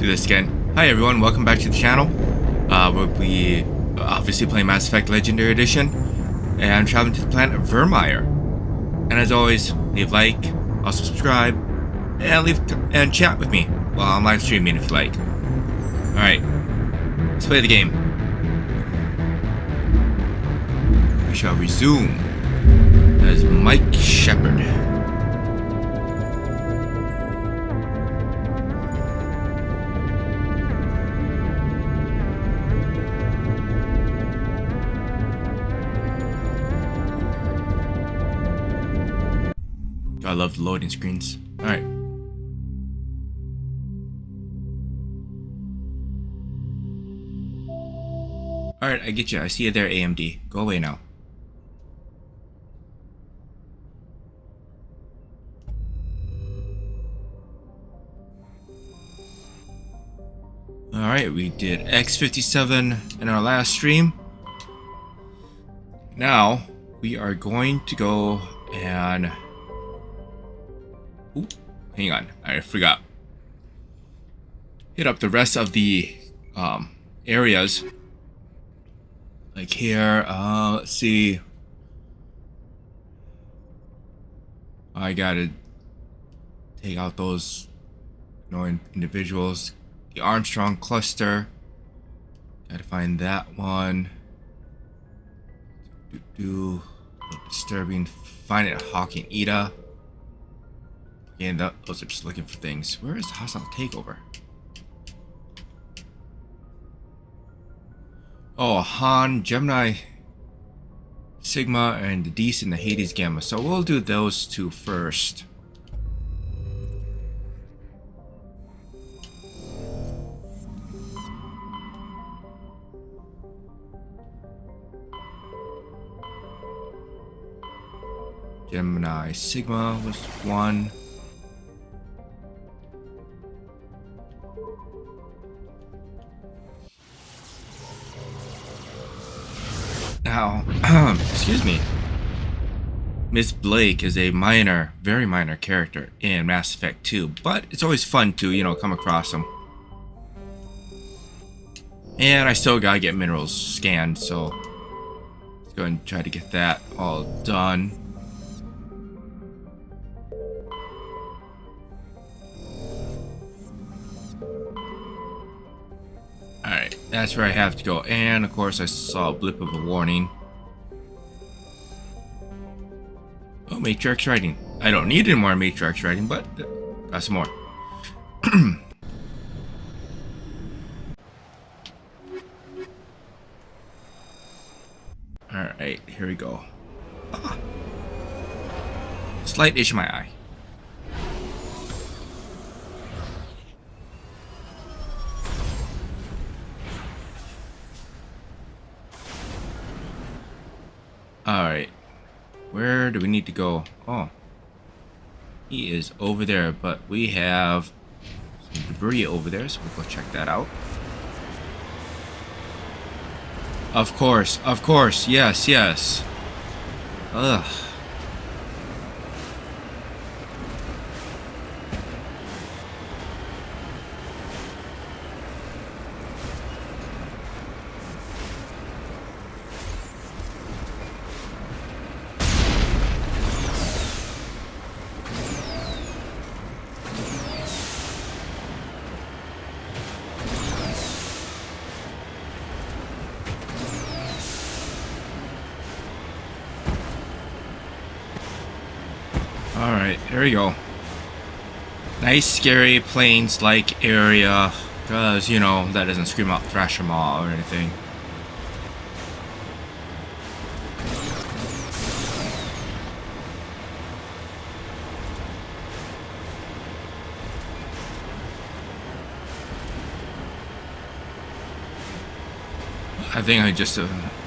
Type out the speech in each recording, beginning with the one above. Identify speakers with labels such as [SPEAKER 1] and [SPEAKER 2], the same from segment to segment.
[SPEAKER 1] do this again. Hi everyone, welcome back to the channel. We'll be obviously playing Mass Effect Legendary Edition and traveling to the planet Virmire. And as always, leave a like, also subscribe, and chat with me while I'm live streaming if you like. Alright, let's play the game. We shall resume as Mike Shepard. I love the loading screens. Alright. Alright, I get you. I see you there, AMD. Go away now. Alright, we did X57 in our last stream. Now, we are going to go and... Ooh, hang on, I forgot. Hit up the rest of the areas. Like here, let's see. I gotta take out those annoying individuals. The Armstrong cluster. Gotta find that one. Disturbing. Find it, Hawking Ida. And those are just looking for things. Where is the hostile takeover? Oh, Han, Gemini, Sigma, and the Dees and the Hades Gamma. So we'll do those two first. Gemini, Sigma was one. Now, excuse me. Miss Blake is a minor, very minor character in Mass Effect 2, but it's always fun to, you know, come across them. And I still gotta get minerals scanned, so let's go and try to get that all done. Alright, that's where I have to go. And of course I saw a blip of a warning. Oh, Matrix writing. I don't need any more Matrix writing, but got some more. Alright, here we go. Slight itch in my eye. Alright, where do we need to go? Oh, he is over there, but we have some debris over there, so we'll go check that out. Of course, yes, yes. Ugh. Alright, there we go. Nice, scary, plains-like area. Because, you know, that doesn't scream out Thrasher Maw or anything. I think I just...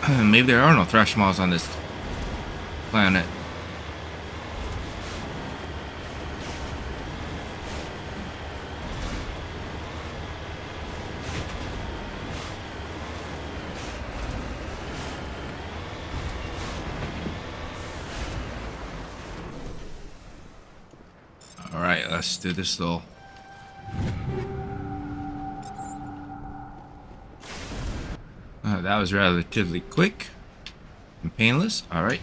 [SPEAKER 1] maybe there are no Thrasher Maws on this planet. Alright, let's do this though. That was relatively quick and painless. Alright.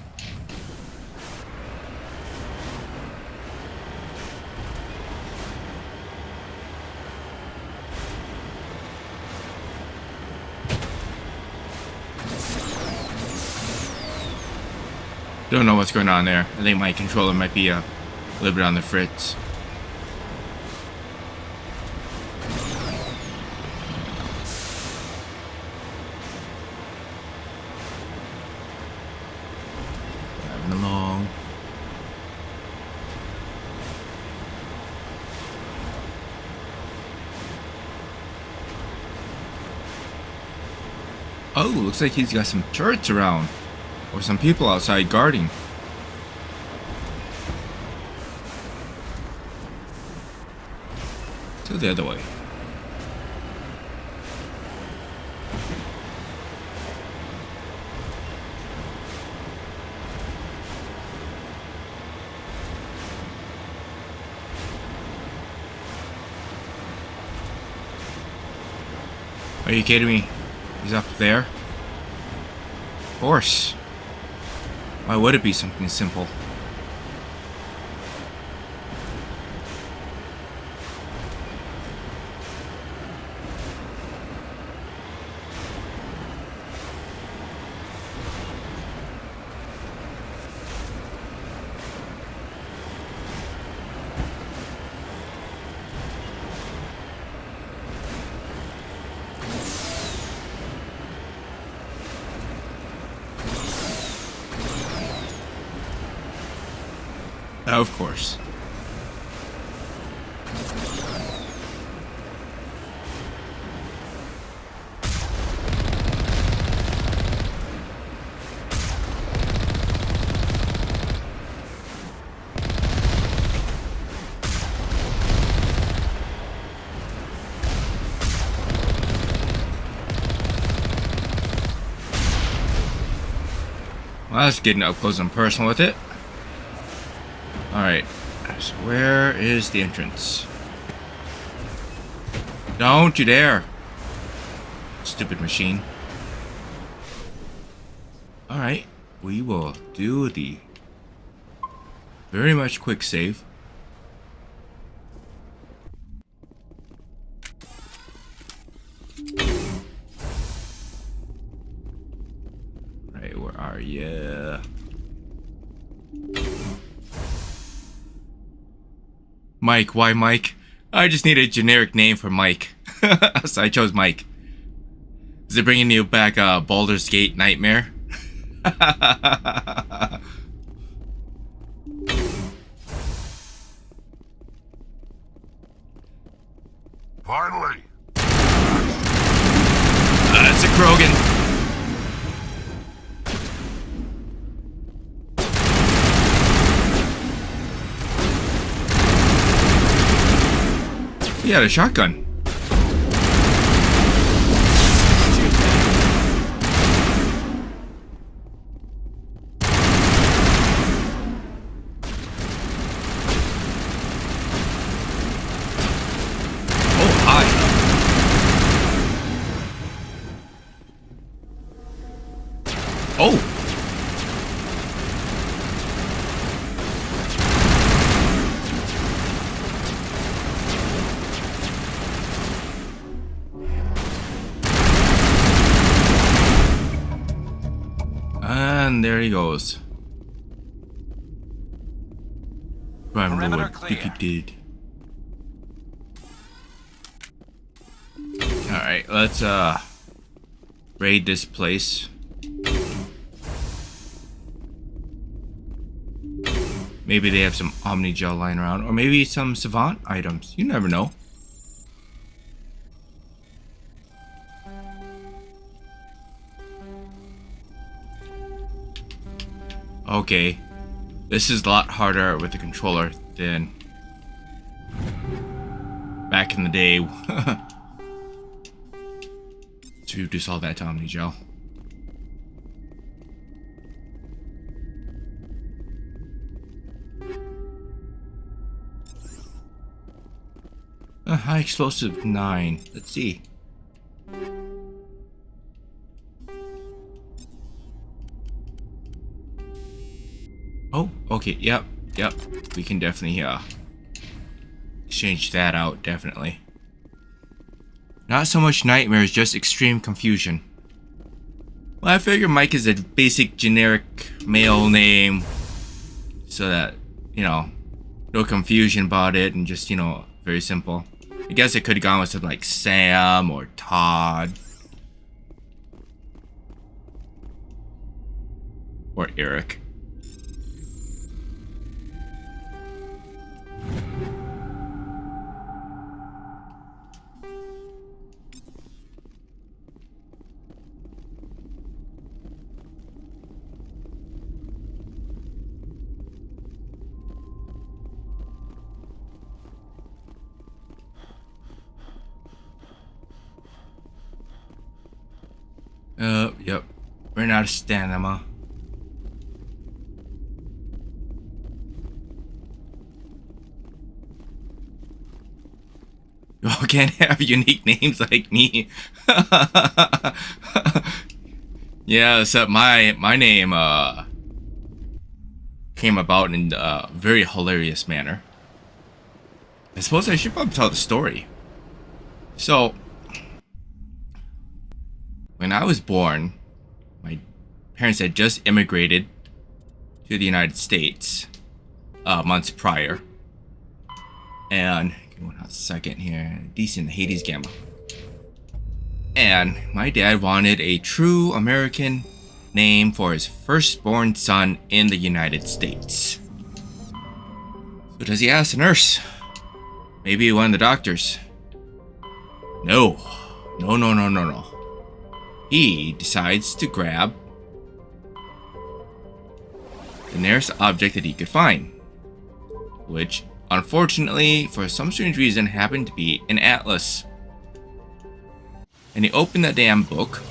[SPEAKER 1] Don't know what's going on there. I think my controller might be a little bit on the fritz. Driving along. Oh, looks like he's got some turrets around. Or some people outside guarding. Let's go the other way. Are you kidding me? He's up there? Of course. Why would it be something simple? Of course. Well, that's getting up close and personal with it. Alright, so where is the entrance? Don't you dare! Stupid machine. Alright, we will do the very much quick save. Right, where are ya? Mike, why Mike? I just need a generic name for Mike. So I chose Mike. Is it bringing you back Baldur's Gate Nightmare?
[SPEAKER 2] Finally!
[SPEAKER 1] It's a Krogan. He had a shotgun. Oh, hi. Oh. And there he goes. Prime
[SPEAKER 2] Perimeter
[SPEAKER 1] Lord,
[SPEAKER 2] clear.
[SPEAKER 1] did. Alright, let's raid this place. Maybe they have some Omni Gel lying around, or maybe some Savant items. You never know. Okay, this is a lot harder with the controller than back in the day to dissolve that Omni Gel. High explosive 9. Let's see. Oh, okay, yep. We can definitely exchange that out, definitely. Not so much nightmares, just extreme confusion. Well, I figure Mike is a basic generic male name, so that, no confusion about it, and just, very simple. I guess it could have gone with something like Sam or Todd. Or Eric. Yep. Ran out of stamina. You all can't have unique names like me. Yeah, except my name came about in a very hilarious manner. I suppose I should probably tell the story. So, when I was born, my parents had just immigrated to the United States months prior. And, give me 1 second here, decent Hades Gamma. And my dad wanted a true American name for his firstborn son in the United States. So does he ask the nurse? Maybe one of the doctors? No. He decides to grab the nearest object that he could find, which unfortunately, for some strange reason, happened to be an atlas. And he opened that damn book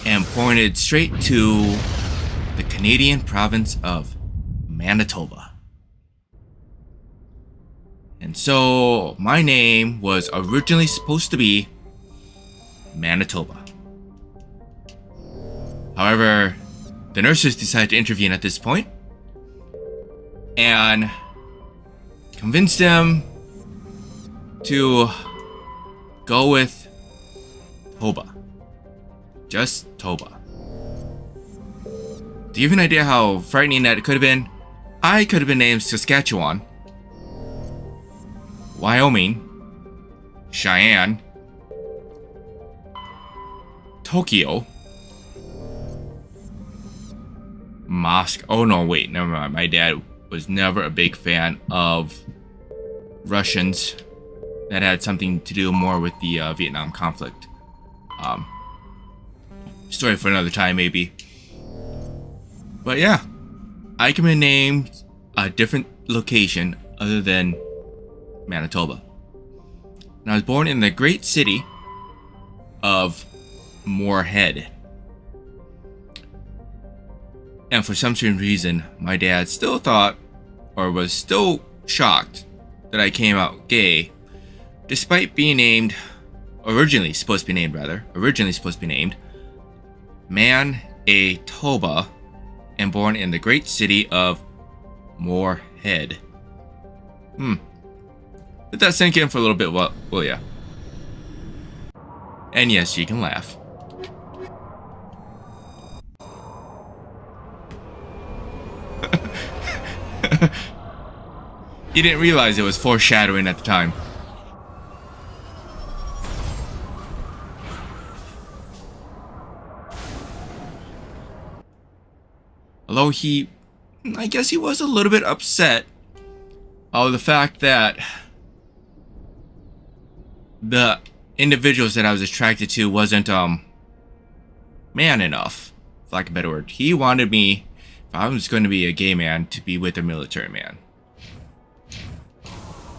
[SPEAKER 1] and pointed straight to the Canadian province of Manitoba. And so my name was originally supposed to be Manitoba. However, the nurses decided to intervene at this point and convinced him to go with Toba. Just Toba. To give you an idea how frightening that it could have been, I could have been named Saskatchewan, Wyoming, Cheyenne, Tokyo, Moscow. Oh no, wait, never mind. My dad was never a big fan of Russians. That had something to do more with the Vietnam conflict. Story for another time, maybe. But yeah, I can be named a different location other than Manitoba. And I was born in the great city of Moorhead. And for some strange reason, my dad still thought, or was still shocked, that I came out gay, despite being named, originally supposed to be named, Manitoba, and born in the great city of Moorhead. Let that sink in for a little bit, will ya? And yes, you can laugh. You didn't realize it was foreshadowing at the time. Although I guess he was a little bit upset of the fact that the individuals that I was attracted to wasn't man enough, for lack of a better word. He wanted me, if I was going to be a gay man, to be with a military man.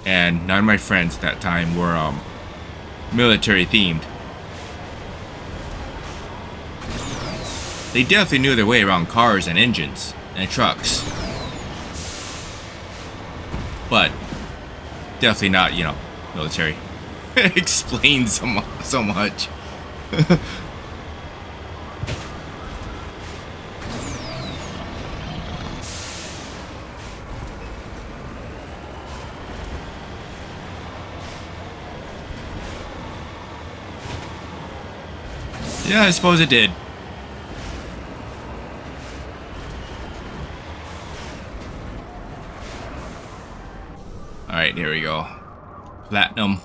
[SPEAKER 1] And none of my friends at that time were military themed. They definitely knew their way around cars and engines and trucks. But definitely not, military. It explains so much. Yeah, I suppose it did. Alright, here we go. Platinum.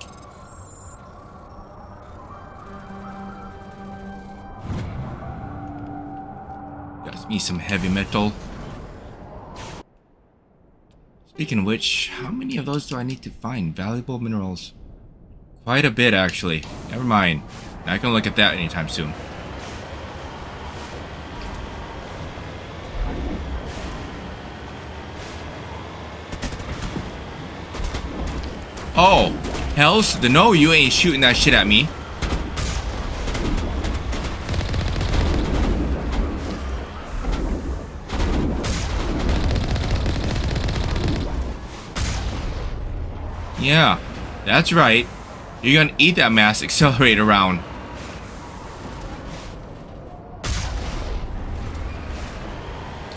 [SPEAKER 1] Got me some heavy metal. Speaking of which, how many of those do I need to find? Valuable minerals. Quite a bit, actually. Never mind. Not gonna look at that anytime soon. Oh, hells? No, you ain't shooting that shit at me. Yeah, that's right. You're gonna eat that mass accelerator round.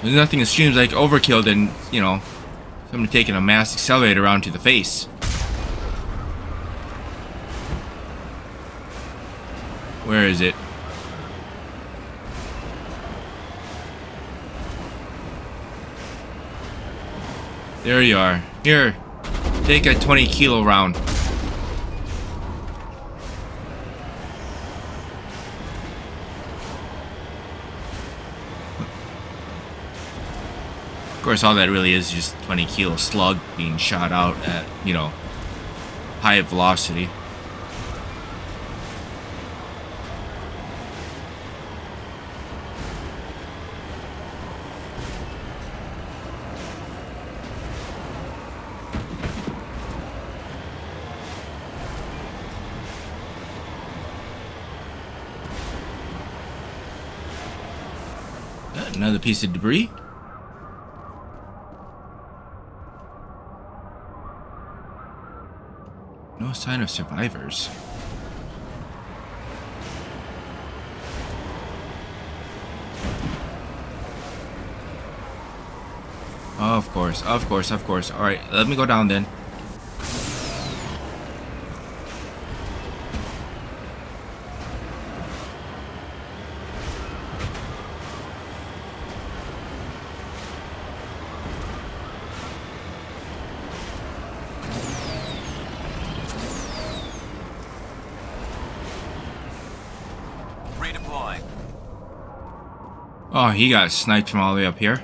[SPEAKER 1] There's nothing that screams like overkill than, you know, somebody taking a mass accelerator round to the face. Where is it? There you are. Here, take a 20 kilo round. Of course, all that really is just 20 kilo slug being shot out at, you know, high velocity. Another piece of debris. No sign of survivors. Of course, of course, of course. Alright, let me go down then.
[SPEAKER 3] Redeploy.
[SPEAKER 1] Oh, he got sniped from all the way up here.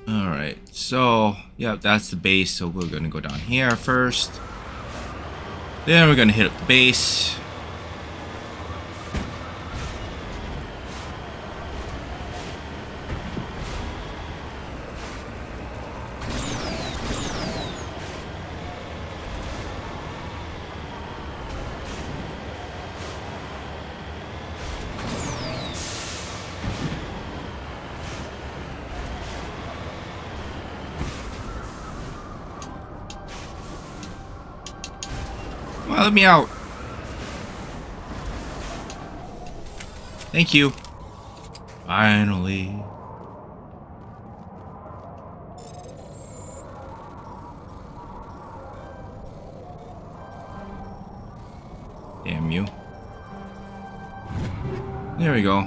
[SPEAKER 1] Alright, so, yeah, that's the base, so we're gonna go down here first. Then we're gonna hit up the base. Come on, let me out. Thank you. Finally. Damn you. There we go.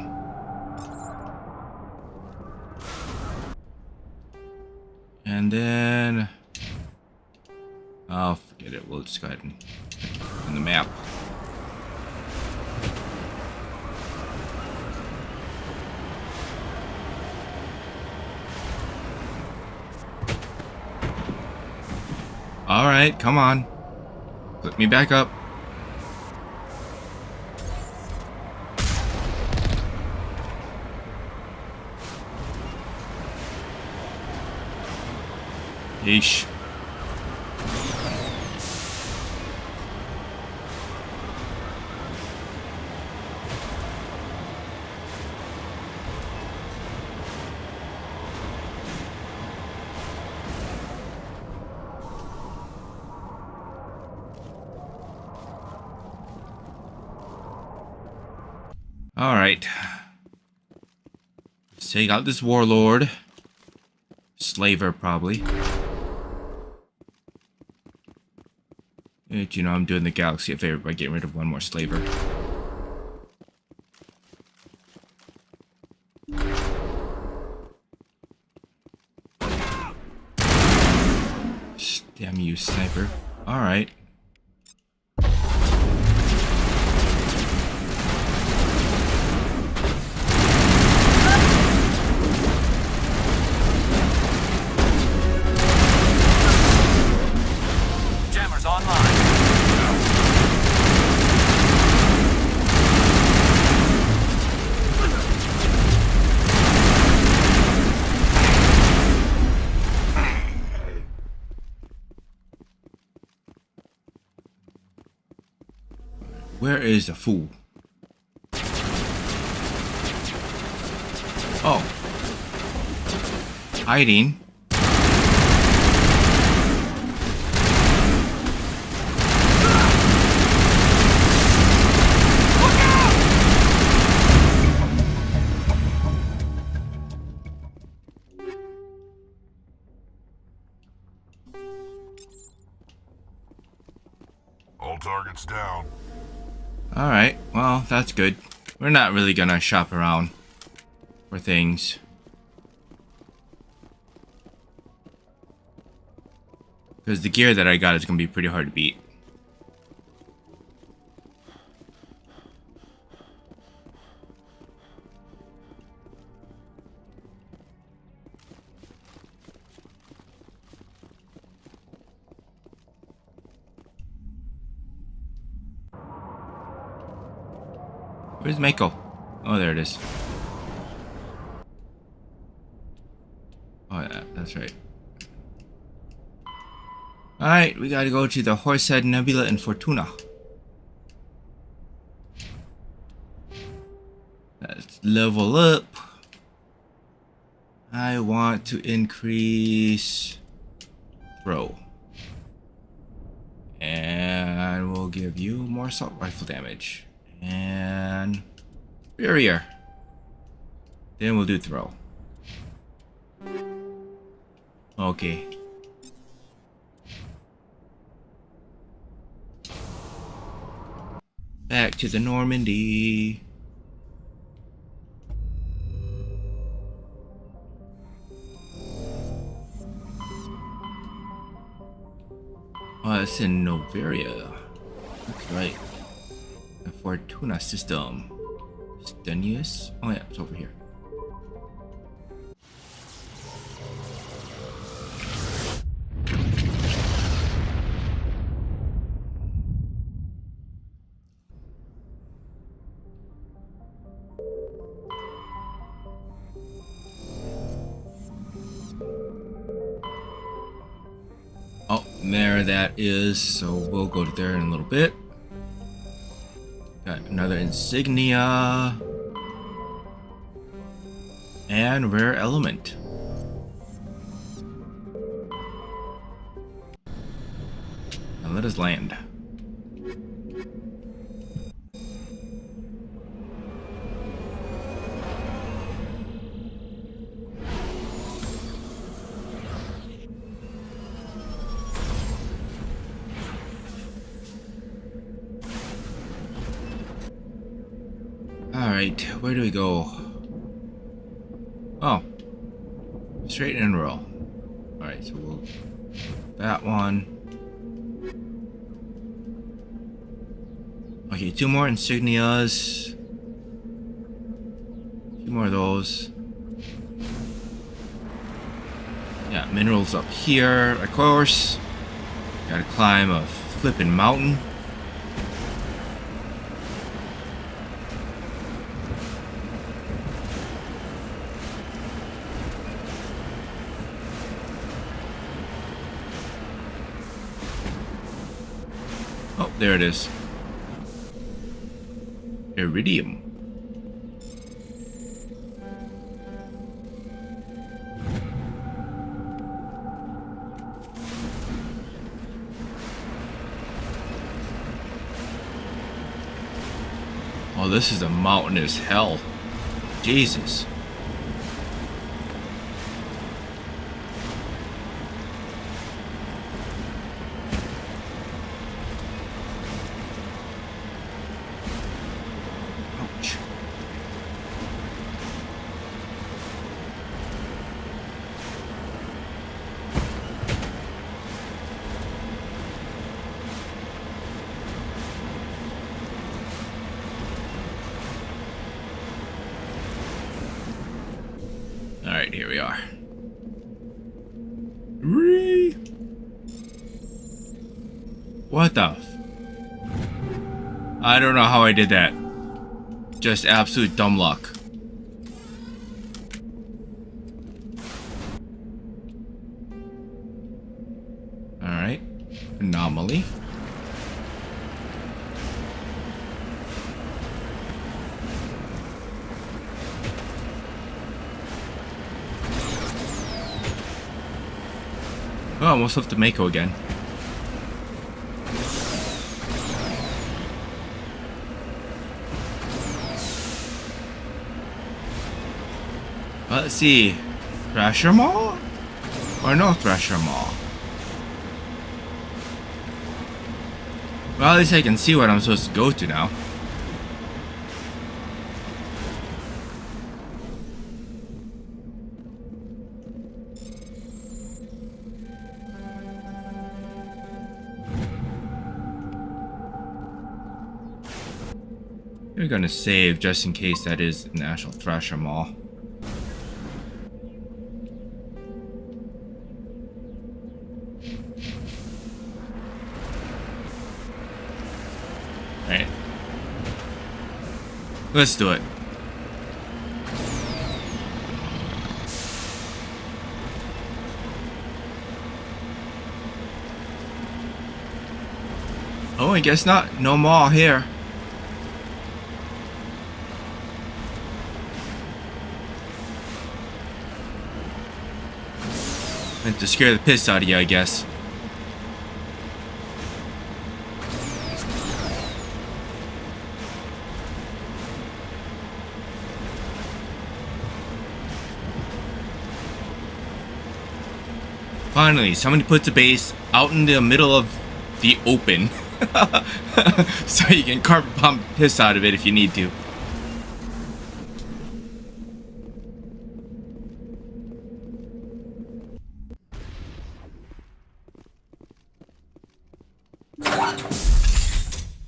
[SPEAKER 1] And then... oh, forget it. We'll just go ahead and on the map. Alright, come on. Put me back up. Yeesh. All right. take out this warlord. Slaver, probably. You know, I'm doing the galaxy a favor by getting rid of one more slaver. Damn you, sniper. Alright.
[SPEAKER 3] Jammers online.
[SPEAKER 1] Where is the fool? Oh. Hiding.
[SPEAKER 2] All targets down.
[SPEAKER 1] Alright, well, that's good. We're not really gonna shop around for things. Because the gear that I got is gonna be pretty hard to beat. Where's Mako? Oh, there it is. Oh, yeah, that's right. Alright, we gotta go to the Horsehead Nebula in Fortuna. Let's level up. I want to increase throw. And we'll give you more assault rifle damage. And Virmire. Then we'll do throw. Okay. Back to the Normandy. Oh, it's in Novaria. That's right. The Fortuna system. Stenius? Oh yeah, it's over here. Oh, there that is. So we'll go to there in a little bit. Got another insignia. And rare element. Now let us land. Alright, where do we go? Oh. Straight and roll. Alright, so we'll... that one. Okay, 2 more insignias. 2 more of those. Yeah, minerals up here, of course. Gotta climb a flippin' mountain. Oh, there it is. Iridium. Oh, this is a mountainous hell. Jesus. What the? I don't know how I did that. Just absolute dumb luck. Alright. Anomaly. Oh, almost left the Mako again. Let's see. Thrasher Mall? Or no Thrasher Mall? Well, at least I can see what I'm supposed to go to now. We're gonna save just in case that is an actual Thrasher Mall. Alright. Let's do it. Oh, I guess not. No mall here. Meant to scare the piss out of you, I guess. Finally, somebody puts a base out in the middle of the open. So you can carpet bomb the piss out of it if you need to.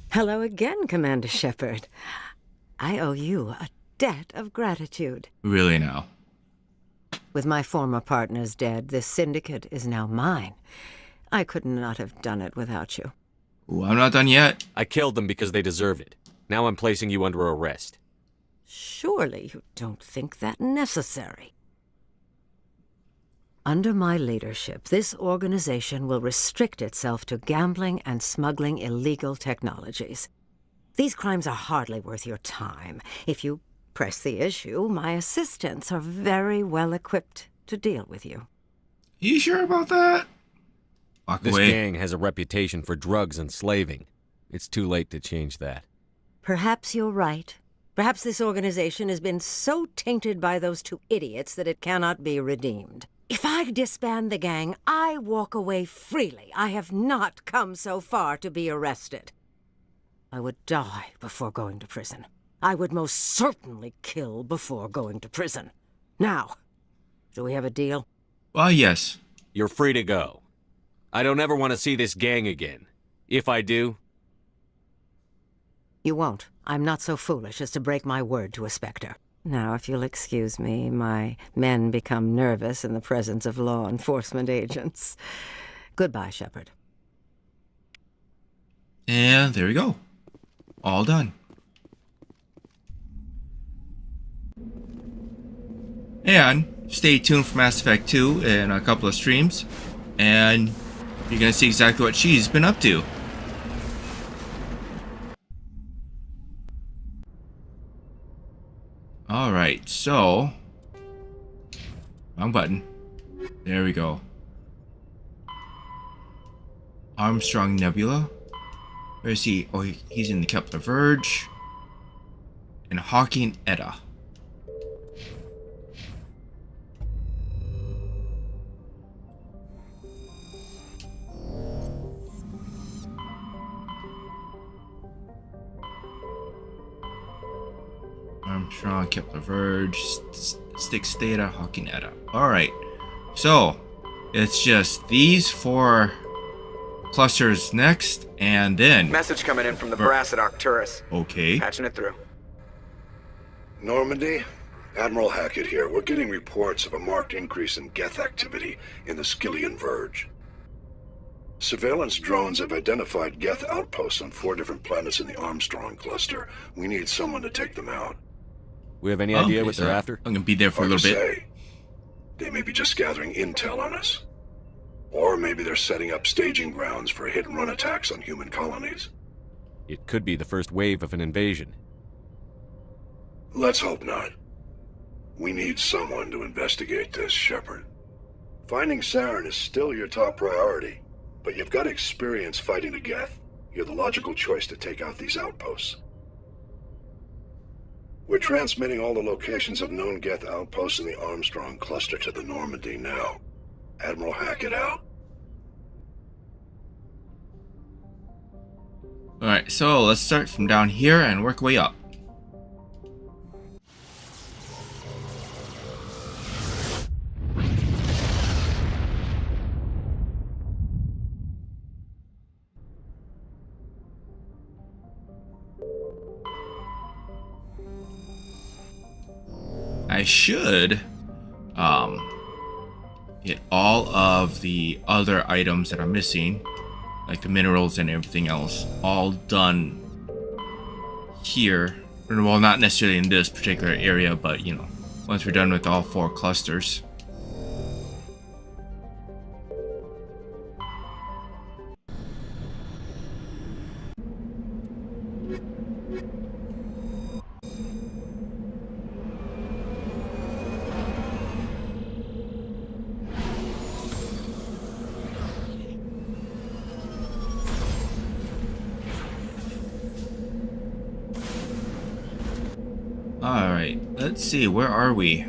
[SPEAKER 3] Hello again, Commander Shepard. I owe you a debt of gratitude.
[SPEAKER 1] Really now.
[SPEAKER 3] With my former partners dead, this syndicate is now mine. I could not have done it without you.
[SPEAKER 1] Ooh, I'm not done yet.
[SPEAKER 4] I killed them because they deserve it. Now I'm placing you under arrest.
[SPEAKER 3] Surely you don't think that necessary. Under my leadership, this organization will restrict itself to gambling and smuggling illegal technologies. These crimes are hardly worth your time. If you press the issue, my assistants are very well equipped to deal with you.
[SPEAKER 1] You sure about that? Walk
[SPEAKER 4] This
[SPEAKER 1] away.
[SPEAKER 4] gang has a reputation for drugs and slaving. It's too late to change that.
[SPEAKER 3] Perhaps you're right. Perhaps this organization has been so tainted by those two idiots that it cannot be redeemed. If I disband the gang, I walk away freely. I have not come so far to be arrested. I would die before going to prison. I would most certainly kill before going to prison. Now, do we have a deal?
[SPEAKER 1] Well, yes.
[SPEAKER 4] You're free to go. I don't ever want to see this gang again. If I do...
[SPEAKER 3] You won't. I'm not so foolish as to break my word to a Spectre. Now, if you'll excuse me, my men become nervous in the presence of law enforcement agents. Goodbye, Shepard.
[SPEAKER 1] And there we go. All done. And stay tuned for Mass Effect 2 in a couple of streams. And you're going to see exactly what she's been up to. Alright, so... wrong button. There we go. Armstrong Nebula. Where is he? Oh, he's in the Kepler Verge. And Hawking Etta. Armstrong, Kepler Verge, Styx Theta, Hawking Etta. Alright, so it's just these four clusters next, and then...
[SPEAKER 5] Message coming in from the brass at Arcturus.
[SPEAKER 1] Okay.
[SPEAKER 5] Patching it through.
[SPEAKER 2] Normandy, Admiral Hackett here. We're getting reports of a marked increase in Geth activity in the Skillian Verge. Surveillance drones have identified Geth outposts on 4 different planets in the Armstrong cluster. We need someone to take them out.
[SPEAKER 4] We have any idea
[SPEAKER 1] Okay,
[SPEAKER 4] what
[SPEAKER 1] so
[SPEAKER 4] they're after?
[SPEAKER 1] I'm gonna be there for a
[SPEAKER 2] Hard
[SPEAKER 1] little
[SPEAKER 2] to
[SPEAKER 1] bit.
[SPEAKER 2] say. They may be just gathering intel on us. Or maybe they're setting up staging grounds for hit-and-run attacks on human colonies.
[SPEAKER 4] It could be the first wave of an invasion.
[SPEAKER 2] Let's hope not. We need someone to investigate this, Shepard. Finding Saren is still your top priority, but you've got experience fighting the Geth. You're the logical choice to take out these outposts. We're transmitting all the locations of known Geth outposts in the Armstrong cluster to the Normandy now. Admiral Hackett out.
[SPEAKER 1] Alright, so let's start from down here and work way up. I should get all of the other items that are missing, like the minerals and everything else, all done here. Well, not necessarily in this particular area, but you know, once we're done with all 4 clusters. Alright, let's see, where are we?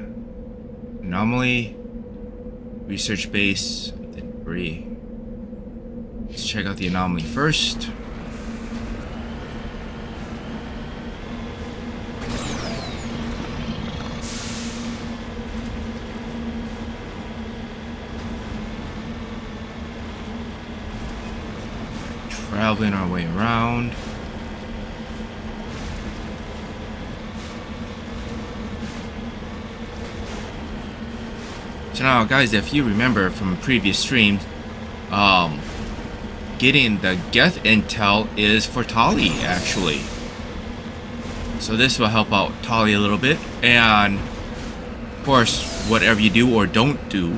[SPEAKER 1] Anomaly, research base, debris. Let's check out the anomaly first. Traveling our way around. So now, guys, if you remember from previous streams, getting the Geth intel is for Tali, actually. So this will help out Tali a little bit, and of course, whatever you do or don't do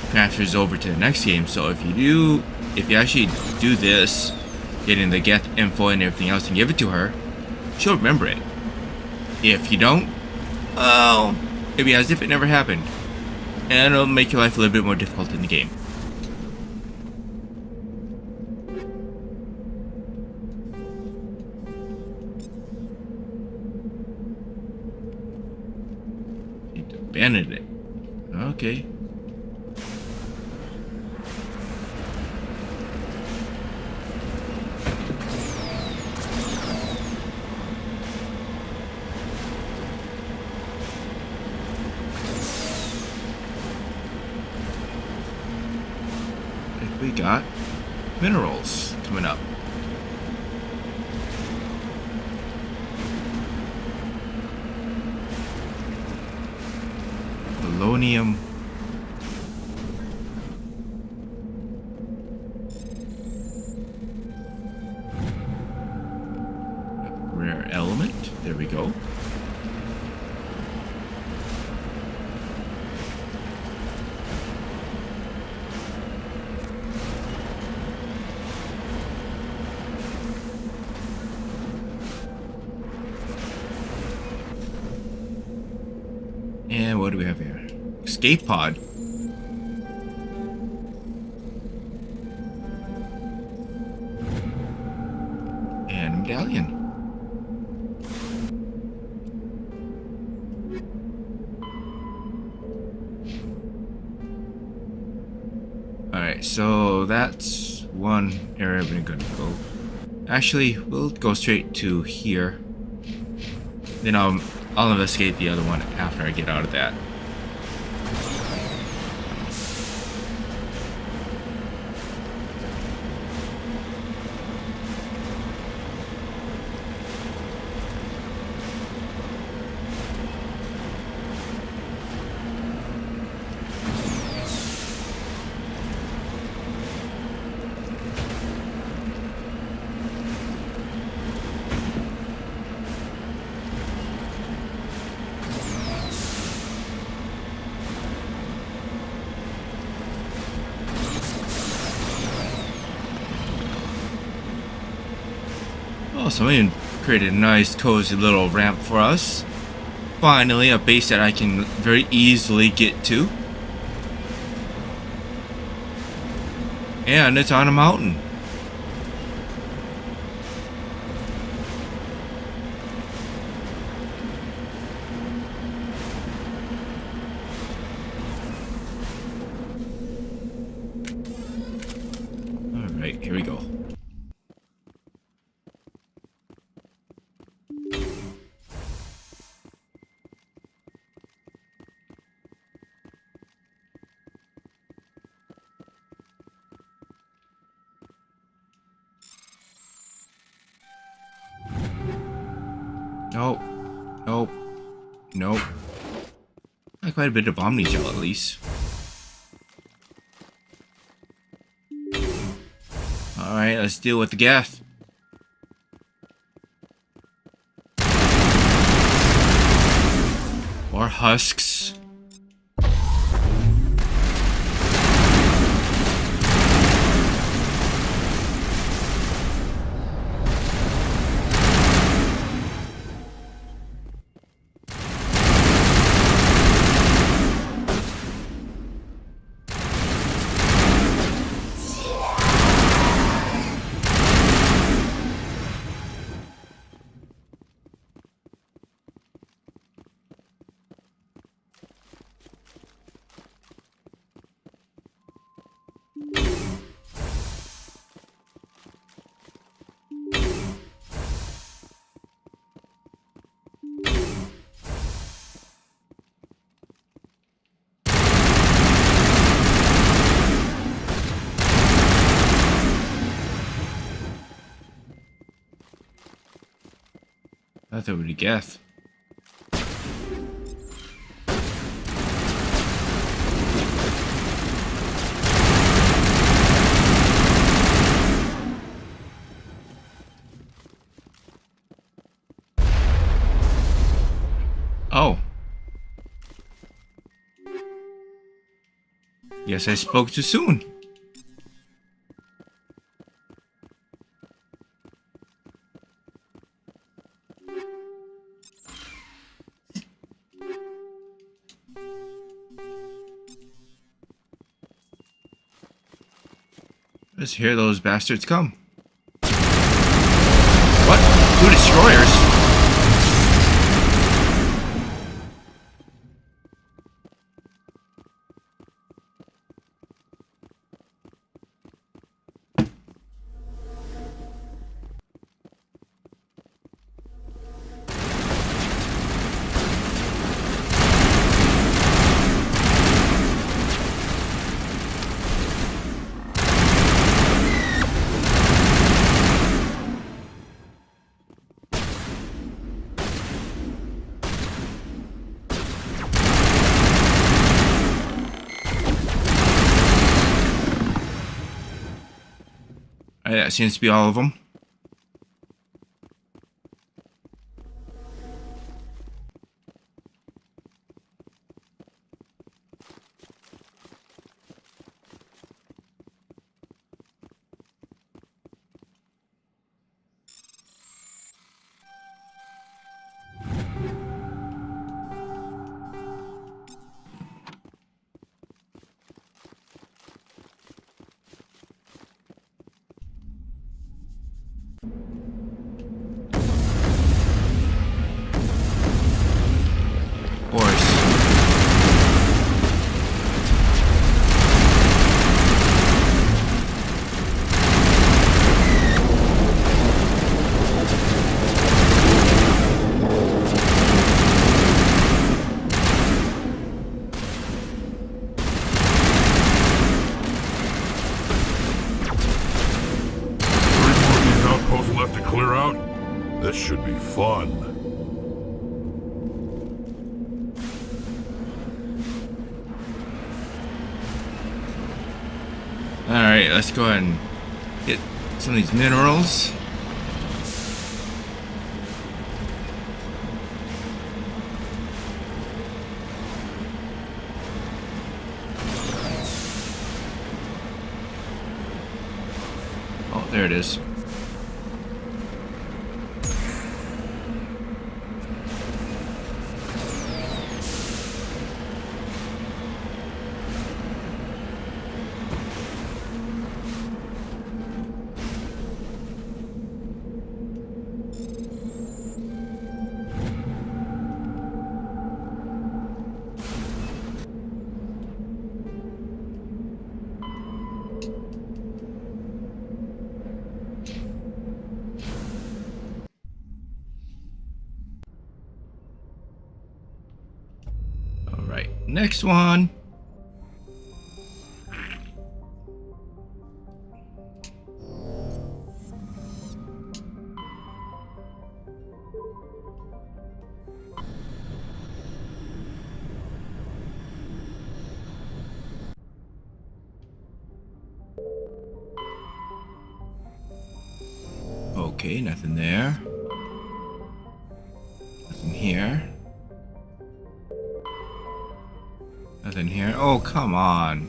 [SPEAKER 1] transfers over to the next game. So if you actually do this, getting the Geth info and everything else, and give it to her, she'll remember it. If you don't, oh, it'll be as if it never happened. And it'll make your life a little bit more difficult in the game. Need to abandon it. Okay. We got minerals coming up. Polonium. Rare element. There we go. And what do we have here? Escape pod. And medallion. Alright, so that's one area we're gonna go. Actually, we'll go straight to here. Then I'll investigate the other one after I get out of that. Oh, somebody created a nice cozy little ramp for us. Finally, a base that I can very easily get to. And it's on a mountain. Alright, here we go. Nope. Nope. Nope. Got quite a bit of Omni Gel at least. Alright, let's deal with the gas. Or husks. I thought it would be gas. Oh. Yes, I spoke too soon. Let's hear those bastards come. What? 2 destroyers? That seems to be all of them.
[SPEAKER 2] This should be fun.
[SPEAKER 1] Alright, let's go ahead and get some of these minerals. Oh, there it is. Next one. Okay, nothing there. Nothing here. Nothing here. Oh, come on.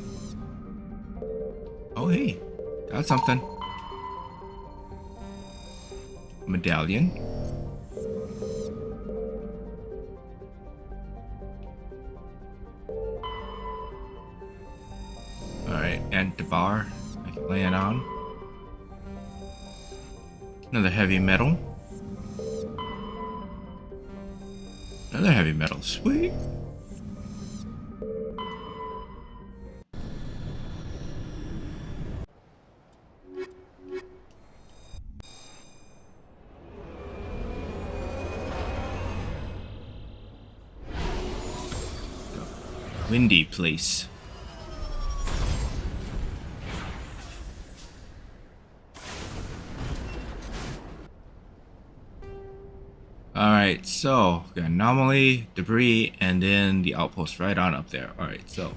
[SPEAKER 1] Oh, hey. Got something. Medallion. Alright, and the bar I can lay it on. Another heavy metal. Another heavy metal. Sweet. Windy place. Alright, so we got anomaly, debris, and then the outpost right on up there. Alright, so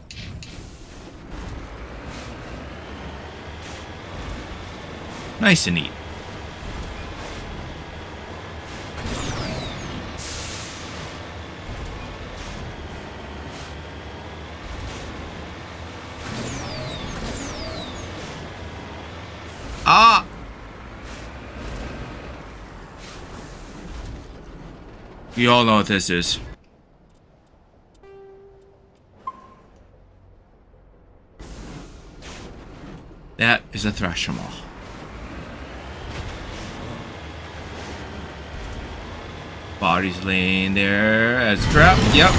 [SPEAKER 1] nice and neat. Ah! You all know what this is. That is a Thrasher Maw. Body's laying there as crap. Yep.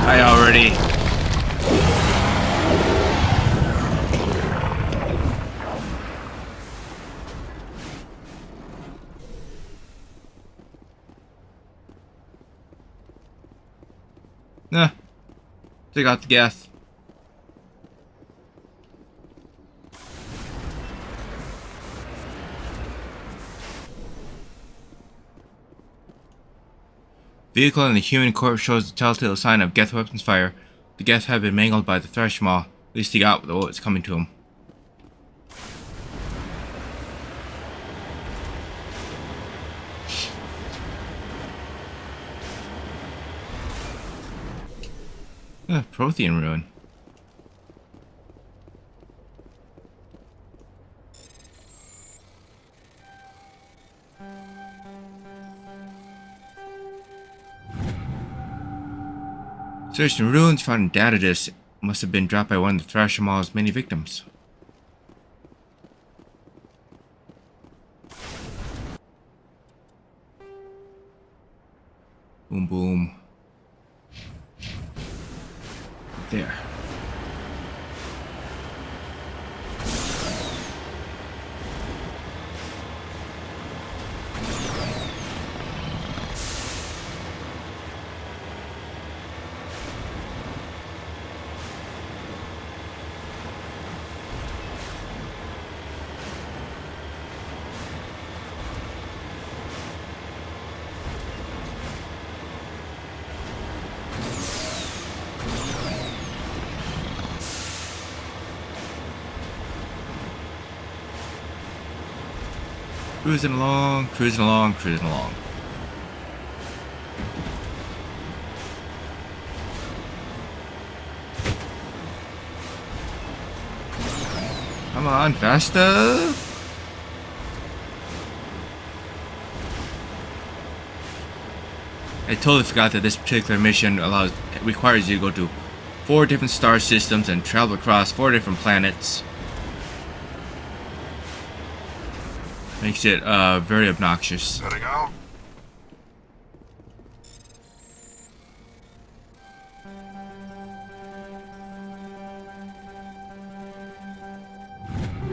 [SPEAKER 1] I already. Nah. Take out the gas. Vehicle in the human corpse shows the telltale sign of Geth weapons fire. The Geth have been mangled by the Thresh Maw. At least he got what was coming to him. Prothean ruin. Searched in ruins, found in data disk. Must have been dropped by one of the Thrasher Maw's many victims. Boom, boom. There. Cruising along, cruising along, cruising along. Come on, faster! I totally forgot that this particular mission requires you to go to 4 different star systems and travel across 4 different planets. Makes it very obnoxious.
[SPEAKER 2] Setting out.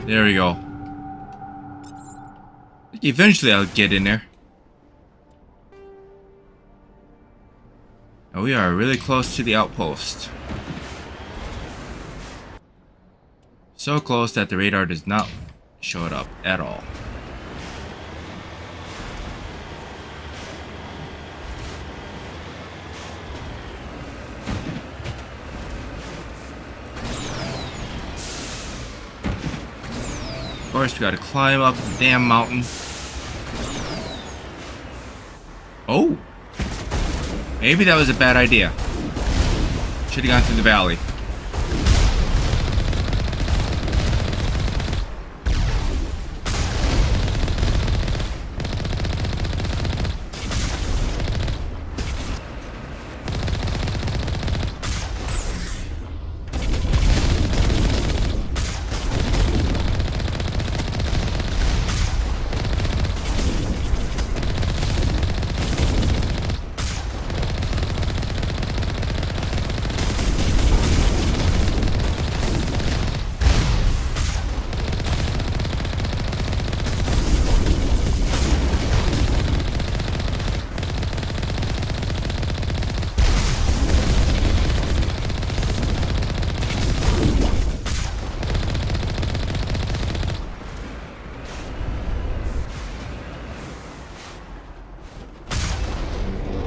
[SPEAKER 1] There we go. Eventually I'll get in there. Now we are really close to the outpost. So close that the radar does not show it up at all. Of course, we gotta climb up the damn mountain. Oh! Maybe that was a bad idea. Should have gone through the valley.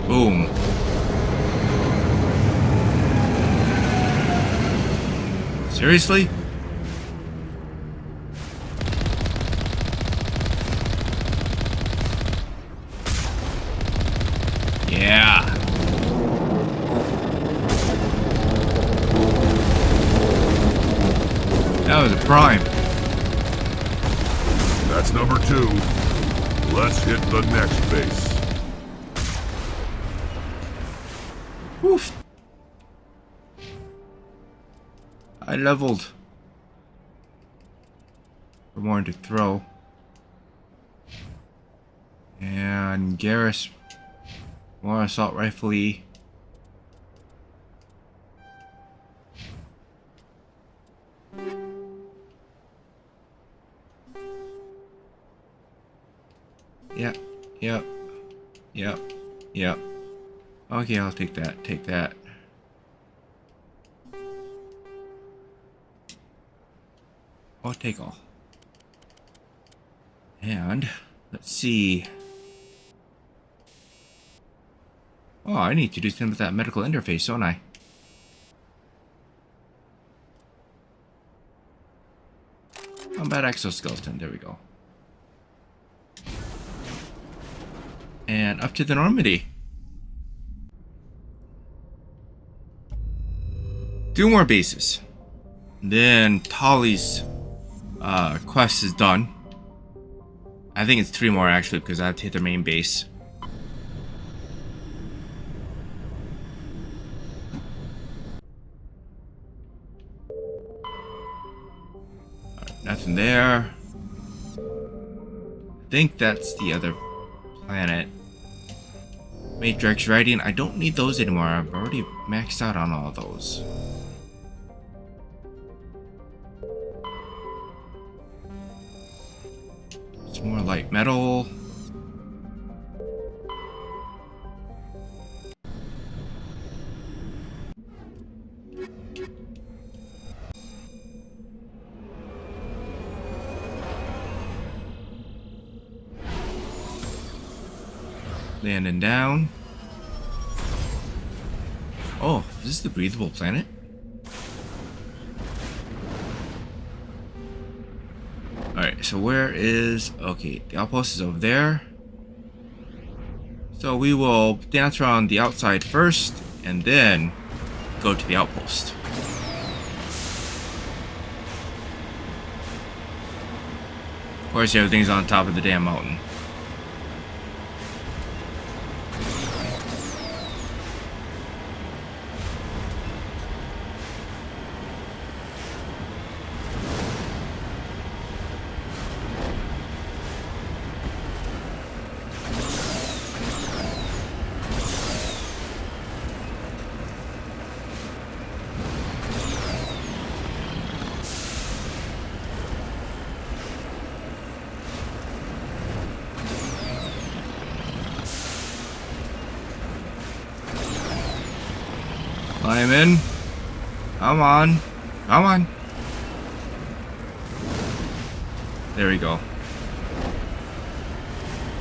[SPEAKER 1] Boom. Seriously? Yeah. That was a prime.
[SPEAKER 2] That's number 2. Let's hit the next base.
[SPEAKER 1] Oof. I leveled. For more to throw. And Garrus. More assault rifle-y. Yep. Yep. Yep. Yep. Okay, I'll take that. Take that. I'll take all. And let's see. Oh, I need to do something with that medical interface, don't I? Combat exoskeleton. There we go. And up to the Normandy. 2 more bases. Then Tali's quest is done. I think it's 3 more actually because I have to hit the main base. Nothing there. I think that's the other planet. Matrix writing. I don't need those anymore. I've already maxed out on all those. Some more light metal. Landing down. Oh, is this the breathable planet? Alright. So where is... Okay, the outpost is over there. So we will dance around the outside first, and then go to the outpost. Of course, everything's on top of the damn mountain. Climb in. Come on. Come on. There we go.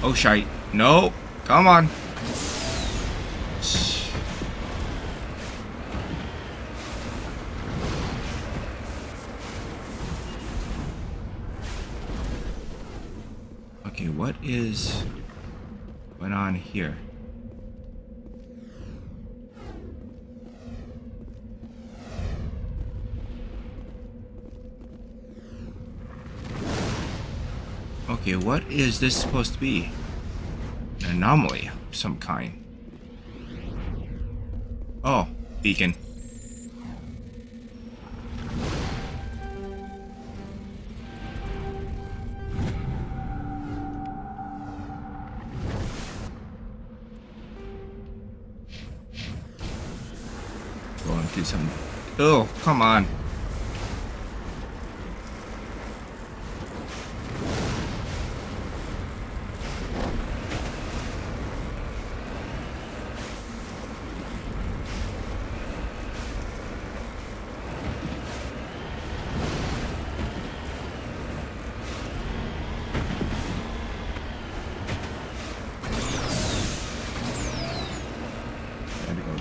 [SPEAKER 1] Oh, shite. No. Come on. Okay, what is going on here? Okay, what is this supposed to be? An anomaly of some kind. Oh, beacon. Going through some... Oh, come on.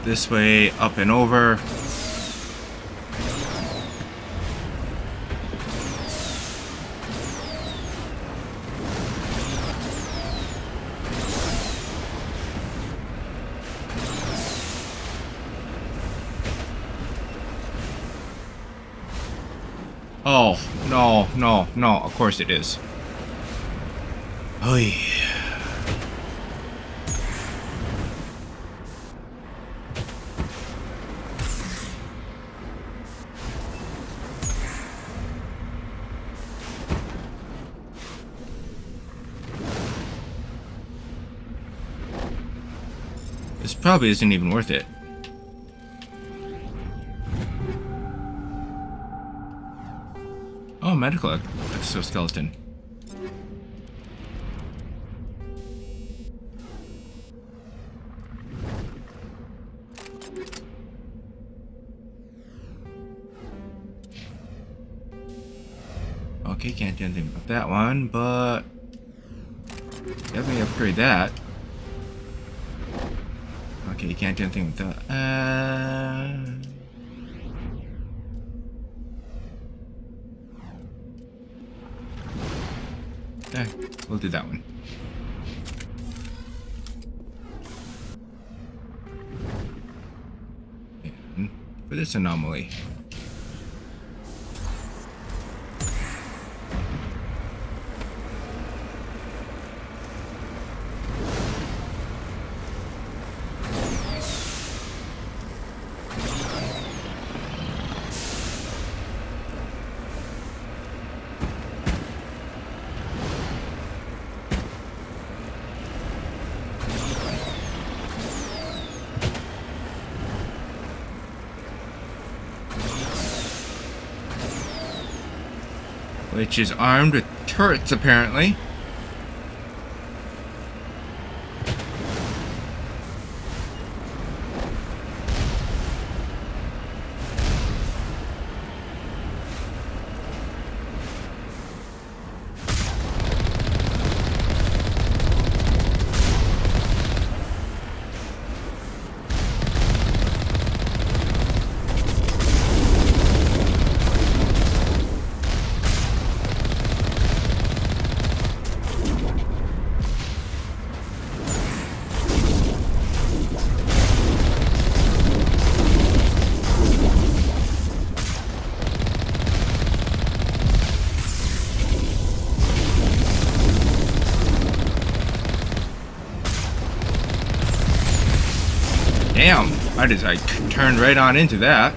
[SPEAKER 1] This way, up and over. Oh, no, no, no, of course it is. Oy. This probably isn't even worth it. Oh, medical exoskeleton. Okay, can't do anything about that one, but definitely upgrade that. Okay, you can't do anything with that. Okay, we'll do that one. And for this anomaly. Which is armed with turrets, apparently. Damn, I just like turned right on into that.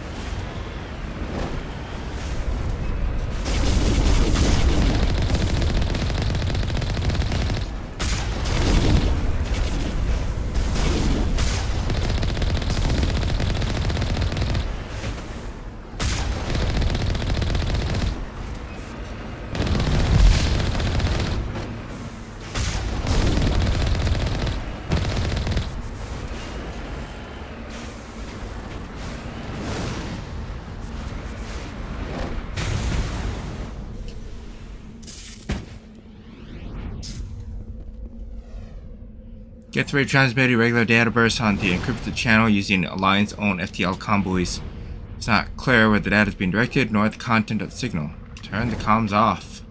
[SPEAKER 1] Get ready to transmit irregular data bursts on the encrypted channel using Alliance-owned FTL convoys. It's not clear where the data is being directed, nor the content of the signal. Turn the comms off.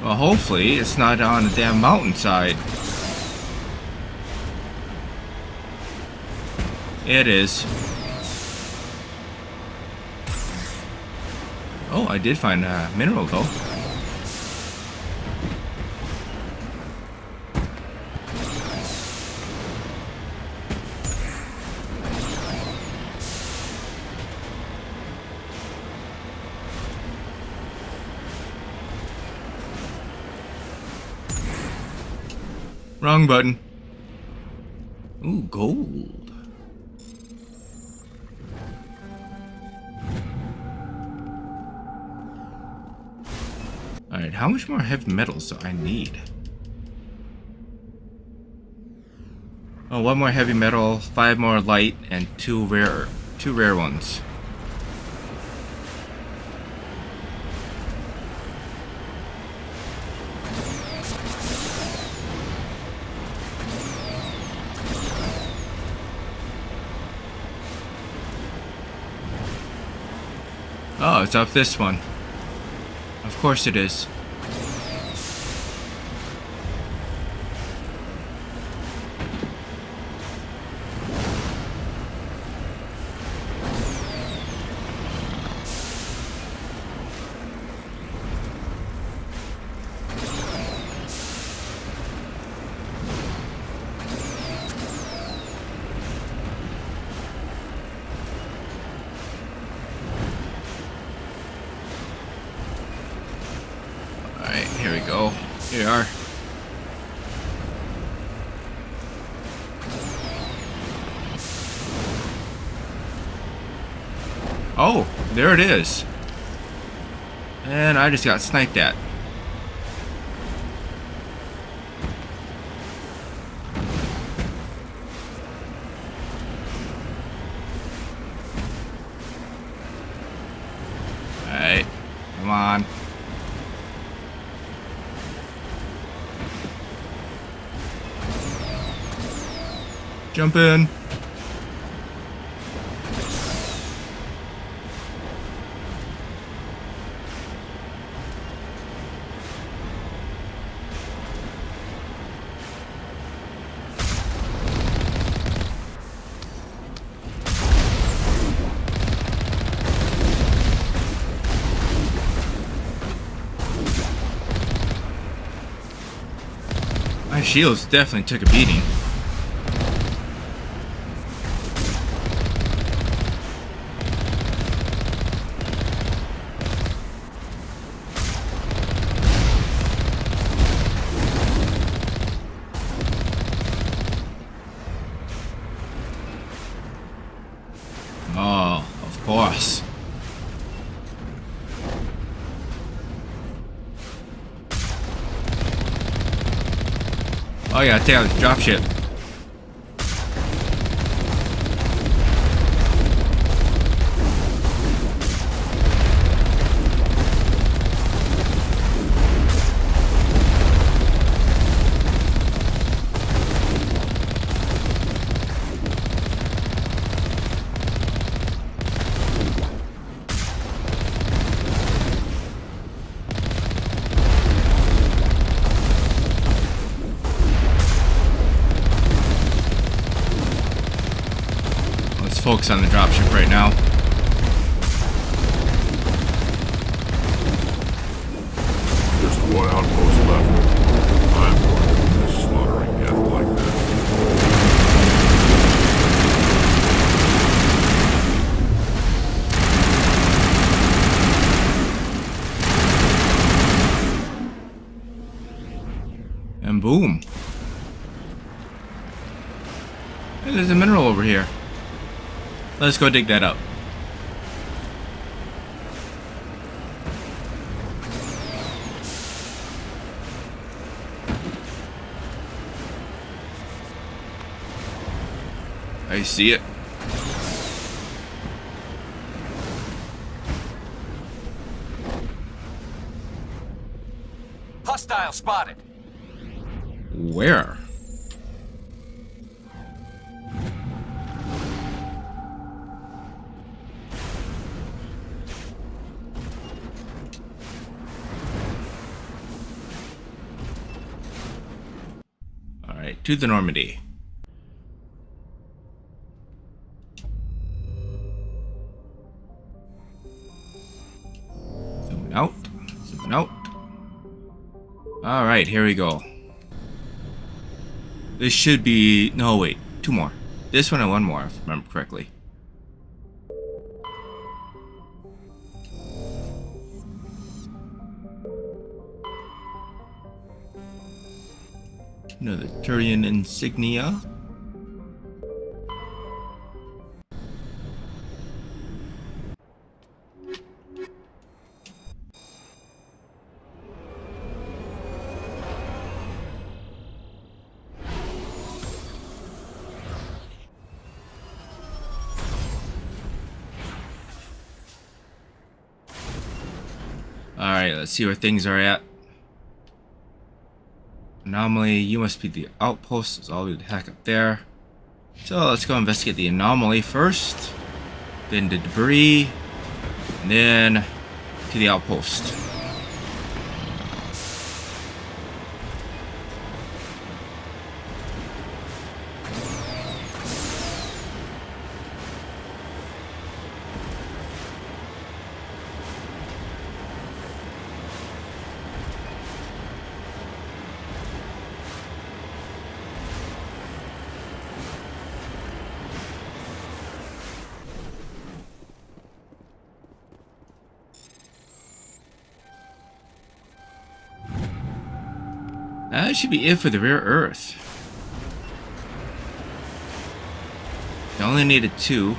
[SPEAKER 1] Well, hopefully it's not on the damn mountainside. It is. Oh, I did find a mineral though. Wrong button. Ooh, gold. Alright, how much more heavy metals do I need? Oh, one more heavy metal, 5 more light, and two rare ones. Oh, it's up this one. Of course it is. Alright, here we go. Here we are. Oh, there it is. And I just got sniped at. Alright, come on. Jump in. My shields definitely took a beating. Oh, of course. Oh yeah, take out the dropship. just focus on the dropship right now.
[SPEAKER 5] There's one outpost left. I'm going to miss slaughtering Geth like this.
[SPEAKER 1] And boom. Hey, there's a mineral over here. Let's go dig that up. I see it.
[SPEAKER 4] Hostile spotted.
[SPEAKER 1] Where? All right, to the Normandy. Zooming out, zooming out. All right, here we go. This should be... No, wait. 2 more. This one and 1 more, if I remember correctly. Another Turian insignia. Alright, let's see where things are at. Anomaly, you must be the outpost. There's all the heck up there. So let's go investigate the anomaly first. Then the debris. And then to the outpost. That should be it for the rare earth. I only needed 2.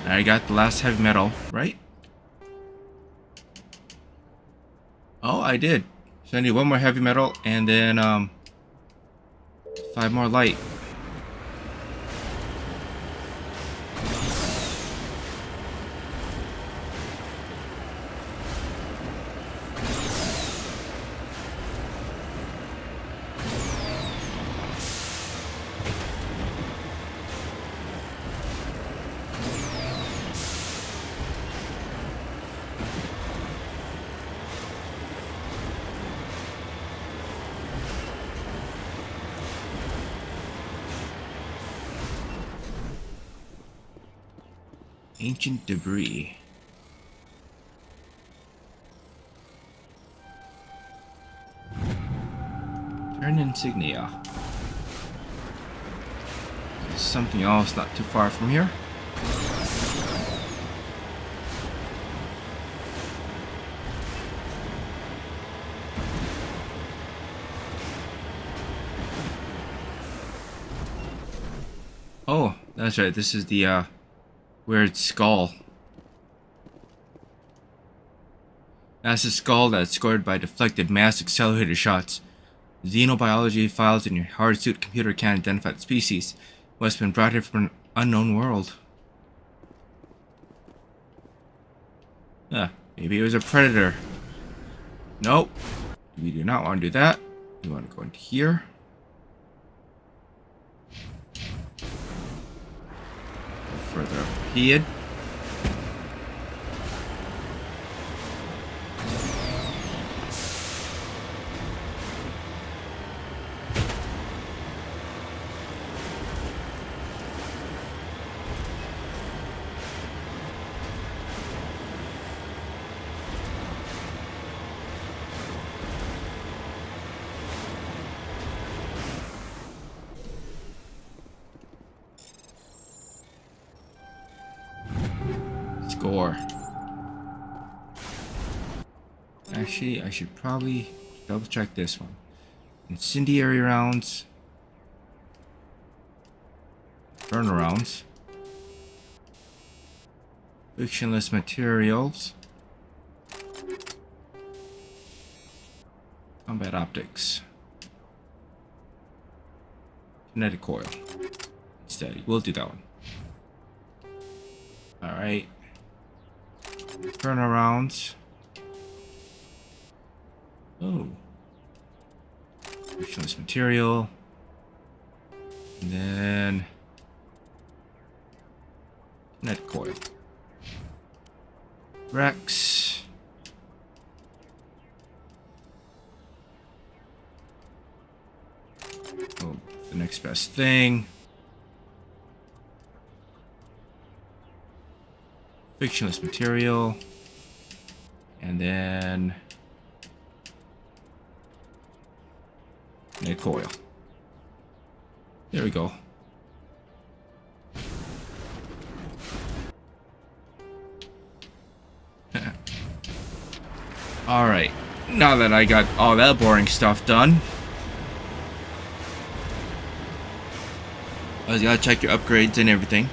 [SPEAKER 1] I got the last heavy metal, right? Oh, I did. So I need 1 more heavy metal and then 5 more light. Ancient debris. Turn insignia. There's something else not too far from here. Oh, that's right. This is the weird skull. That's a skull that's scored by deflected mass accelerator shots. Xenobiology files in your hard suit computer can't identify the species. Must have been brought here from an unknown world. Maybe it was a predator. Nope. We do not want to do that. We want to go into here. Further up ahead. score. Actually, I should probably double check this one. Incendiary rounds. Burn rounds. Frictionless materials. Combat optics. Kinetic coil. Steady. We'll do that one. Alright. Turnarounds. Oh. Frictionless material. And then kinetic coil. Rex. Oh, the next best thing. Frictionless material. And then kinetic coil. There we go. Alright, now that I got all that boring stuff done, I gotta check your upgrades and everything.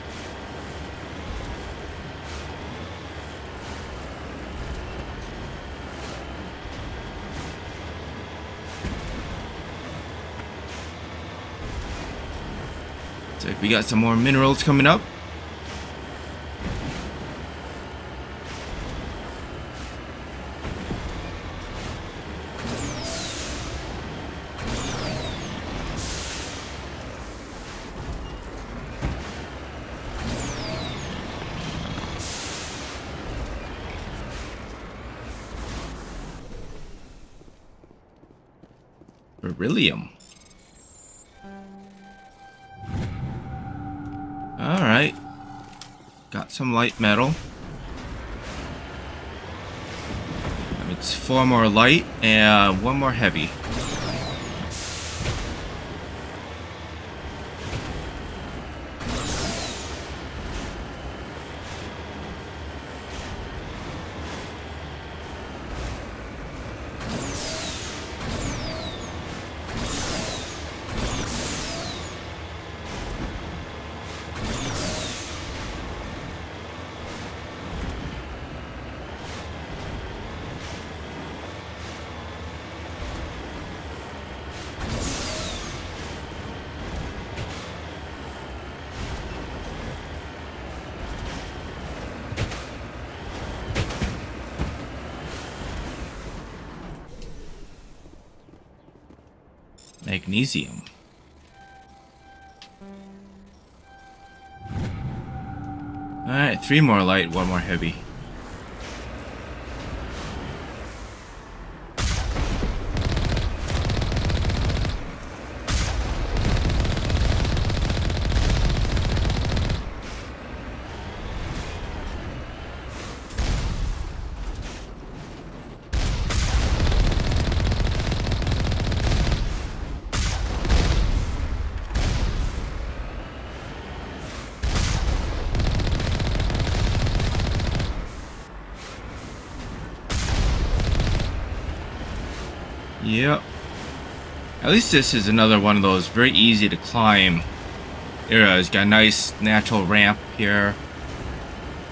[SPEAKER 1] So we got some more minerals coming up. Beryllium. Alright. Got some light metal. It's 4 more light and 1 more heavy. Magnesium. Alright, 3 more light, 1 more heavy. Yep. At least this is another one of those very easy to climb areas. Got a nice natural ramp here.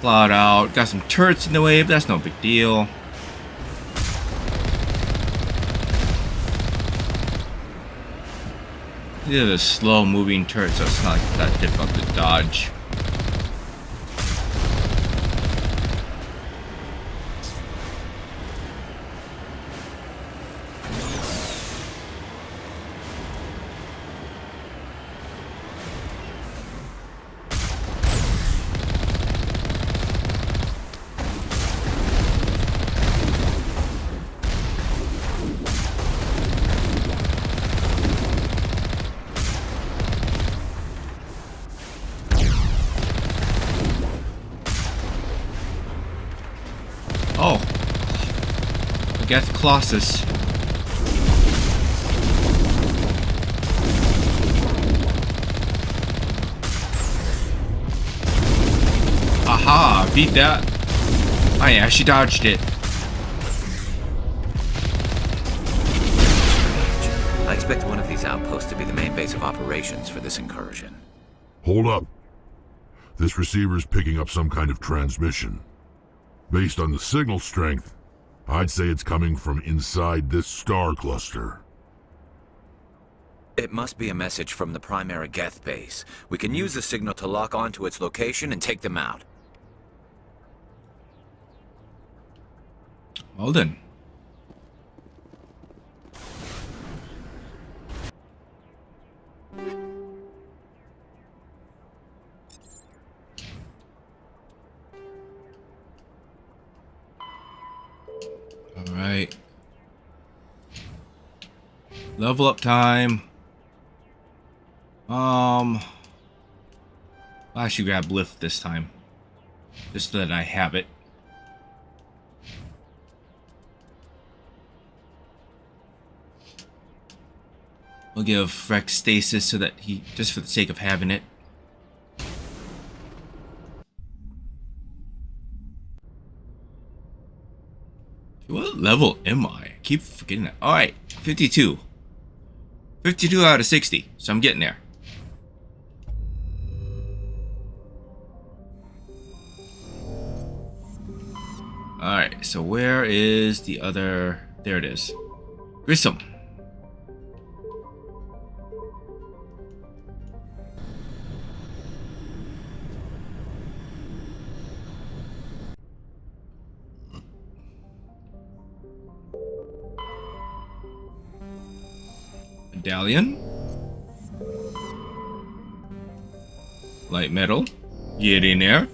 [SPEAKER 1] Plowed out. Got some turrets in the way, but that's no big deal. These are the slow moving turrets, so it's not that difficult to dodge. Oh, Geth Colossus. Aha, beat that. Oh yeah, she dodged it.
[SPEAKER 6] I expect one of these outposts to be the main base of operations for this incursion.
[SPEAKER 5] Hold up. This receiver's picking up some kind of transmission. Based on the signal strength, I'd say it's coming from inside this star cluster.
[SPEAKER 6] It must be a message from the Virmire Geth base. We can use the signal to lock onto its location and take them out.
[SPEAKER 1] Well then. Alright. Level up time. I should grab lift this time. Just so that I have it. We'll give Rex stasis so that he, just for the sake of having it. What level am I? I keep forgetting that. Alright, 52. 52 out of 60, so I'm getting there. Alright, so where is the other... There it is. Grissom. Medallion. Light metal. Get in there.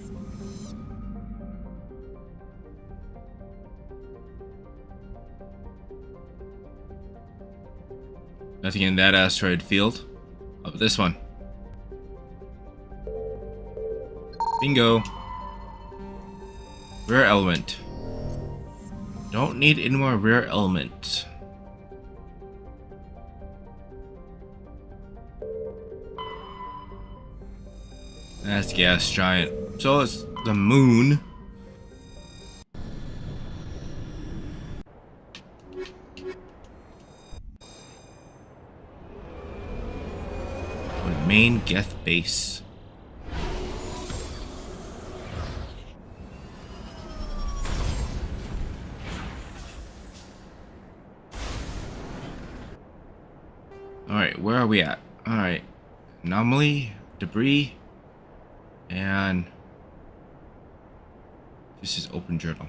[SPEAKER 1] Nothing in that asteroid field. How about this one? Bingo. Rare element. Don't need any more rare elements. That's gas giant. So it's the moon. Main Geth base. Alright, where are we at? Alright. Anomaly, debris, and this is open journal.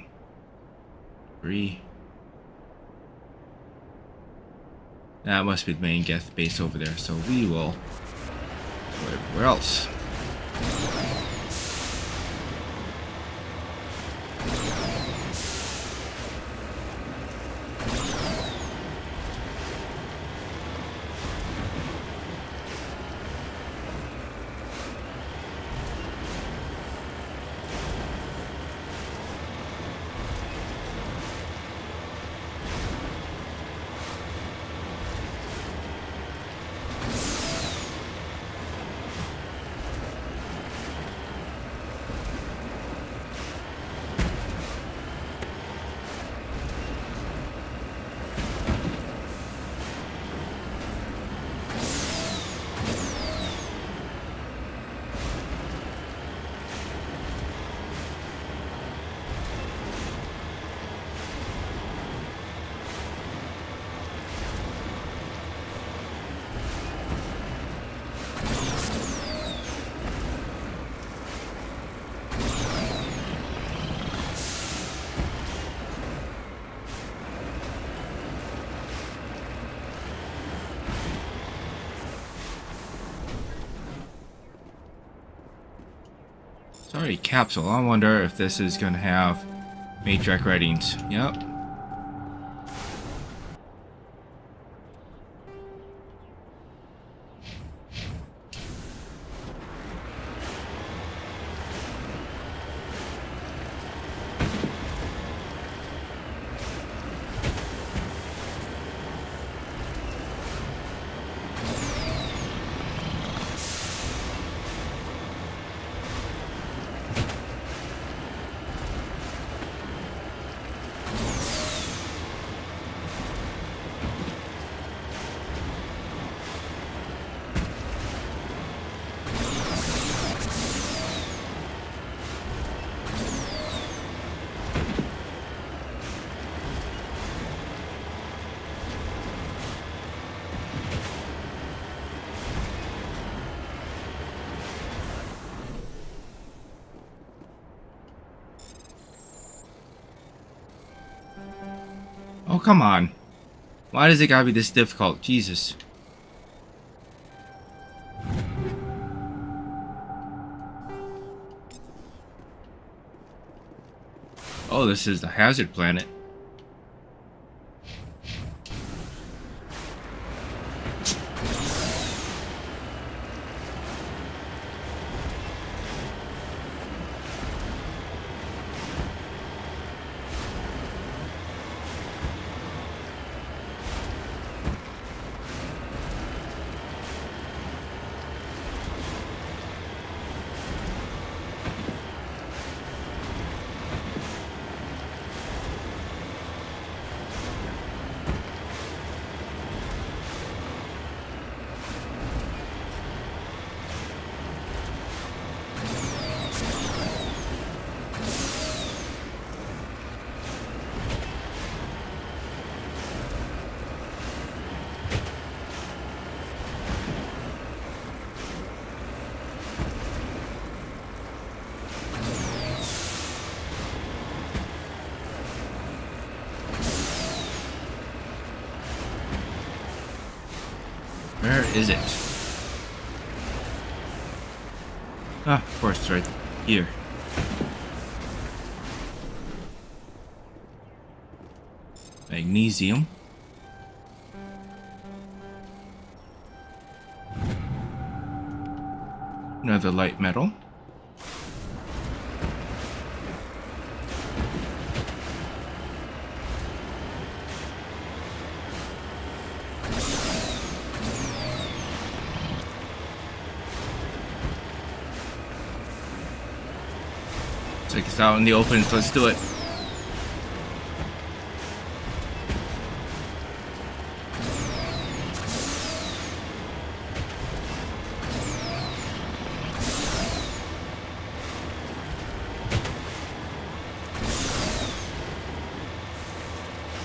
[SPEAKER 1] Debris. That must be the main Geth base over there, so we will go everywhere else. Sorry, capsule. I wonder if this is gonna have matrix readings. Yep. come on. Why does it gotta be this difficult? Jesus. Oh, this is the hazard planet. Where is it? Ah, of course, it's right here. Magnesium. Another light metal. Take us out in the open, so let's do it.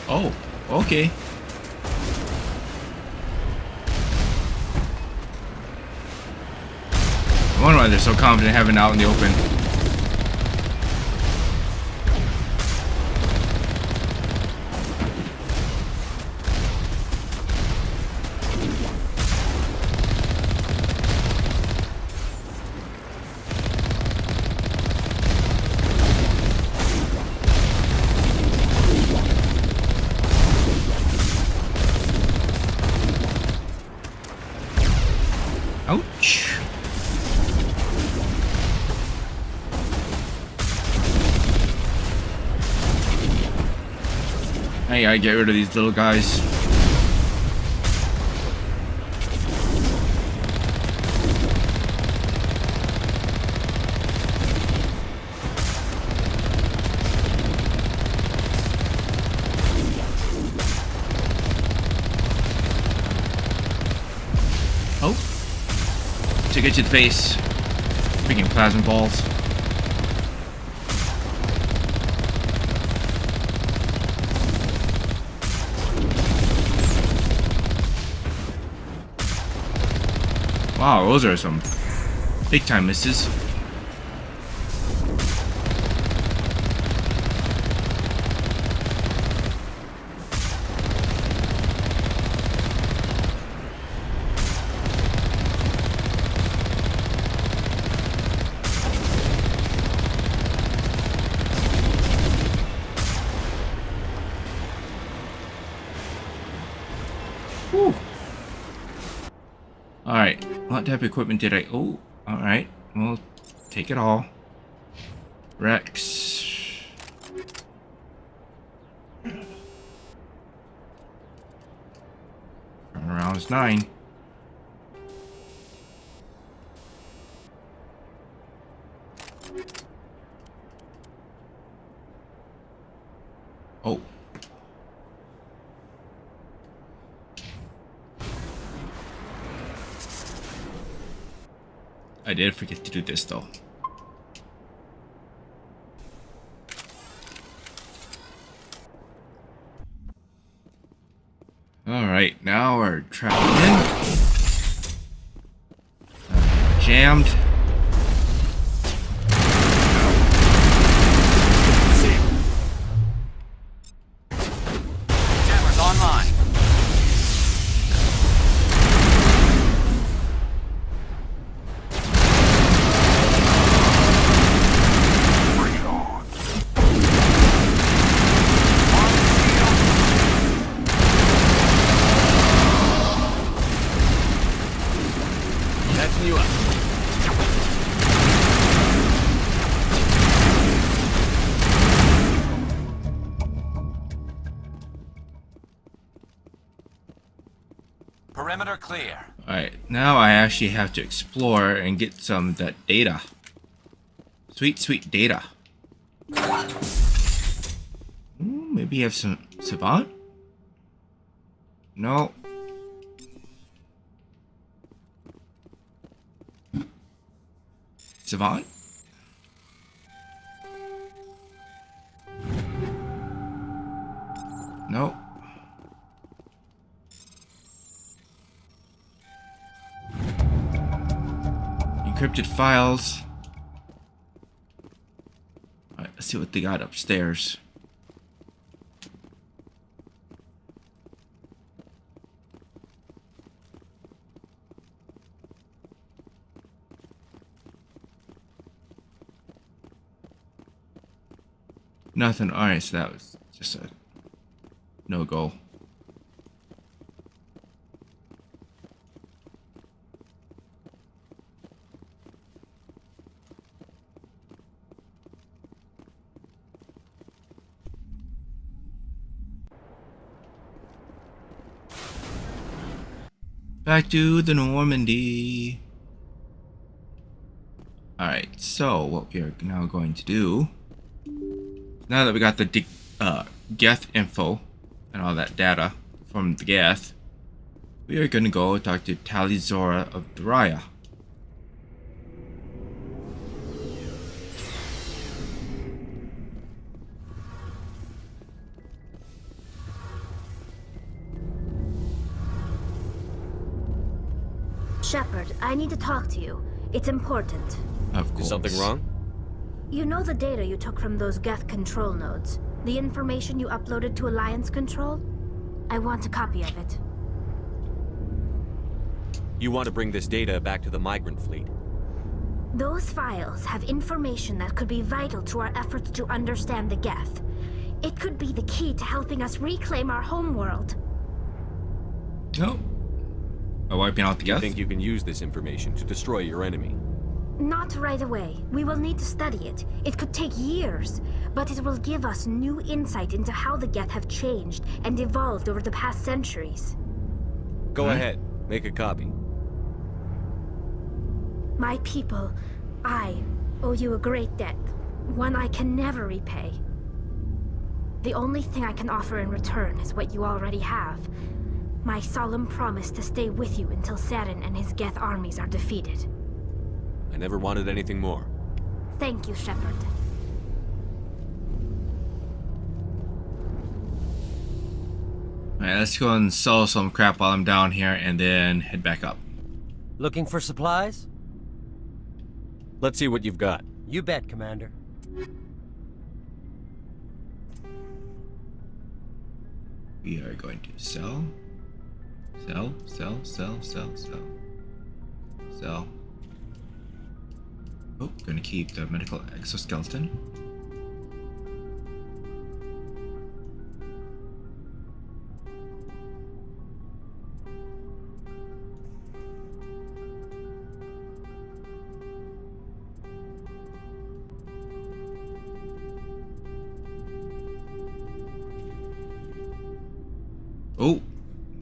[SPEAKER 1] Oh, okay. I wonder why they're so confident having it out in the open. Ouch. I gotta get rid of these little guys. Oh. To get you the face. Freaking plasma balls. Wow, those are some big time misses. Whew. Alright, what type of equipment did I... Oh, alright. We'll take it all. Rex. Around is 9. Oh. I did forget to do this though. Alright, now we're traveling in. Jammed.
[SPEAKER 6] Perimeter clear.
[SPEAKER 1] Alright, now I actually have to explore and get some of that data. Sweet, sweet data. Ooh, maybe you have some savant? No. Savant? No. Encrypted files. Alright, let's see what they got upstairs. Nothing. Alright, so that was just a no-go. Back to the Normandy. Alright, so what we are now going to do, now that we got the Geth info and all that data from the Geth, we are going to go talk to Talizora of Virmire.
[SPEAKER 7] Shepard, I need to talk to you. It's important.
[SPEAKER 1] Of course.
[SPEAKER 4] Is something wrong?
[SPEAKER 7] You know the data you took from those Geth control nodes? The information you uploaded to Alliance Control? I want a copy of it.
[SPEAKER 4] You want to bring this data back to the migrant fleet?
[SPEAKER 7] Those files have information that could be vital to our efforts to understand the Geth. It could be the key to helping us reclaim our homeworld.
[SPEAKER 1] No. By wiping out the
[SPEAKER 4] You
[SPEAKER 1] Geth?
[SPEAKER 4] think you can use this information to destroy your enemy?
[SPEAKER 7] Not right away. We will need to study it. It could take years, but it will give us new insight into how the Geth have changed and evolved over the past centuries.
[SPEAKER 4] Go ahead. Make a copy.
[SPEAKER 7] My people, I owe you a great debt, one I can never repay. The only thing I can offer in return is what you already have. My solemn promise to stay with you until Saren and his Geth armies are defeated.
[SPEAKER 4] I never wanted anything more.
[SPEAKER 7] Thank you, Shepard.
[SPEAKER 1] Alright, let's go and sell some crap while I'm down here and then head back up.
[SPEAKER 8] Looking for supplies?
[SPEAKER 4] Let's see what you've got.
[SPEAKER 8] You bet, Commander.
[SPEAKER 1] We are going to sell. Oh, gonna keep the medical exoskeleton. Oh,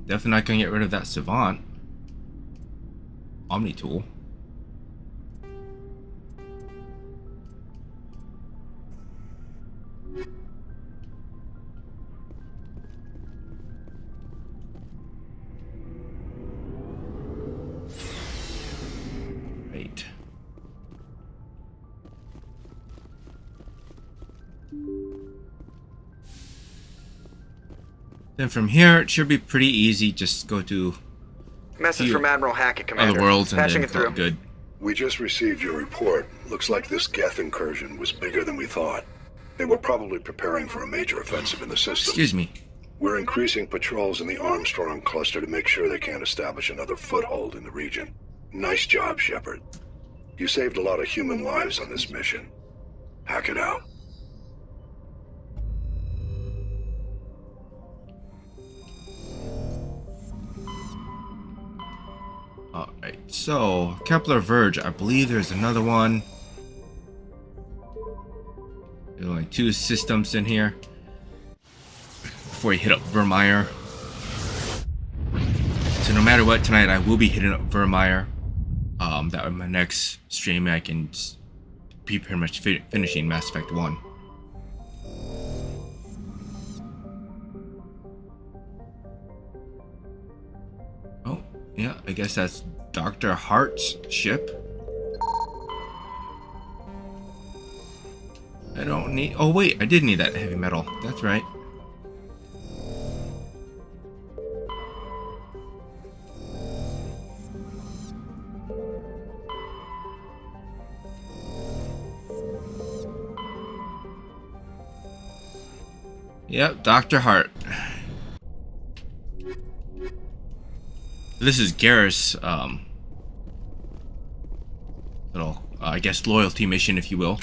[SPEAKER 1] definitely not gonna get rid of that Savant. Omni tool. Right. Then from here, it should be pretty easy. Just go to
[SPEAKER 9] Message from Admiral Hackett, Commander.
[SPEAKER 1] other worlds and
[SPEAKER 9] Patching
[SPEAKER 1] then
[SPEAKER 9] it
[SPEAKER 1] call
[SPEAKER 9] through.
[SPEAKER 1] it good.
[SPEAKER 2] We just received your report. Looks like this Geth incursion was bigger than we thought. They were probably preparing for a major offensive in the system.
[SPEAKER 1] Excuse me.
[SPEAKER 2] We're increasing patrols in the Armstrong cluster to make sure they can't establish another foothold in the region. Nice job, Shepard. You saved a lot of human lives on this mission. Hack it out.
[SPEAKER 1] Alright, so Kepler Verge, I believe there's another one. There's only 2 systems in here before you hit up Virmire. So no matter what, tonight I will be hitting up Virmire. That was my next stream. I can just be pretty much finishing Mass Effect 1. Oh, yeah, I guess that's Dr. Hart's ship. I don't need... Oh, wait, I did need that heavy metal. That's right. Yep, Dr. Hart. This is Garrus' little, I guess, loyalty mission, if you will.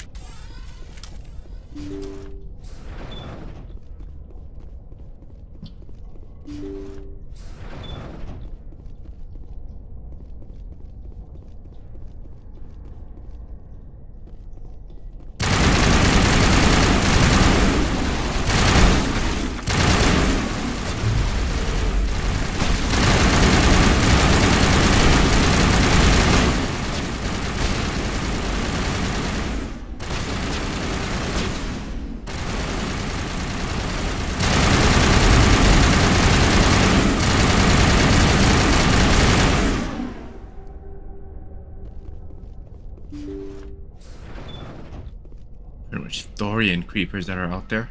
[SPEAKER 1] Pretty much Thorian creepers that are out there.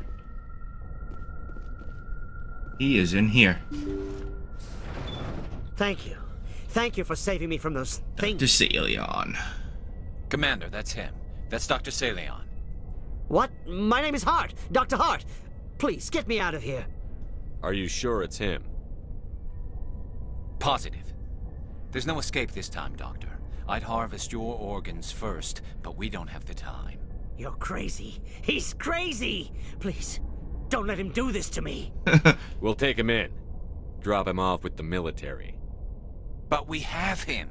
[SPEAKER 1] He is in here.
[SPEAKER 10] Thank you. Thank you for saving me from those things.
[SPEAKER 1] Dr. Salion.
[SPEAKER 6] Commander, that's him. That's Dr. Salion.
[SPEAKER 10] What? My name is Hart. Dr. Hart. Please, get me out of here.
[SPEAKER 4] Are you sure it's him?
[SPEAKER 6] Positive. There's no escape this time, Doctor. I'd harvest your organs first, but we don't have the time.
[SPEAKER 10] You're crazy. He's crazy! Please, don't let him do this to me.
[SPEAKER 4] We'll take him in. Drop him off with the military.
[SPEAKER 6] But we have him.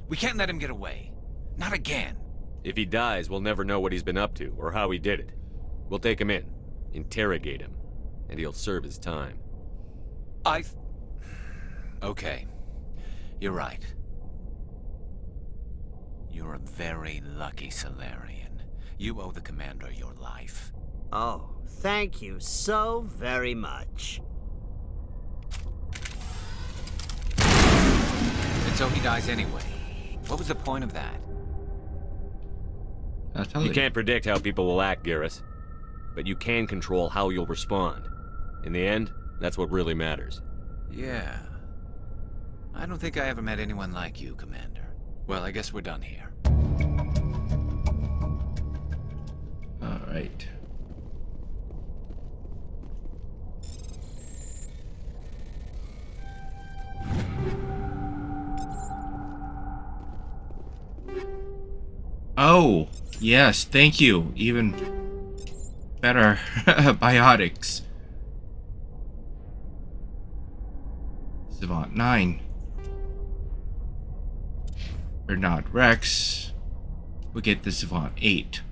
[SPEAKER 6] We can't let him get away. Not again.
[SPEAKER 4] If he dies, we'll never know what he's been up to or how he did it. We'll take him in, interrogate him, and he'll serve his time.
[SPEAKER 6] Okay. You're right. You're a very lucky Solarian. You owe the Commander your life.
[SPEAKER 10] Oh, thank you so very much.
[SPEAKER 6] And so he dies anyway. What was the point of that?
[SPEAKER 4] You can't predict how people will act, Garrus. But you can control how you'll respond. In the end, that's what really matters.
[SPEAKER 6] Yeah. I don't think I ever met anyone like you, Commander. Well, I guess we're done here.
[SPEAKER 1] Alright. Oh, yes, thank you. Even better biotics. Savant 9. Or not, Rex. We'll get the Savant 8.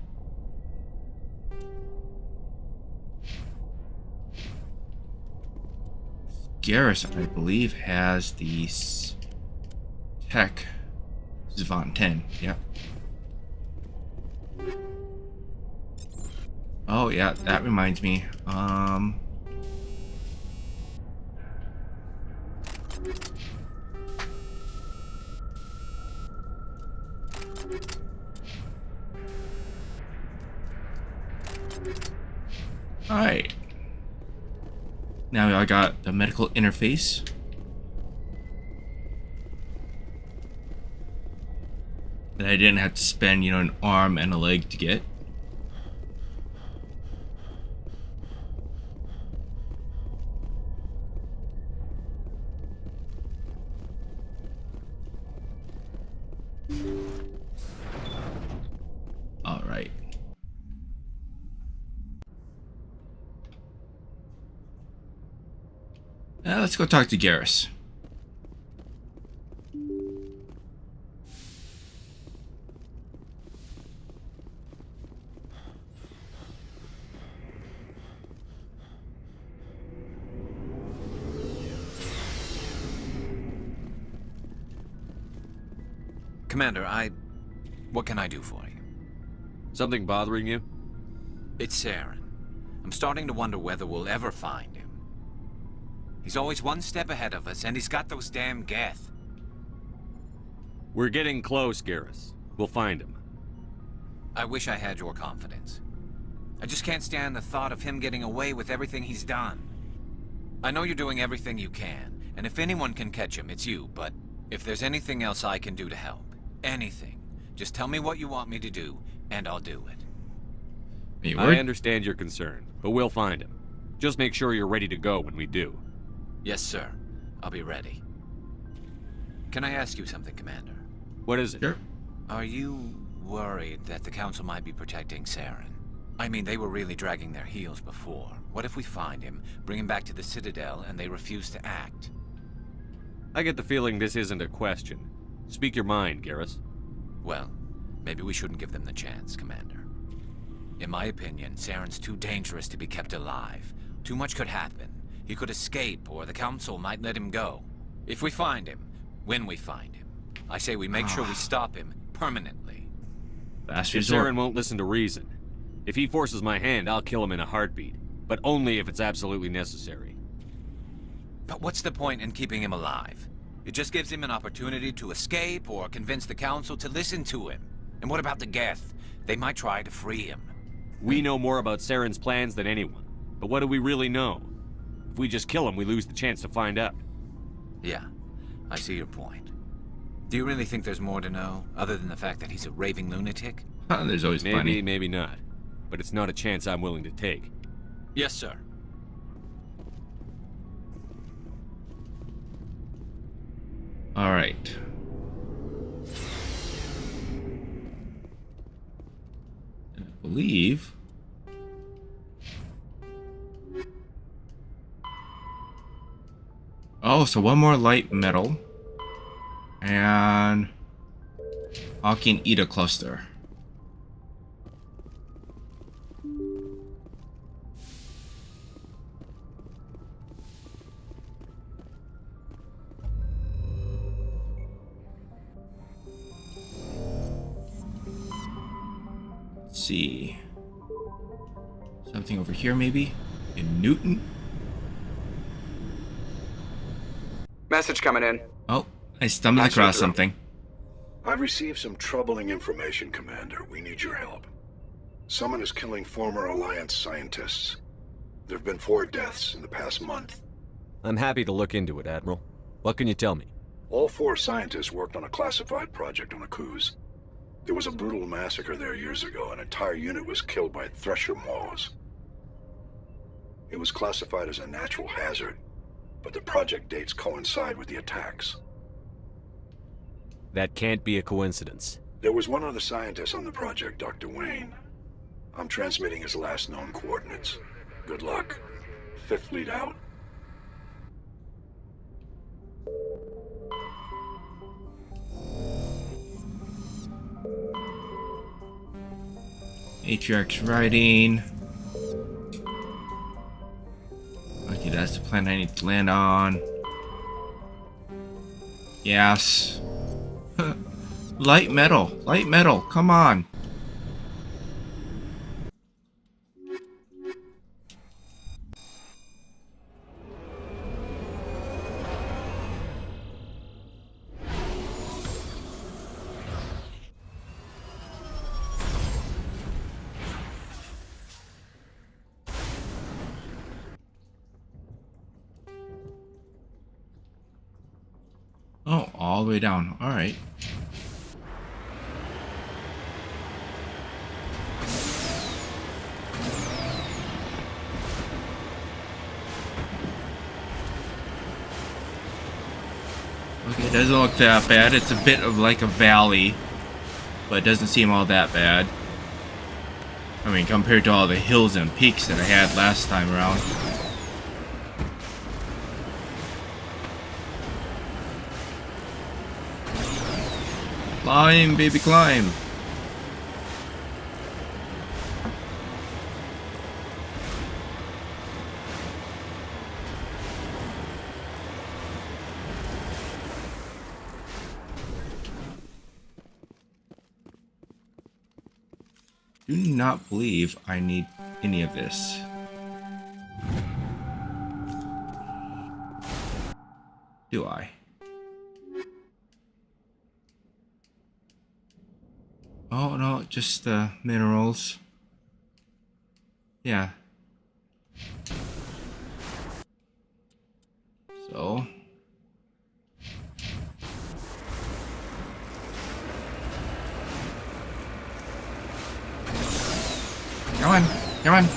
[SPEAKER 1] Garrus, I believe, has the tech Savant 10. Yep. Oh yeah, that reminds me. Alright. Now I got the medical interface. That I didn't have to spend, you know, an arm and a leg to get. All right. Now let's go talk to Garrus.
[SPEAKER 6] Commander, what can I do for you?
[SPEAKER 4] Something bothering you?
[SPEAKER 6] It's Saren. I'm starting to wonder whether we'll ever find him. He's always one step ahead of us, and he's got those damn Geth.
[SPEAKER 4] We're getting close, Garrus. We'll find him.
[SPEAKER 6] I wish I had your confidence. I just can't stand the thought of him getting away with everything he's done. I know you're doing everything you can, and if anyone can catch him, it's you, but if there's anything else I can do to help, anything, just tell me what you want me to do, and I'll do it.
[SPEAKER 4] I understand your concern, but we'll find him. Just make sure you're ready to go when we do.
[SPEAKER 6] Yes, sir. I'll be ready. Can I ask you something, Commander?
[SPEAKER 4] What is it?
[SPEAKER 1] Sure.
[SPEAKER 6] Are you worried that the Council might be protecting Saren? I mean, they were really dragging their heels before. What if we find him, bring him back to the Citadel, and they refuse to act?
[SPEAKER 4] I get the feeling this isn't a question. Speak your mind, Garrus.
[SPEAKER 6] Well, maybe we shouldn't give them the chance, Commander. In my opinion, Saren's too dangerous to be kept alive. Too much could happen. He could escape, or the Council might let him go. If we find him, when we find him, I say we make sure we stop him permanently.
[SPEAKER 1] Last
[SPEAKER 4] If
[SPEAKER 1] resort.
[SPEAKER 4] Saren won't listen to reason, if he forces my hand, I'll kill him in a heartbeat. But only if it's absolutely necessary.
[SPEAKER 6] But what's the point in keeping him alive? It just gives him an opportunity to escape or convince the Council to listen to him. And what about the Geth? They might try to free him.
[SPEAKER 4] We know more about Saren's plans than anyone. But what do we really know? If we just kill him, we lose the chance to find out.
[SPEAKER 6] Yeah, I see your point. Do you really think there's more to know, other than the fact that he's a raving lunatic?
[SPEAKER 1] There's always plenty.
[SPEAKER 4] Maybe not. But it's not a chance I'm willing to take.
[SPEAKER 6] Yes, sir.
[SPEAKER 1] All right. I believe. Oh, so one more light metal. And Hawking Eda cluster. Let's see. Something over here maybe? In Newton?
[SPEAKER 9] Message coming in.
[SPEAKER 1] Oh, I stumbled across something.
[SPEAKER 2] I've received some troubling information, Commander. We need your help. Someone is killing former Alliance scientists. There have been 4 deaths in the past month.
[SPEAKER 4] I'm happy to look into it, Admiral. What can you tell me?
[SPEAKER 2] All 4 scientists worked on a classified project on Akuz. There was a brutal massacre there years ago. An entire unit was killed by Thresher maws. It was classified as a natural hazard, but the project dates coincide with the attacks.
[SPEAKER 4] That can't be a coincidence.
[SPEAKER 2] There was one other scientist on the project, Dr. Wayne. I'm transmitting his last known coordinates. Good luck. 5th Fleet out.
[SPEAKER 1] Matriarch's writing. Okay, that's the planet I need to land on. Yes. Light metal, come on. Oh, all the way down. All right. Okay, it doesn't look that bad. It's a bit of like a valley, but it doesn't seem all that bad. I mean, compared to all the hills and peaks that I had last time around. Climb, baby, climb. do not believe I need any of this. Do I? Oh no, just the minerals. Yeah. So. Come on, come on.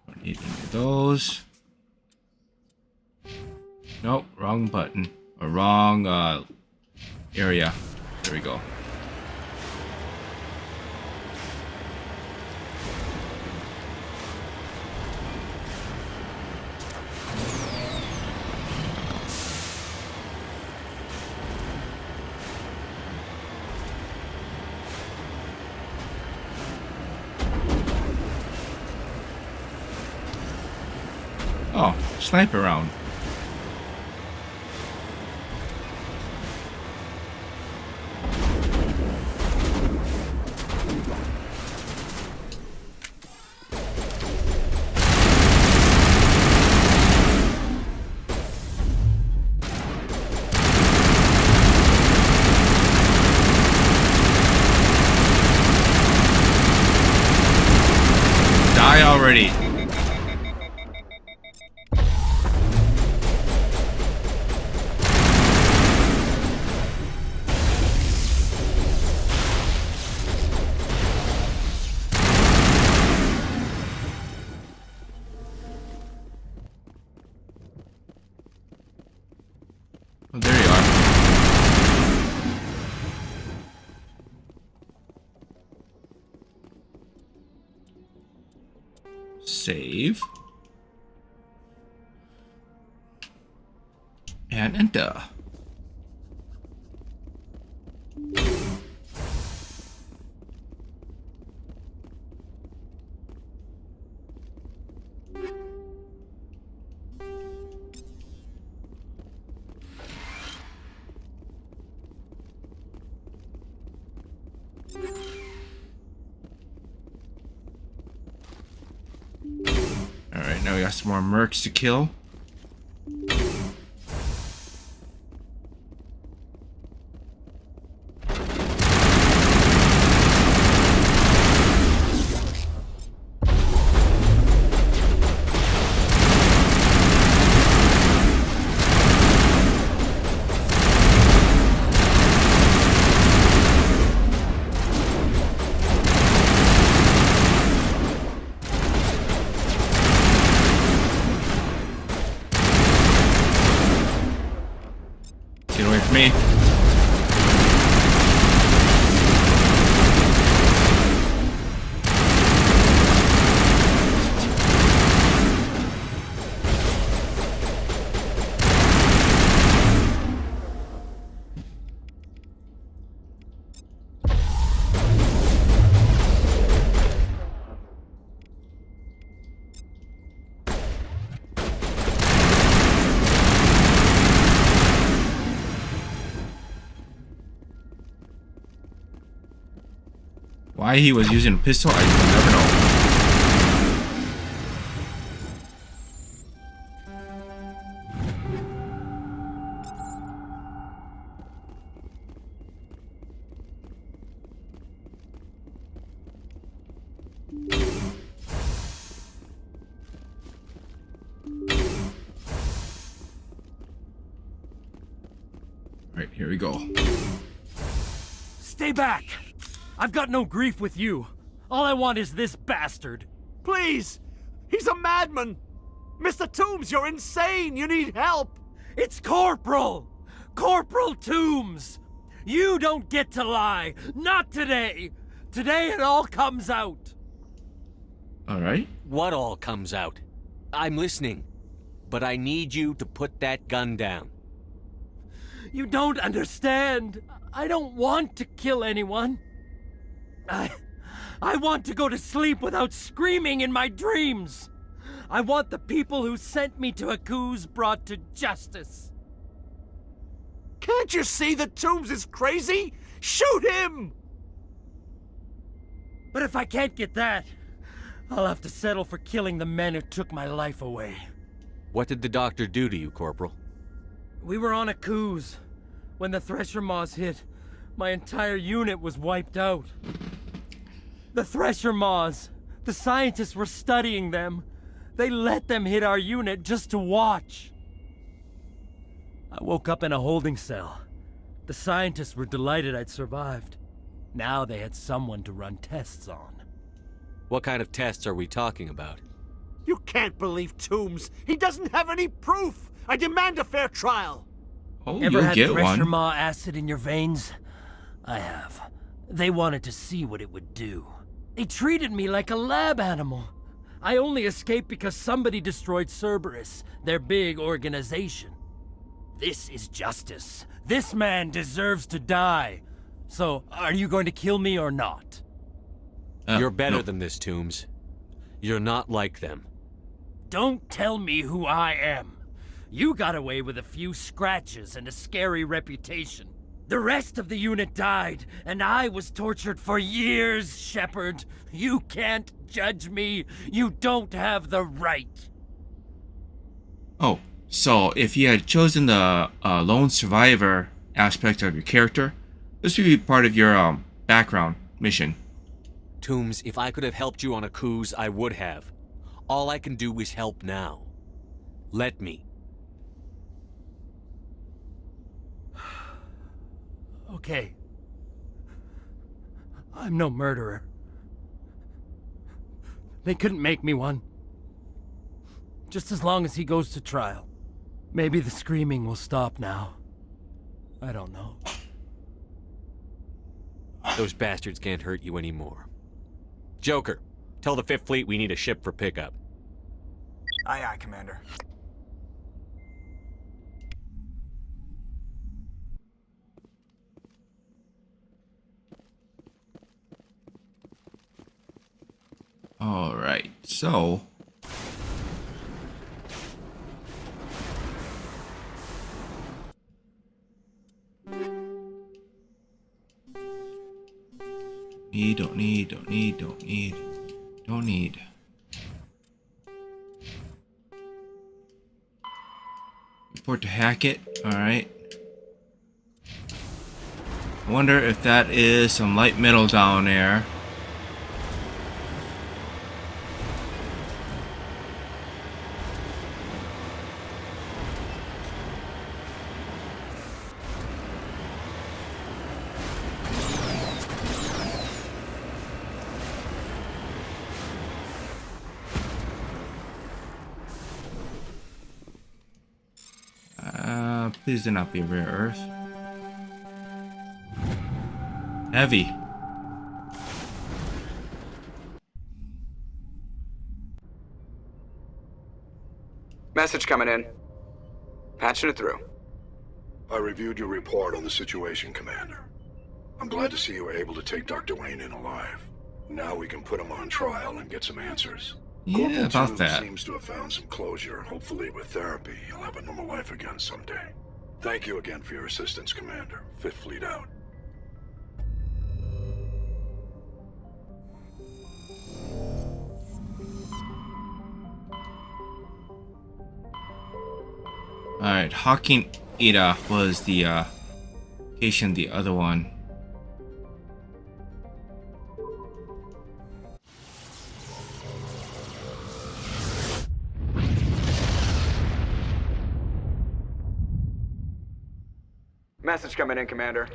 [SPEAKER 1] Don't need any of those. Nope, wrong button. Or wrong area. There we go. Oh, sniper round. Die already. Oh, there you are. Save. And enter. Alright, now we got some more mercs to kill. Why he was using a pistol, I never know. Right, here we go.
[SPEAKER 8] Stay back! I've got no grief with you. All I want is this bastard.
[SPEAKER 10] Please! He's a madman! Mr. Toombs, you're insane! You need help!
[SPEAKER 8] It's Corporal! Corporal Toombs! You don't get to lie! Not today! Today it all comes out!
[SPEAKER 1] Alright.
[SPEAKER 4] What all comes out? I'm listening. But I need you to put that gun down.
[SPEAKER 8] You don't understand. I don't want to kill anyone. I want to go to sleep without screaming in my dreams. I want the people who sent me to Aku's brought to justice.
[SPEAKER 10] Can't you see that Toombs is crazy? Shoot him!
[SPEAKER 8] But if I can't get that, I'll have to settle for killing the men who took my life away.
[SPEAKER 4] What did the doctor do to you, Corporal?
[SPEAKER 8] We were on Aku's. When the Thresher Maws hit, my entire unit was wiped out. The Thresher Maws, the scientists were studying them. They let them hit our unit just to watch. I woke up in a holding cell. The scientists were delighted I'd survived. Now they had someone to run tests on.
[SPEAKER 4] What kind of tests are we talking about?
[SPEAKER 10] You can't believe Toombs. He doesn't have any proof. I demand a fair trial.
[SPEAKER 1] Oh,
[SPEAKER 8] Ever
[SPEAKER 1] you'll
[SPEAKER 8] had
[SPEAKER 1] get
[SPEAKER 8] Thresher
[SPEAKER 1] one.
[SPEAKER 8] Maw acid in your veins? I have. They wanted to see what it would do. They treated me like a lab animal. I only escaped because somebody destroyed Cerberus, their big organization. This is justice. This man deserves to die. So, are you going to kill me or not?
[SPEAKER 4] You're better
[SPEAKER 1] no.
[SPEAKER 4] than this, Toombs. You're not like them.
[SPEAKER 8] Don't tell me who I am. You got away with a few scratches and a scary reputation. The rest of the unit died, and I was tortured for years, Shepard. You can't judge me. You don't have the right.
[SPEAKER 1] Oh, so if you had chosen the lone survivor aspect of your character, this would be part of your background mission.
[SPEAKER 4] Toombs, if I could have helped you on Aku's, I would have. All I can do is help now. Let me.
[SPEAKER 8] Okay. I'm no murderer. They couldn't make me one. Just as long as he goes to trial. Maybe the screaming will stop now. I don't know.
[SPEAKER 4] Those bastards can't hurt you anymore. Joker, tell the 5th Fleet we need a ship for pickup.
[SPEAKER 9] Aye, aye, Commander.
[SPEAKER 1] All right, so don't need. Report to Hackett. All right. I wonder if that is some light metal down there. Please do not be rare earth. Heavy.
[SPEAKER 9] Message coming in. Patching it through.
[SPEAKER 2] I reviewed your report on the situation, Commander. I'm glad to see you were able to take Dr. Wayne in alive. Now we can put him on trial and get some answers.
[SPEAKER 1] Yeah,
[SPEAKER 2] Corporal
[SPEAKER 1] about
[SPEAKER 2] Toombs
[SPEAKER 1] that.
[SPEAKER 2] seems to have found some closure. Hopefully with therapy, he'll have a normal life again someday. Thank you again for your assistance, Commander. 5th Fleet out.
[SPEAKER 1] Alright, Hawking Ida was the patient, the other one.
[SPEAKER 9] Message coming in, Commander.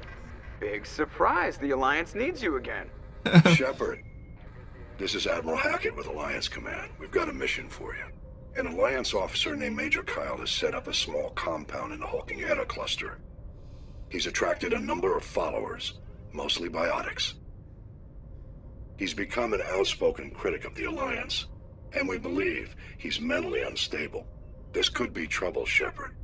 [SPEAKER 9] Big surprise. The Alliance needs you again.
[SPEAKER 2] Shepard, this is Admiral Hackett with Alliance Command. We've got a mission for you. An Alliance officer named Major Kyle has set up a small compound in the Hawking Etta cluster. He's attracted a number of followers, mostly biotics. He's become an outspoken critic of the Alliance, and we believe he's mentally unstable. This could be trouble, Shepard.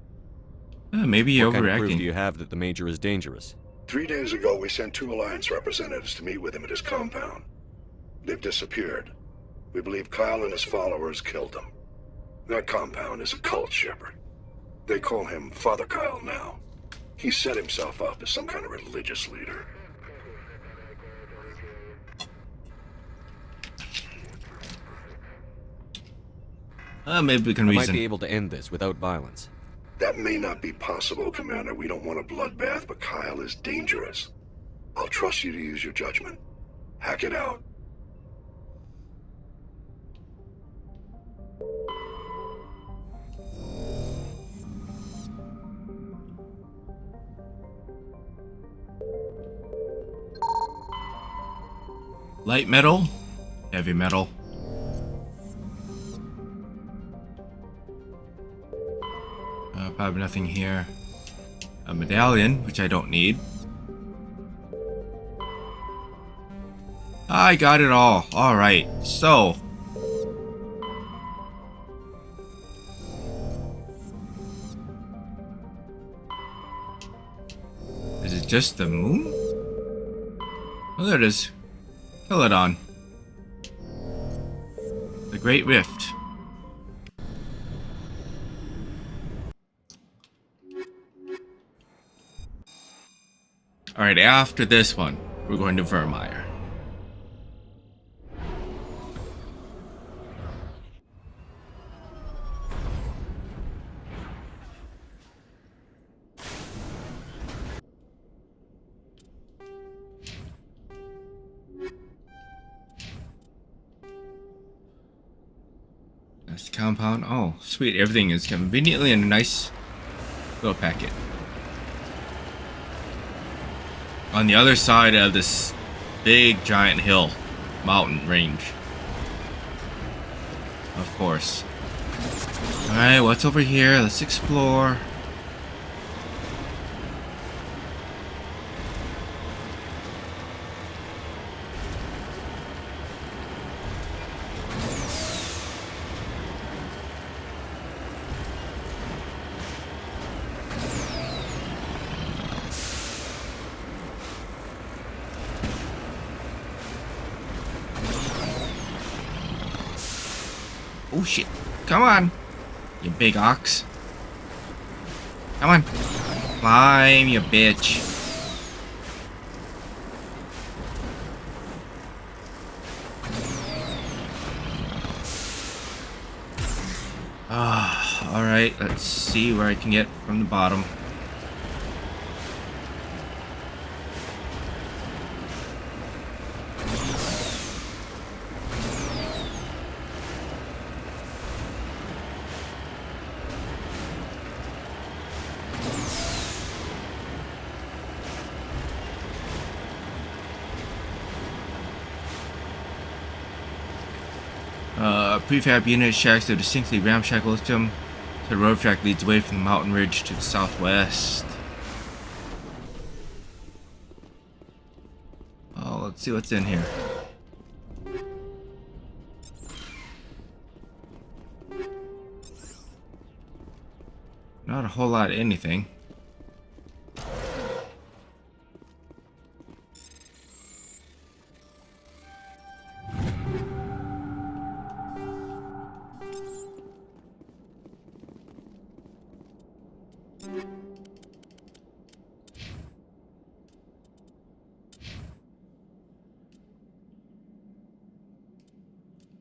[SPEAKER 1] Maybe you're
[SPEAKER 4] What kind of proof
[SPEAKER 1] overreacting.
[SPEAKER 4] do you have that the Major is dangerous?
[SPEAKER 2] 3 days ago, we sent 2 Alliance representatives to meet with him at his compound. They've disappeared. We believe Kyle and his followers killed them. That compound is a cult, Shepard. They call him Father Kyle now. He set himself up as some kind of religious leader.
[SPEAKER 1] Maybe we can
[SPEAKER 4] I might
[SPEAKER 1] reason.
[SPEAKER 4] be able to end this without violence.
[SPEAKER 2] That may not be possible, Commander. We don't want a bloodbath, but Kyle is dangerous. I'll trust you to use your judgment. Hack it out.
[SPEAKER 1] Light metal, heavy metal. Probably nothing here. A medallion, which I don't need. I got it all. Alright, so. Is it just the moon? Oh, there it is. Kill it on. The Great Rift. Alright, after this one, we're going to Virmire. That's the compound. Oh, sweet. Everything is conveniently in a nice little packet. On the other side of this big giant hill, mountain range. Of course. Alright, what's over here? Let's explore. Oh shit. Come on, you big ox. Come on. Climb, you bitch. Alright, let's see where I can get from the bottom. Prefab unit shacks are distinctly ramshackle system. The road track leads away from the mountain ridge to the southwest. Oh, let's see what's in here. Not a whole lot of anything.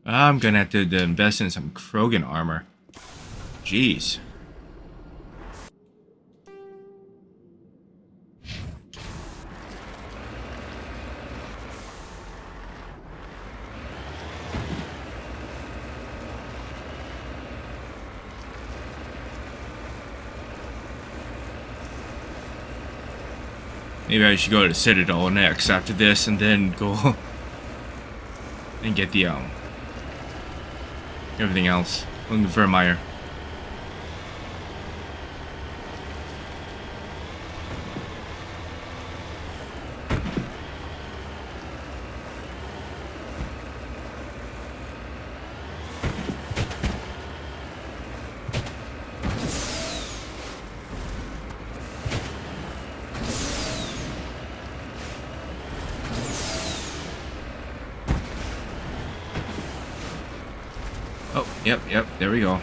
[SPEAKER 1] I'm gonna have to invest in some Krogan armor. Jeez. Maybe I should go to the Citadel next after this, and then go and get the everything else on the Virmire. Oh, yep, there we go.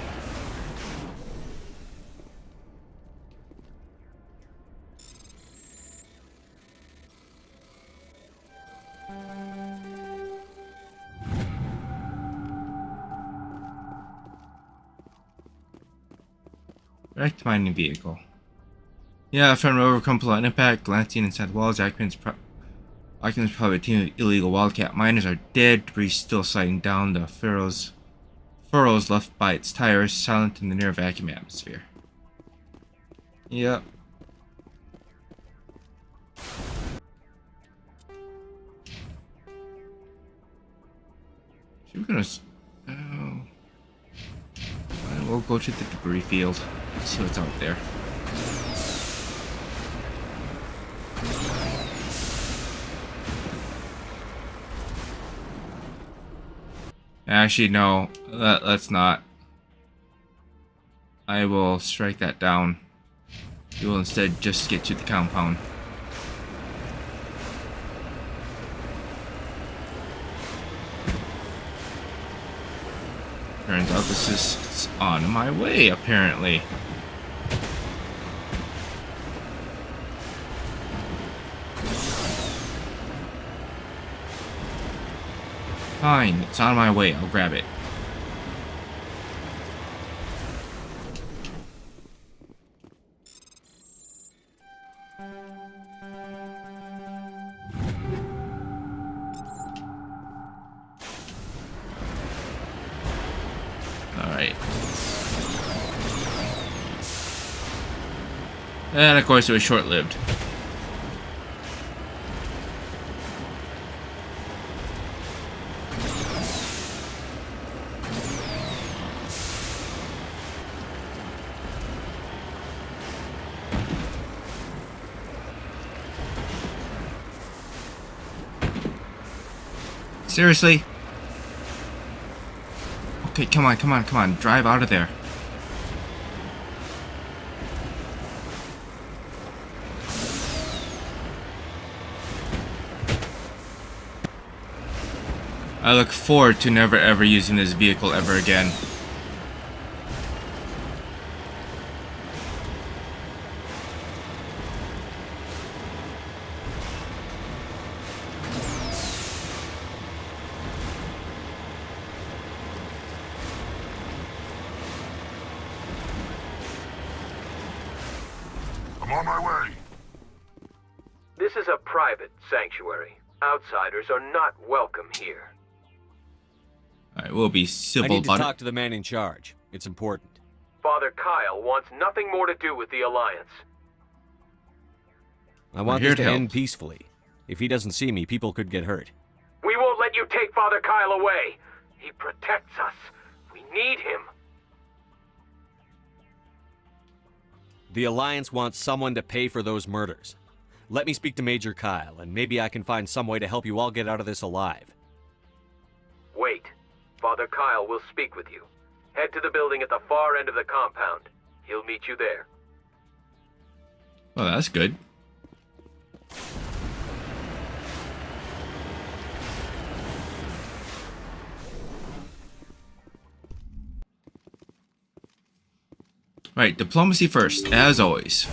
[SPEAKER 1] Back to my new vehicle. Yeah, from overcome polite impact, glancing inside the walls, occupants probably a team of illegal wildcat miners are dead, debris still sliding down the furrows left by its tires, silent in the near vacuum atmosphere. Yep. We're gonna. Oh. We'll go to the debris field. See what's out there. Actually, no. Let's not. I will strike that down. We will instead just get to the compound. Turns out this is on my way, apparently. Fine, it's on my way. I'll grab it. Alright. And of course it was short-lived. Seriously? Okay, come on. Drive out of there. I look forward to never ever using this vehicle ever again.
[SPEAKER 5] I'm on my way.
[SPEAKER 11] This is a private sanctuary. Outsiders are not welcome here.
[SPEAKER 1] Alright, we'll be
[SPEAKER 4] I
[SPEAKER 1] civil
[SPEAKER 4] need to
[SPEAKER 1] about
[SPEAKER 4] talk
[SPEAKER 1] it.
[SPEAKER 4] to the man in charge. It's important.
[SPEAKER 11] Father Kyle wants nothing more to do with the Alliance.
[SPEAKER 4] I want
[SPEAKER 1] here
[SPEAKER 4] this
[SPEAKER 1] to
[SPEAKER 4] to
[SPEAKER 1] help.
[SPEAKER 4] end peacefully. If he doesn't see me, people could get hurt.
[SPEAKER 11] We won't let you take Father Kyle away. He protects us. We need him.
[SPEAKER 4] The Alliance wants someone to pay for those murders. Let me speak to Major Kyle, and maybe I can find some way to help you all get out of this alive.
[SPEAKER 11] Wait. Father Kyle will speak with you. Head to the building at the far end of the compound. He'll meet you there.
[SPEAKER 1] Well, that's good. Right, diplomacy first, as always.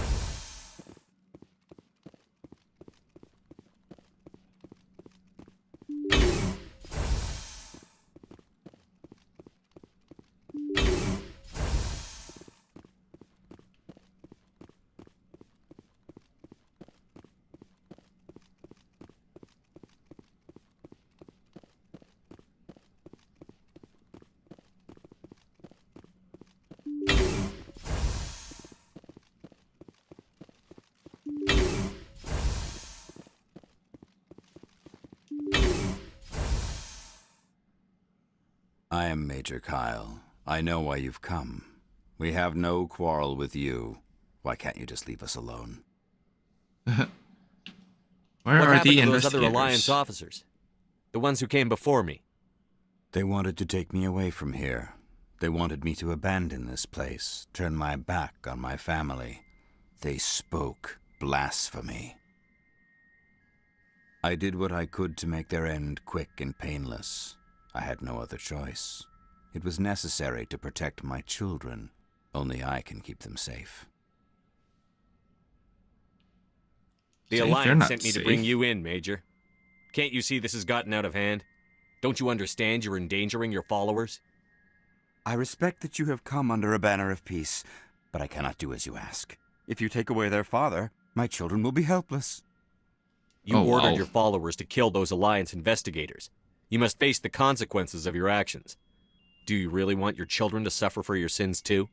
[SPEAKER 12] I am Major Kyle. I know why you've come. We have no quarrel with you. Why can't you just leave us alone?
[SPEAKER 1] Where
[SPEAKER 4] What
[SPEAKER 1] are
[SPEAKER 4] happened
[SPEAKER 1] the
[SPEAKER 4] to those other
[SPEAKER 1] investigators?
[SPEAKER 4] Alliance officers? The ones who came before me?
[SPEAKER 12] They wanted to take me away from here. They wanted me to abandon this place, turn my back on my family. They spoke blasphemy. I did what I could to make their end quick and painless. I had no other choice. It was necessary to protect my children. Only I can keep them safe.
[SPEAKER 4] The
[SPEAKER 1] Safe? You're
[SPEAKER 4] Alliance
[SPEAKER 1] not
[SPEAKER 4] sent me to
[SPEAKER 1] safe.
[SPEAKER 4] bring you in, Major. Can't you see this has gotten out of hand? Don't you understand you're endangering your followers?
[SPEAKER 12] I respect that you have come under a banner of peace, but I cannot do as you ask. If you take away their father, my children will be helpless.
[SPEAKER 4] You
[SPEAKER 1] Oh,
[SPEAKER 4] ordered
[SPEAKER 1] wow.
[SPEAKER 4] your followers to kill those Alliance investigators. You must face the consequences of your actions. Do you really want your children to suffer for your sins too?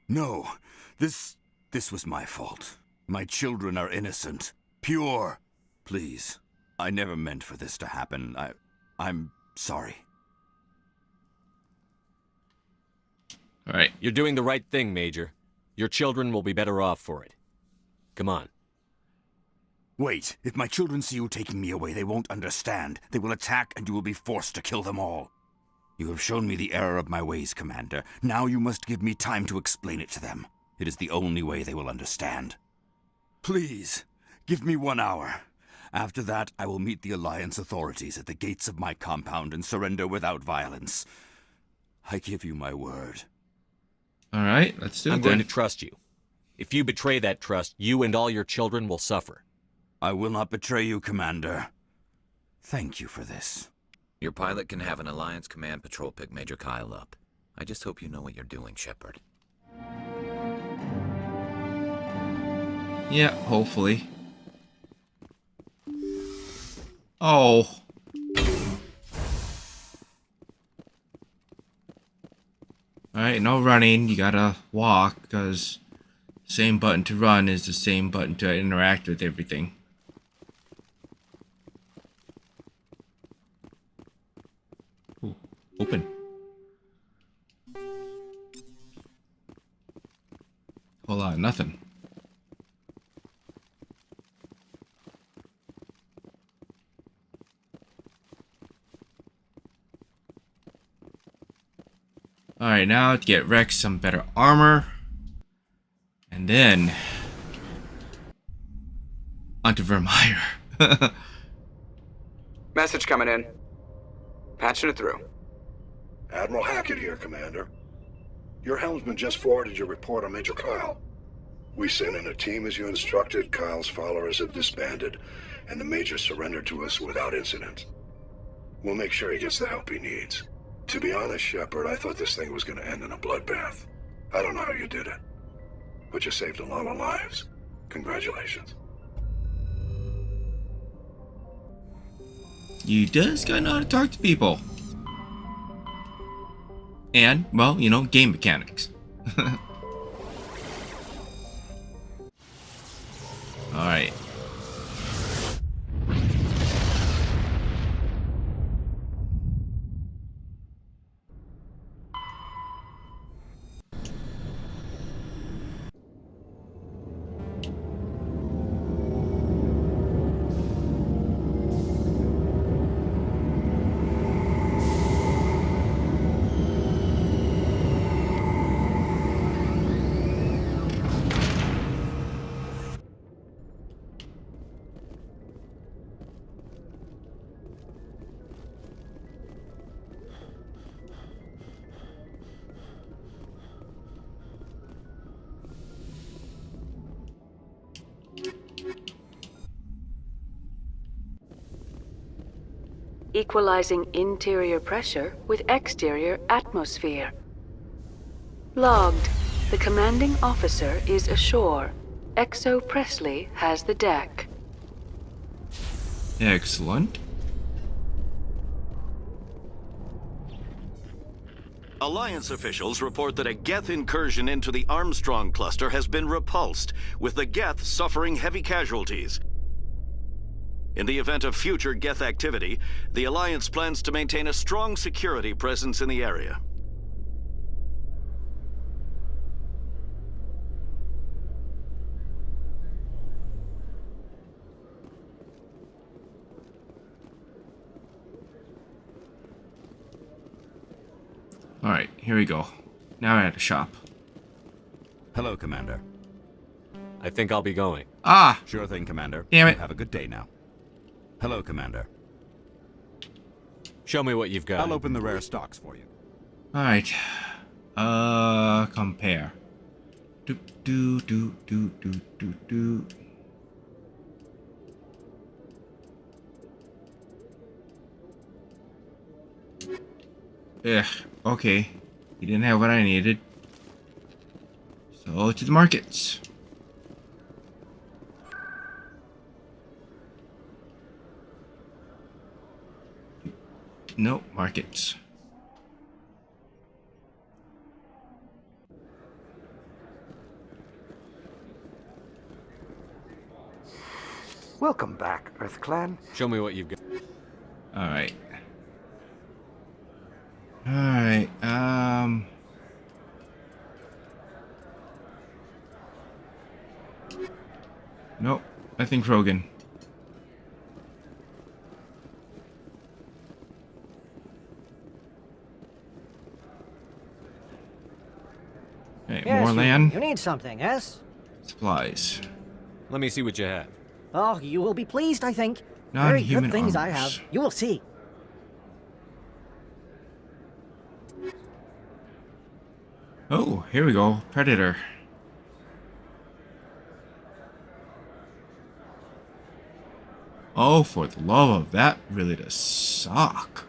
[SPEAKER 12] No, this was my fault. My children are innocent, pure. Please, I never meant for this to happen. I'm sorry.
[SPEAKER 1] All right.
[SPEAKER 4] You're doing the right thing, Major. Your children will be better off for it. Come on.
[SPEAKER 12] Wait, if my children see you taking me away, they won't understand. They will attack and you will be forced to kill them all. You have shown me the error of my ways, Commander. Now you must give me time to explain it to them. It is the only way they will understand. Please, give me 1 hour. After that, I will meet the Alliance authorities at the gates of my compound and surrender without violence. I give you my word.
[SPEAKER 1] All right. Let's do it
[SPEAKER 4] I'm going
[SPEAKER 1] then.
[SPEAKER 4] to trust you. If you betray that trust, you and all your children will suffer.
[SPEAKER 12] I will not betray you, Commander. Thank you for this.
[SPEAKER 6] Your pilot can have an Alliance Command patrol pick Major Kyle up. I just hope you know what you're doing, Shepard.
[SPEAKER 1] Yeah, hopefully. Oh. Alright, no running. You gotta walk, because same button to run is the same button to interact with everything. Ooh, open. Whole lot of nothing. Alright, now to get Rex some better armor. And then onto Virmire.
[SPEAKER 9] Message coming in. Patching it through.
[SPEAKER 2] Admiral Hackett here, Commander. Your helmsman just forwarded your report on Major Kyle. We sent in a team as you instructed. Kyle's followers have disbanded, and the Major surrendered to us without incident. We'll make sure he gets the help he needs. To be honest, Shepard, I thought this thing was going to end in a bloodbath. I don't know how you did it, but you saved a lot of lives. Congratulations.
[SPEAKER 1] You just gotta know how to talk to people. And, well, you know, game mechanics. Alright.
[SPEAKER 13] Equalizing interior pressure with exterior atmosphere. Logged. The commanding officer is ashore. Exo Presley has the deck.
[SPEAKER 1] Excellent.
[SPEAKER 14] Alliance officials report that a Geth incursion into the Armstrong cluster has been repulsed, with the Geth suffering heavy casualties. In the event of future Geth activity, the Alliance plans to maintain a strong security presence in the area.
[SPEAKER 1] Alright, here we go. Now we're at the shop.
[SPEAKER 12] Hello, Commander.
[SPEAKER 4] I think I'll be going.
[SPEAKER 1] Ah!
[SPEAKER 12] Sure thing, Commander.
[SPEAKER 1] Damn it.
[SPEAKER 12] Have a good day now. Hello, Commander.
[SPEAKER 4] Show me what you've got.
[SPEAKER 12] I'll open the rare stocks for you.
[SPEAKER 1] Alright. Compare. Do. Ugh, okay. He didn't have what I needed. So, to the markets. No, markets.
[SPEAKER 15] Welcome back, Earth Clan.
[SPEAKER 4] Show me what you've got.
[SPEAKER 1] Alright. Alright, Nope, I think Krogan. Okay,
[SPEAKER 16] Yes,
[SPEAKER 1] more land.
[SPEAKER 16] You need something, yes?
[SPEAKER 1] Supplies.
[SPEAKER 4] Let me see what you have.
[SPEAKER 16] Oh, you will be pleased, I think. Very good
[SPEAKER 1] Non-human
[SPEAKER 16] things I
[SPEAKER 1] armors.
[SPEAKER 16] have. You will see.
[SPEAKER 1] Oh, here we go. Predator. Oh, for the love of that really does suck.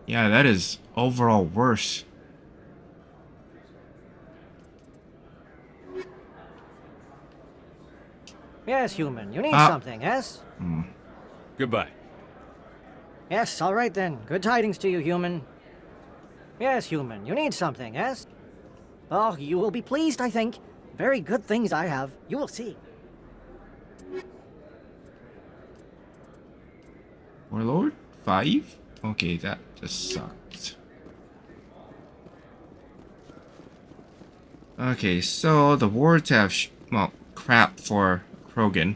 [SPEAKER 1] Yeah, that is overall worse.
[SPEAKER 16] Yes, human. You need
[SPEAKER 1] Ah.
[SPEAKER 16] something, yes?
[SPEAKER 4] Goodbye.
[SPEAKER 16] Yes, all right then. Good tidings to you, human. Yes, human. You need something, yes? Oh, you will be pleased, I think. Very good things I have. You will see.
[SPEAKER 1] Warlord? 5? Okay, that just sucked. Okay, so the wards have, well, crap for Krogan.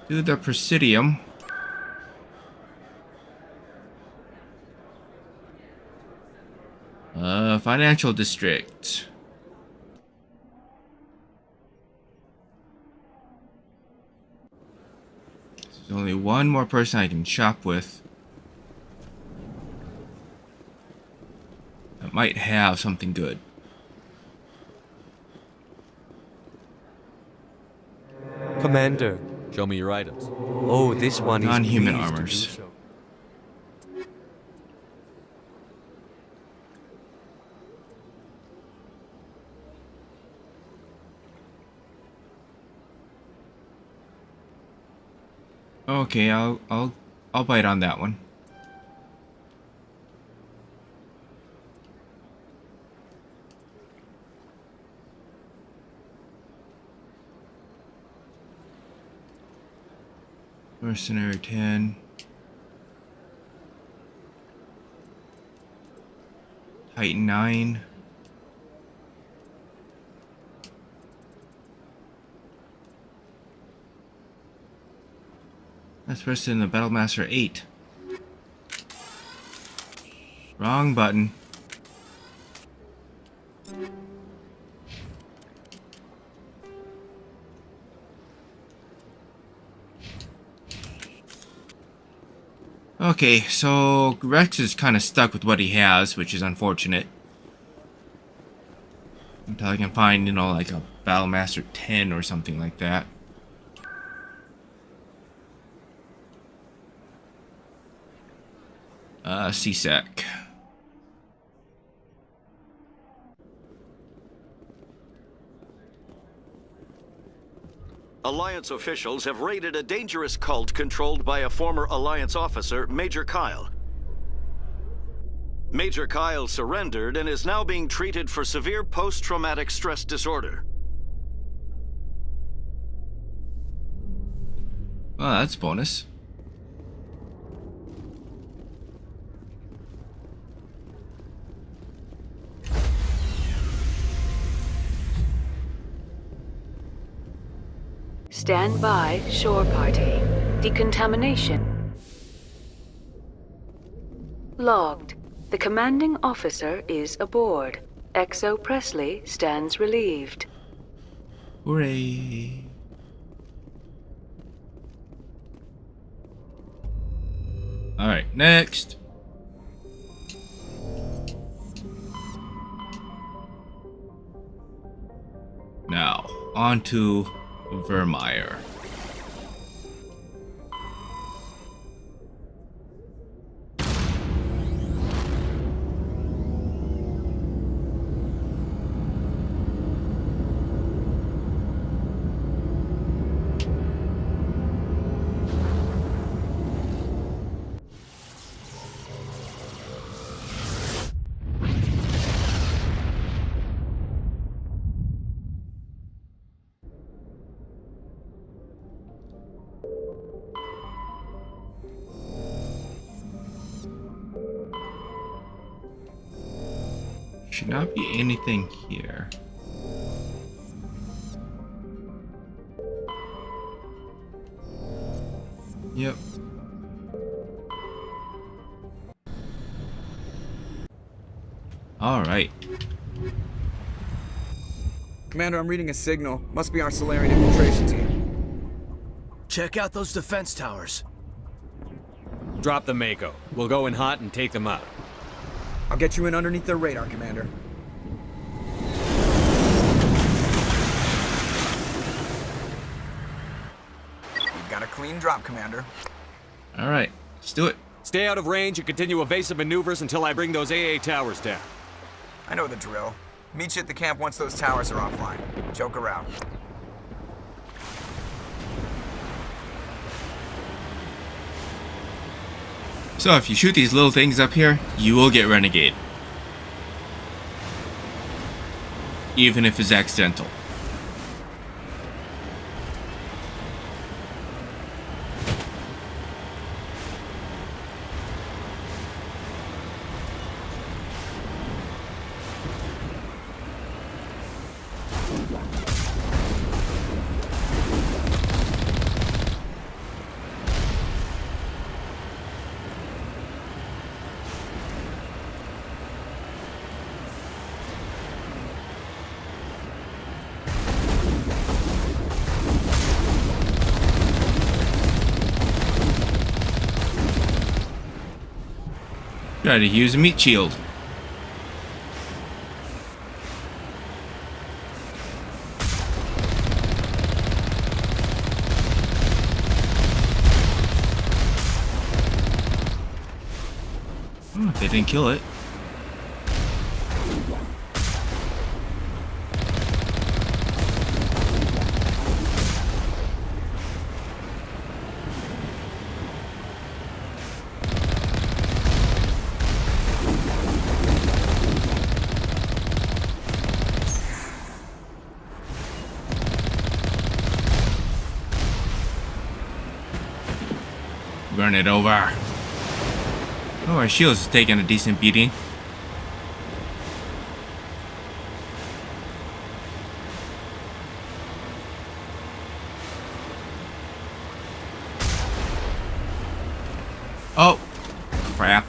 [SPEAKER 1] Do the Presidium. Financial District. There's only one more person I can shop with. That might have something good.
[SPEAKER 8] Commander.
[SPEAKER 4] Show me your items.
[SPEAKER 8] Oh, this one is
[SPEAKER 1] Non-human
[SPEAKER 8] pleased to
[SPEAKER 1] armors.
[SPEAKER 8] do so.
[SPEAKER 1] Okay, I'll bite on that one. Mercenary 10. Titan 9. That's person in the Battlemaster 8. Wrong button. Okay, so Rex is kind of stuck with what he has, which is unfortunate. Until I can find, you know, like a Battlemaster 10 or something like that. CSEC.
[SPEAKER 14] Alliance officials have raided a dangerous cult controlled by a former Alliance officer, Major Kyle. Major Kyle surrendered and is now being treated for severe post-traumatic stress disorder.
[SPEAKER 1] Oh, that's a bonus.
[SPEAKER 13] Stand by, shore party. Decontamination. Logged. The commanding officer is aboard. XO Presley stands relieved.
[SPEAKER 1] Hooray. Alright, next. Now, on to Virmire. Should not be anything here. Yep. All right.
[SPEAKER 17] Commander, I'm reading a signal. Must be our Solarian infiltration team.
[SPEAKER 18] Check out those defense towers.
[SPEAKER 4] Drop the Mako. We'll go in hot and take them out.
[SPEAKER 17] I'll get you in underneath their radar, Commander. You've got a clean drop, Commander.
[SPEAKER 1] All right, let's do it.
[SPEAKER 4] Stay out of range and continue evasive maneuvers until I bring those AA towers down.
[SPEAKER 17] I know the drill. Meet you at the camp once those towers are offline. Joke around.
[SPEAKER 1] So if you shoot these little things up here, you will get Renegade. Even if it's accidental. Try to use a meat shield. They didn't kill it. Burn it over. Oh, our shields is taking a decent beating. Oh, crap.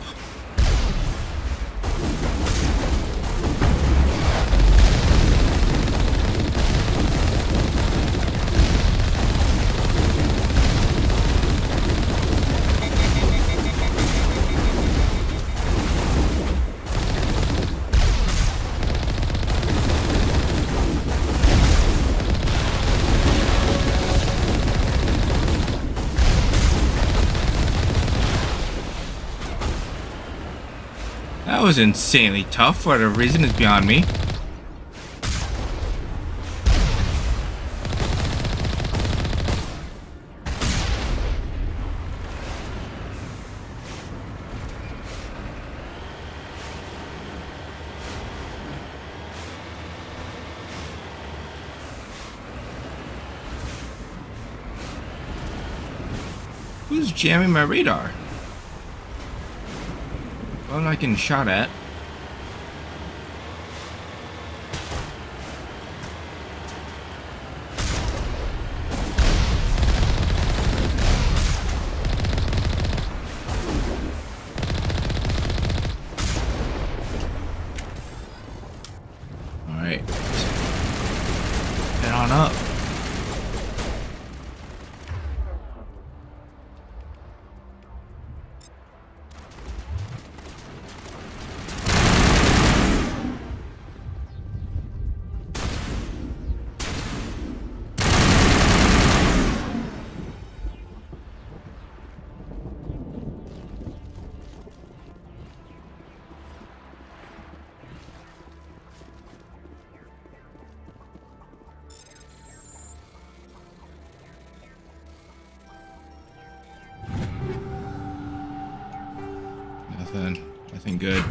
[SPEAKER 1] That was insanely tough for whatever reason is beyond me. Who's jamming my radar? Well, I'm not getting shot at. Alright. Head on up. Nothing good.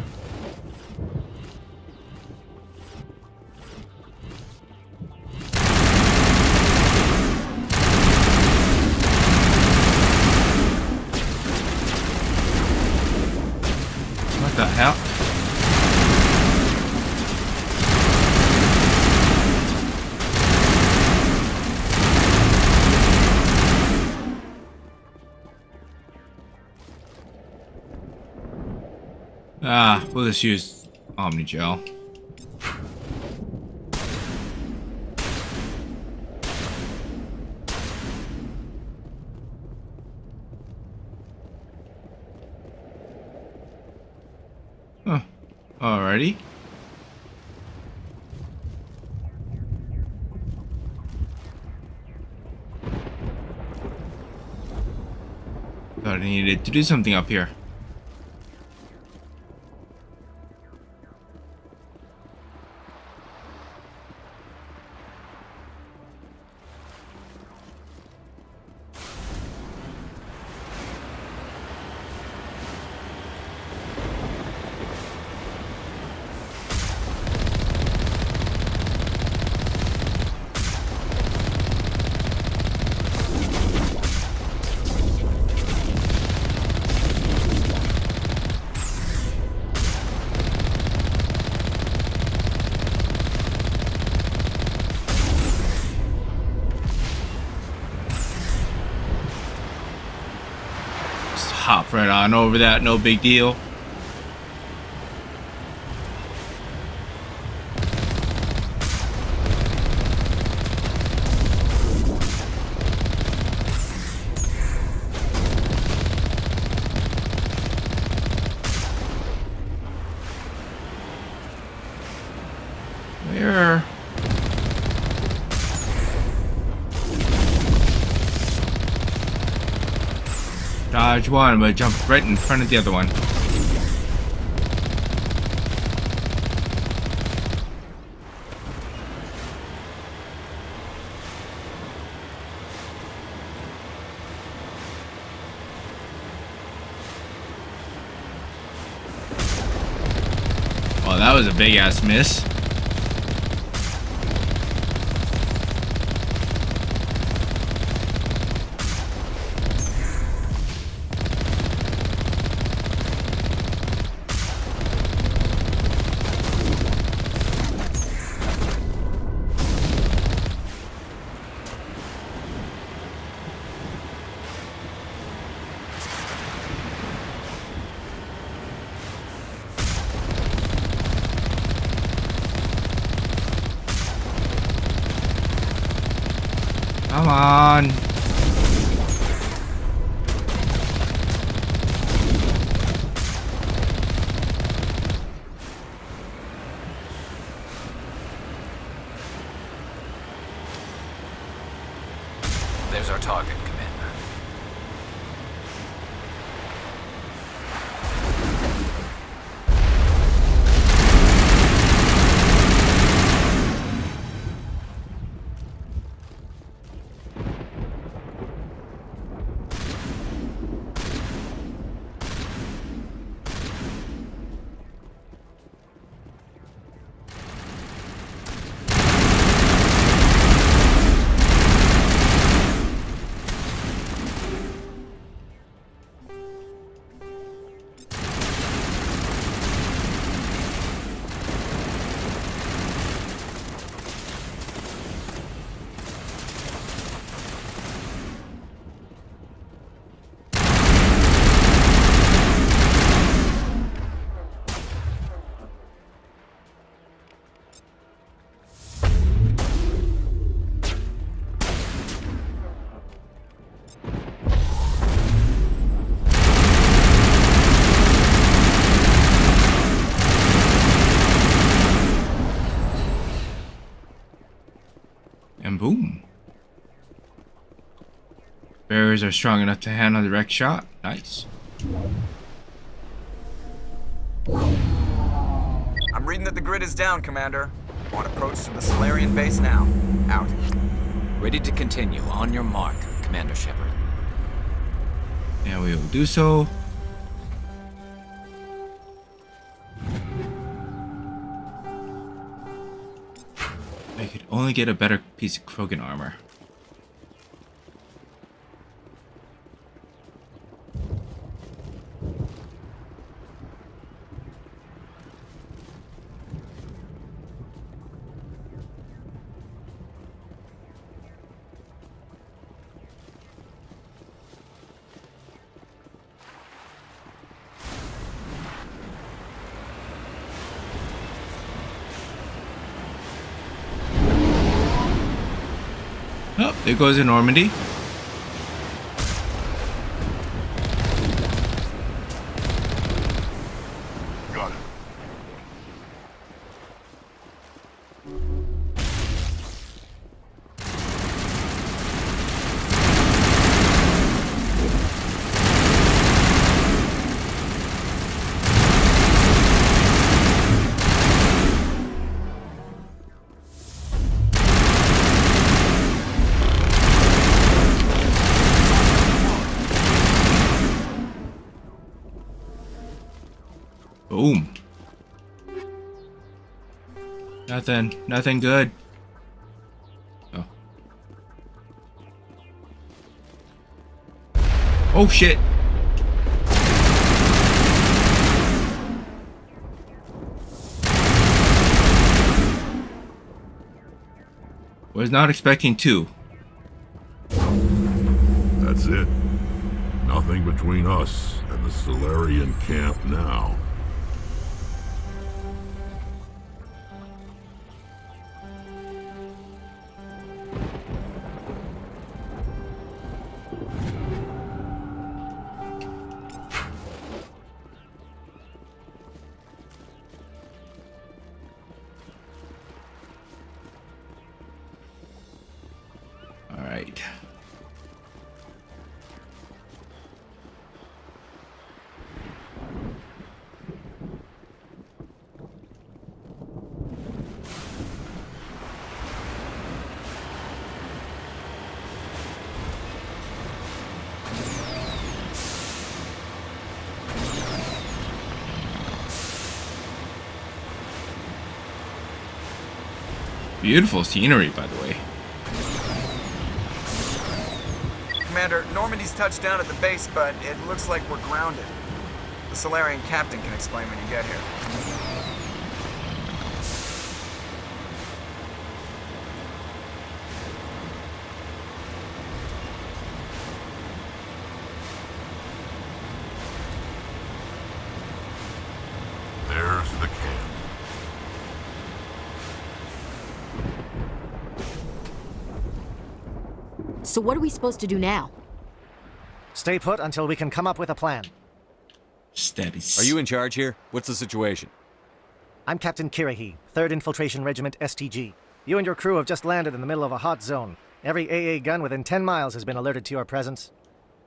[SPEAKER 1] What the hell? We'll just use Omnigel. Huh. Alrighty. Thought I needed to do something up here. Hop right on over that, no big deal. Where? Dodge one, but jump right in front of the other one. Well, that was a big ass miss. Come on.
[SPEAKER 6] There's our target, Commander.
[SPEAKER 1] Barriers are strong enough to handle a direct shot. Nice.
[SPEAKER 17] I'm reading that the grid is down, Commander. On approach to the Solarian base now. Out.
[SPEAKER 6] Ready to continue. On your mark, Commander Shepard.
[SPEAKER 1] And we will do so. I could only get a better piece of Krogan armor. Oh, there goes a Normandy.
[SPEAKER 5] Got it.
[SPEAKER 1] Boom. Nothing good. Oh. Oh shit. Was not expecting two.
[SPEAKER 5] That's it. Nothing between us and the Solarian camp now.
[SPEAKER 1] All right. Beautiful scenery, by the way.
[SPEAKER 17] Commander, Normandy's touched down at the base, but it looks like we're grounded. The Solarian captain can explain when you get here.
[SPEAKER 5] There's the camp.
[SPEAKER 19] So what are we supposed to do now?
[SPEAKER 16] Stay put until we can come up with a plan.
[SPEAKER 1] Steady.
[SPEAKER 4] Are you in charge here? What's the situation?
[SPEAKER 16] I'm Captain Kirahi, 3rd Infiltration Regiment STG. You and your crew have just landed in the middle of a hot zone. Every AA gun within 10 miles has been alerted to your presence.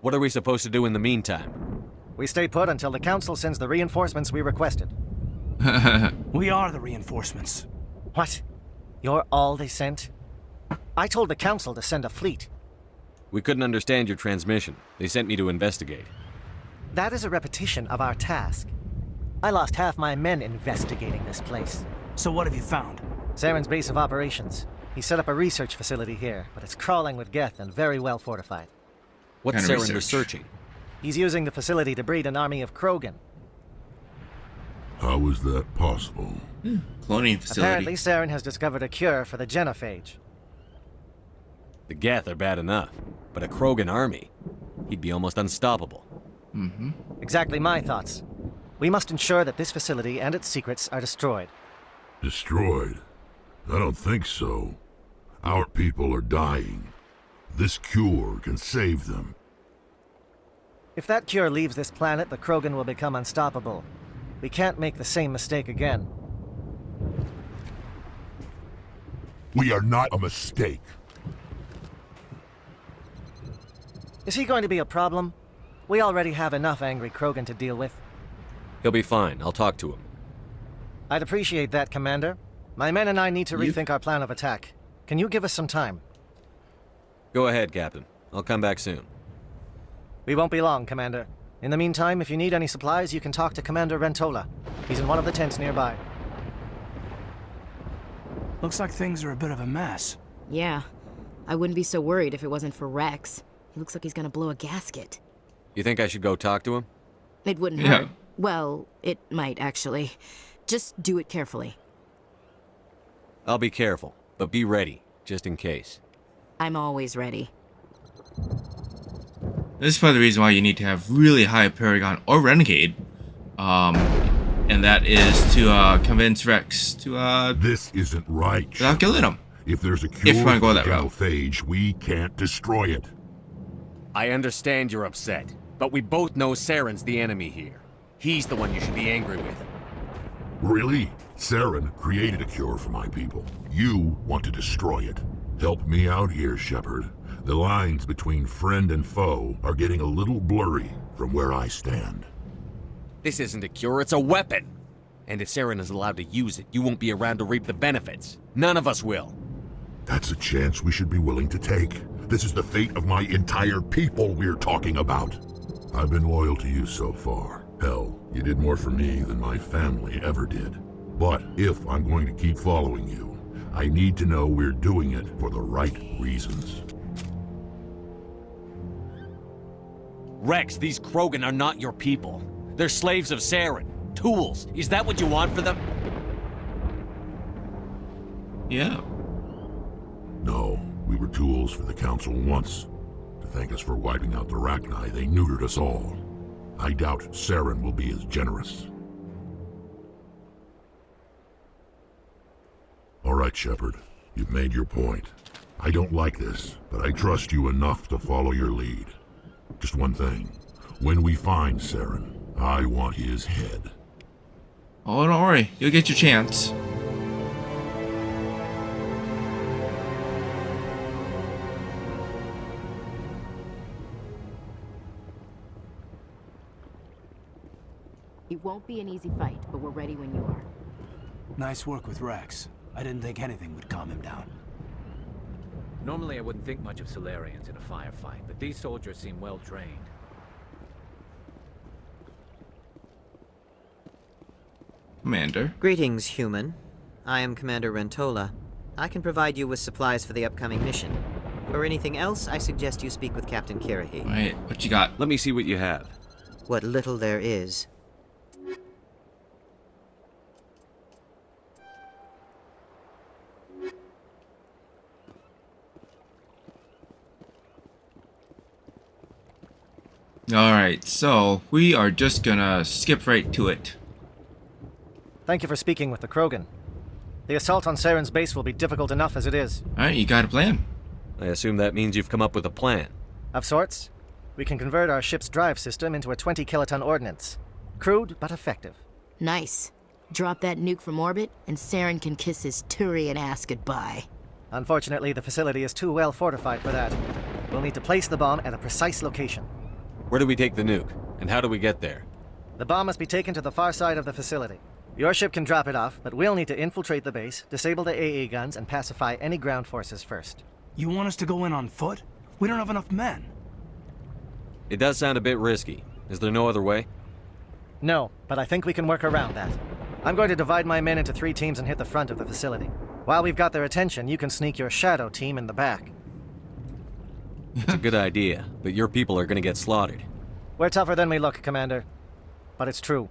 [SPEAKER 4] What are we supposed to do in the meantime?
[SPEAKER 16] We stay put until the Council sends the reinforcements we requested.
[SPEAKER 18] We are the reinforcements.
[SPEAKER 16] What? You're all they sent? I told the Council to send a fleet.
[SPEAKER 4] We couldn't understand your transmission. They sent me to investigate.
[SPEAKER 16] That is a repetition of our task. I lost half my men investigating this place.
[SPEAKER 18] So what have you found?
[SPEAKER 16] Saren's base of operations. He set up a research facility here, but it's crawling with Geth and very well fortified.
[SPEAKER 4] What's
[SPEAKER 1] Kind of
[SPEAKER 4] Saren
[SPEAKER 1] research?
[SPEAKER 4] researching?
[SPEAKER 16] He's using the facility to breed an army of Krogan.
[SPEAKER 5] How is that possible?
[SPEAKER 1] Cloning facility.
[SPEAKER 16] Apparently, Saren has discovered a cure for the genophage.
[SPEAKER 4] The Geth are bad enough, but a Krogan army? He'd be almost unstoppable.
[SPEAKER 1] Mm-hmm.
[SPEAKER 16] Exactly my thoughts. We must ensure that this facility and its secrets are destroyed.
[SPEAKER 5] Destroyed? I don't think so. Our people are dying. This cure can save them.
[SPEAKER 16] If that cure leaves this planet, the Krogan will become unstoppable. We can't make the same mistake again.
[SPEAKER 5] We are not a mistake.
[SPEAKER 16] Is he going to be a problem? We already have enough angry Krogan to deal with.
[SPEAKER 4] He'll be fine. I'll talk to him.
[SPEAKER 16] I'd appreciate that, Commander. My men and I need to rethink our plan of attack. Can you give us some time?
[SPEAKER 4] Go ahead, Captain. I'll come back soon.
[SPEAKER 16] We won't be long, Commander. In the meantime, if you need any supplies, you can talk to Commander Rentola. He's in one of the tents nearby.
[SPEAKER 18] Looks like things are a bit of a mess.
[SPEAKER 19] Yeah. I wouldn't be so worried if it wasn't for Rex. He looks like he's gonna blow a gasket.
[SPEAKER 4] You think I should go talk to him?
[SPEAKER 19] It wouldn't hurt. Well, it might, actually. Just do it carefully.
[SPEAKER 4] I'll be careful, but be ready, just in case.
[SPEAKER 19] I'm always ready.
[SPEAKER 1] This is probably the reason why you need to have really high Paragon or Renegade. And that is to convince Rex to
[SPEAKER 5] This isn't right.
[SPEAKER 1] without killing him.
[SPEAKER 5] If there's a cure
[SPEAKER 1] If you want to go
[SPEAKER 5] for
[SPEAKER 1] that route.
[SPEAKER 5] genophage, we can't destroy it.
[SPEAKER 4] I understand you're upset, but we both know Saren's the enemy here. He's the one you should be angry with.
[SPEAKER 5] Really? Saren created a cure for my people. You want to destroy it. Help me out here, Shepard. The lines between friend and foe are getting a little blurry from where I stand.
[SPEAKER 4] This isn't a cure, it's a weapon! And if Saren is allowed to use it, you won't be around to reap the benefits. None of us will.
[SPEAKER 5] That's a chance we should be willing to take. This is the fate of my entire people we're talking about. I've been loyal to you so far. Hell, you did more for me than my family ever did. But if I'm going to keep following you, I need to know we're doing it for the right reasons.
[SPEAKER 4] Rex, these Krogan are not your people. They're slaves of Saren. Tools. Is that what you want for them?
[SPEAKER 1] Yeah.
[SPEAKER 5] No, we were tools for the Council once. To thank us for wiping out the Rachni, they neutered us all. I doubt Saren will be as generous. All right, Shepard. You've made your point. I don't like this, but I trust you enough to follow your lead. Just one thing. When we find Saren, I want his head.
[SPEAKER 1] Oh, don't worry. You'll get your chance.
[SPEAKER 19] It won't be an easy fight, but we're ready when you are.
[SPEAKER 18] Nice work with Rex. I didn't think anything would calm him down.
[SPEAKER 6] Normally I wouldn't think much of Solarians in a firefight, but these soldiers seem well trained.
[SPEAKER 1] Commander.
[SPEAKER 20] Greetings, human. I am Commander Rentola. I can provide you with supplies for the upcoming mission. For anything else, I suggest you speak with Captain Kirahi.
[SPEAKER 1] Wait, what you got?
[SPEAKER 4] Let me see what you have.
[SPEAKER 20] What little there is.
[SPEAKER 1] Alright, so we are just gonna skip right to it.
[SPEAKER 16] Thank you for speaking with the Krogan. The assault on Saren's base will be difficult enough as it is.
[SPEAKER 1] Alright, you got a plan.
[SPEAKER 4] I assume that means you've come up with a plan.
[SPEAKER 16] Of sorts. We can convert our ship's drive system into a 20-kiloton ordnance. Crude, but effective.
[SPEAKER 19] Nice. Drop that nuke from orbit, and Saren can kiss his Turian ass goodbye.
[SPEAKER 16] Unfortunately, the facility is too well fortified for that. We'll need to place the bomb at a precise location.
[SPEAKER 4] Where do we take the nuke? And how do we get there?
[SPEAKER 16] The bomb must be taken to the far side of the facility. Your ship can drop it off, but we'll need to infiltrate the base, disable the AA guns, and pacify any ground forces first.
[SPEAKER 18] You want us to go in on foot? We don't have enough men.
[SPEAKER 4] It does sound a bit risky. Is there no other way?
[SPEAKER 16] No, but I think we can work around that. I'm going to divide my men into 3 teams and hit the front of the facility. While we've got their attention, you can sneak your shadow team in the back.
[SPEAKER 4] It's a good idea, but your people are gonna get slaughtered.
[SPEAKER 16] We're tougher than we look, Commander. But it's true.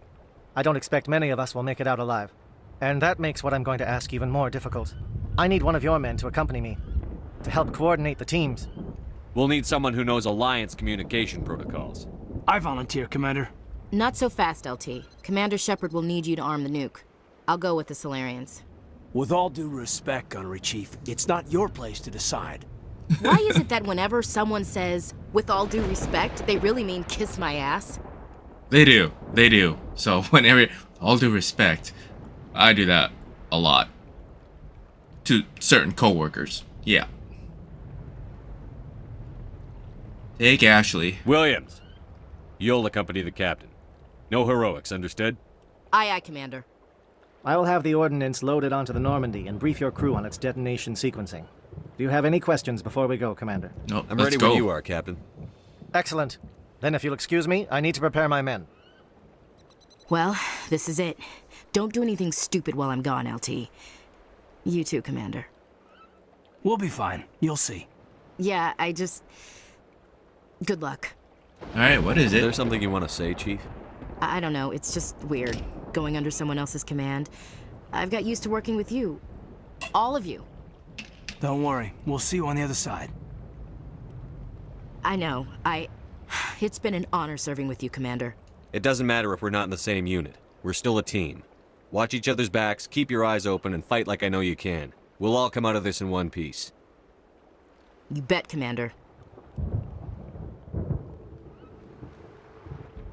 [SPEAKER 16] I don't expect many of us will make it out alive. And that makes what I'm going to ask even more difficult. I need one of your men to accompany me, to help coordinate the teams.
[SPEAKER 4] We'll need someone who knows Alliance communication protocols.
[SPEAKER 18] I volunteer, Commander.
[SPEAKER 19] Not so fast, LT. Commander Shepard will need you to arm the nuke. I'll go with the Solarians.
[SPEAKER 18] With all due respect, Gunnery Chief, it's not your place to decide.
[SPEAKER 19] Why is it that whenever someone says, with all due respect, they really mean kiss my ass?
[SPEAKER 1] They do. They do. So whenever, all due respect, I do that a lot. To certain coworkers. Yeah. Take Ashley.
[SPEAKER 4] Williams, you'll accompany the captain. No heroics, understood?
[SPEAKER 19] Aye, aye, Commander.
[SPEAKER 16] I will have the ordnance loaded onto the Normandy and brief your crew on its detonation sequencing. Do you have any questions before we go, Commander?
[SPEAKER 1] No,
[SPEAKER 4] I'm ready when you are, Captain.
[SPEAKER 16] Excellent. Then if you'll excuse me, I need to prepare my men.
[SPEAKER 19] Well, this is it. Don't do anything stupid while I'm gone, LT. You too, Commander.
[SPEAKER 18] We'll be fine. You'll see.
[SPEAKER 19] Yeah, Good luck.
[SPEAKER 1] Alright, what is it?
[SPEAKER 4] Is there something you want to say, Chief?
[SPEAKER 19] I don't know, it's just weird, going under someone else's command. I've got used to working with you. All of you.
[SPEAKER 18] Don't worry. We'll see you on the other side.
[SPEAKER 19] I know. It's been an honor serving with you, Commander.
[SPEAKER 4] It doesn't matter if we're not in the same unit. We're still a team. Watch each other's backs, keep your eyes open, and fight like I know you can. We'll all come out of this in one piece.
[SPEAKER 19] You bet, Commander.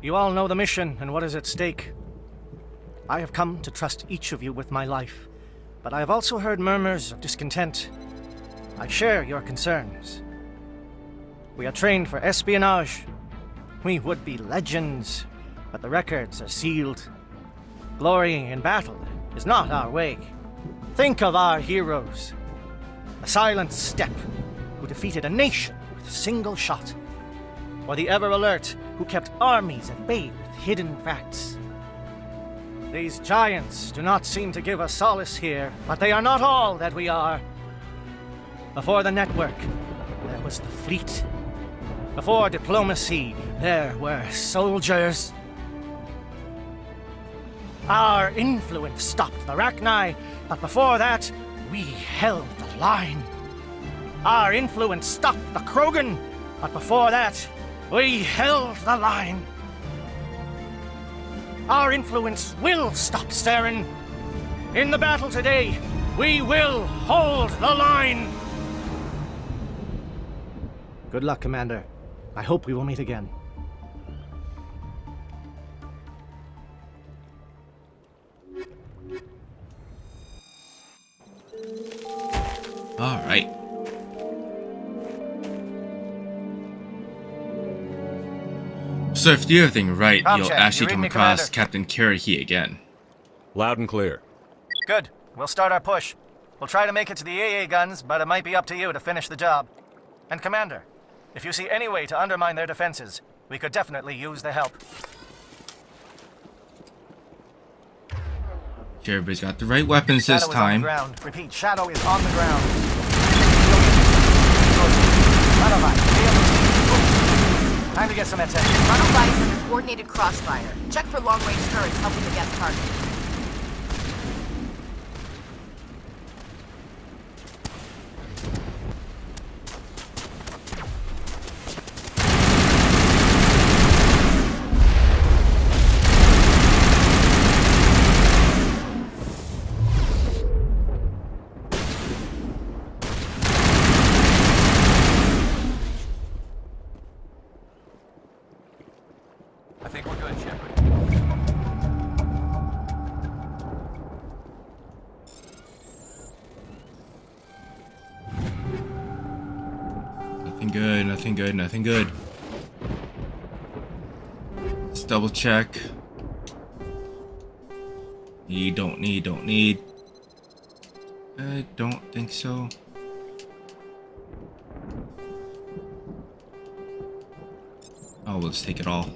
[SPEAKER 16] You all know the mission and what is at stake. I have come to trust each of you with my life, but I have also heard murmurs of discontent. I share your concerns. We are trained for espionage. We would be legends, but the records are sealed. Glory in battle is not our way. Think of our heroes. The silent step who defeated a nation with a single shot. Or the ever-alert who kept armies at bay with hidden facts. These giants do not seem to give us solace here, but they are not all that we are. Before the network, there was the fleet. Before diplomacy, there were soldiers. Our influence stopped the Rachni, but before that, we held the line. Our influence stopped the Krogan, but before that, we held the line. Our influence will stop Saren. In the battle today, we will hold the line. Good luck, Commander. I hope we will meet again.
[SPEAKER 1] All right. So if you do everything right, you'll actually come across Captain Karahi again.
[SPEAKER 4] Loud and clear.
[SPEAKER 16] Good. We'll start our push. We'll try to make it to the AA guns, but it might be up to you to finish the job. And Commander, if you see any way to undermine their defenses, we could definitely use the help.
[SPEAKER 1] Sure, everybody's got the right weapons this time.
[SPEAKER 16] Shadow is on the ground. Repeat, Shadow is on the ground. Time to get some attention.
[SPEAKER 19] Runaway is under coordinated crossfire. Check for long-range turrets helping the guest target.
[SPEAKER 6] I think we're good, Shepard.
[SPEAKER 1] Nothing good, nothing good, nothing good. Let's double check. Don't need. I don't think so. Oh, let's take it all.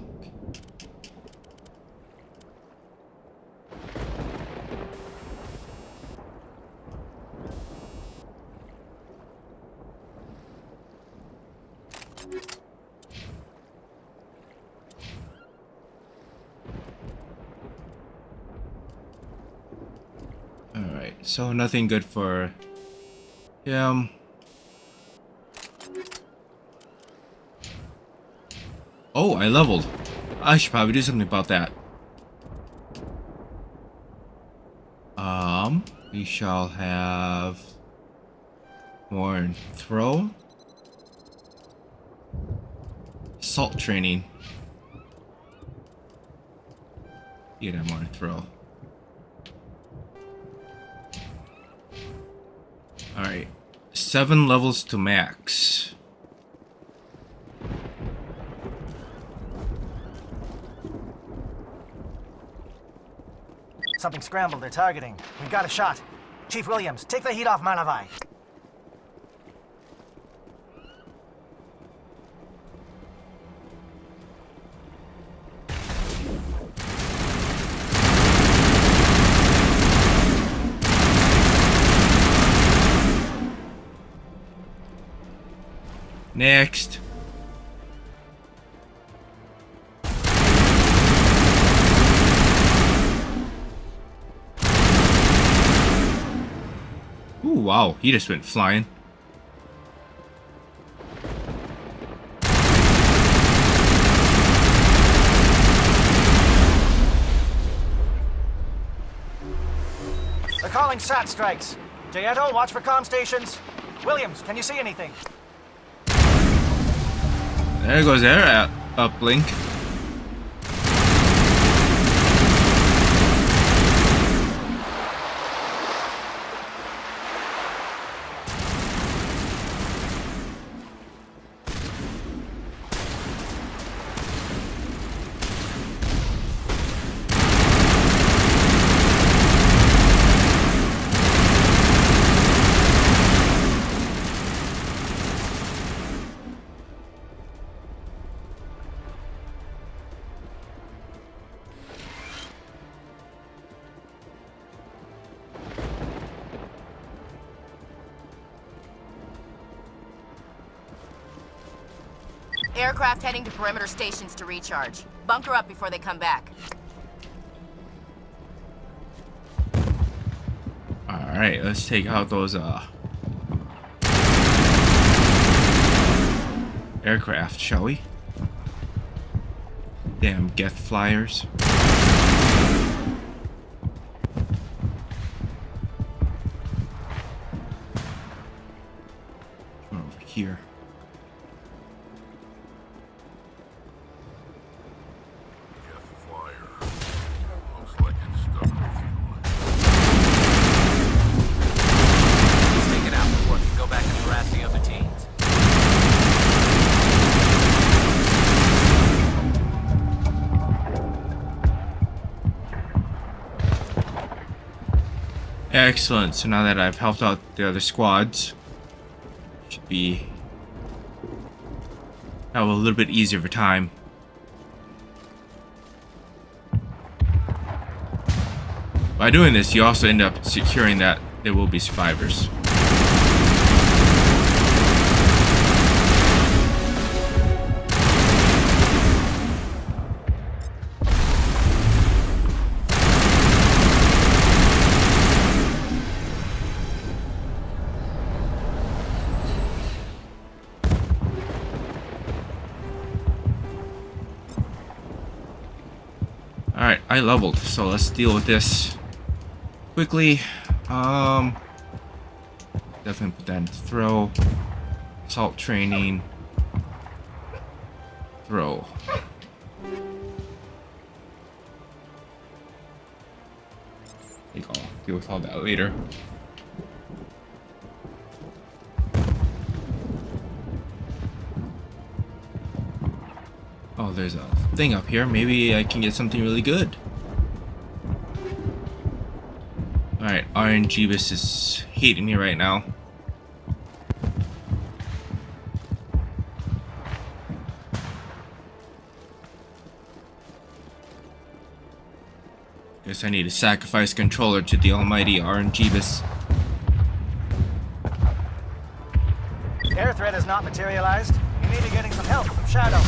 [SPEAKER 1] Alright, so nothing good for him. Oh, I leveled. I should probably do something about that. We shall have more in throw. Assault training. You get more in throw. Alright. 7 levels to max.
[SPEAKER 16] Something scrambled they're targeting. We've got a shot. Chief Williams, take the heat off Manavai.
[SPEAKER 1] Next. Ooh, wow, he just went flying.
[SPEAKER 16] They're calling SAT strikes. Jayeto, watch for comm stations. Williams, can you see anything?
[SPEAKER 1] There goes their uplink.
[SPEAKER 21] Aircraft heading to perimeter stations to recharge. Bunker up before they come back.
[SPEAKER 1] Alright, let's take out those aircraft, shall we? Damn Geth flyers. Over here. Excellent. So now that I've helped out the other squads, should be have a little bit easier for time. By doing this, you also end up securing that there will be survivors. Alright, I leveled, so let's deal with this quickly. Definitely put that into throw. Assault training. Throw. I think I'll deal with all that later. Oh, there's a thing up here. Maybe I can get something really good. Alright, RNGbus is hating me right now. Guess I need to sacrifice controller to the almighty RNGbus.
[SPEAKER 16] Air threat has not materialized. You may be getting some help from Shadow.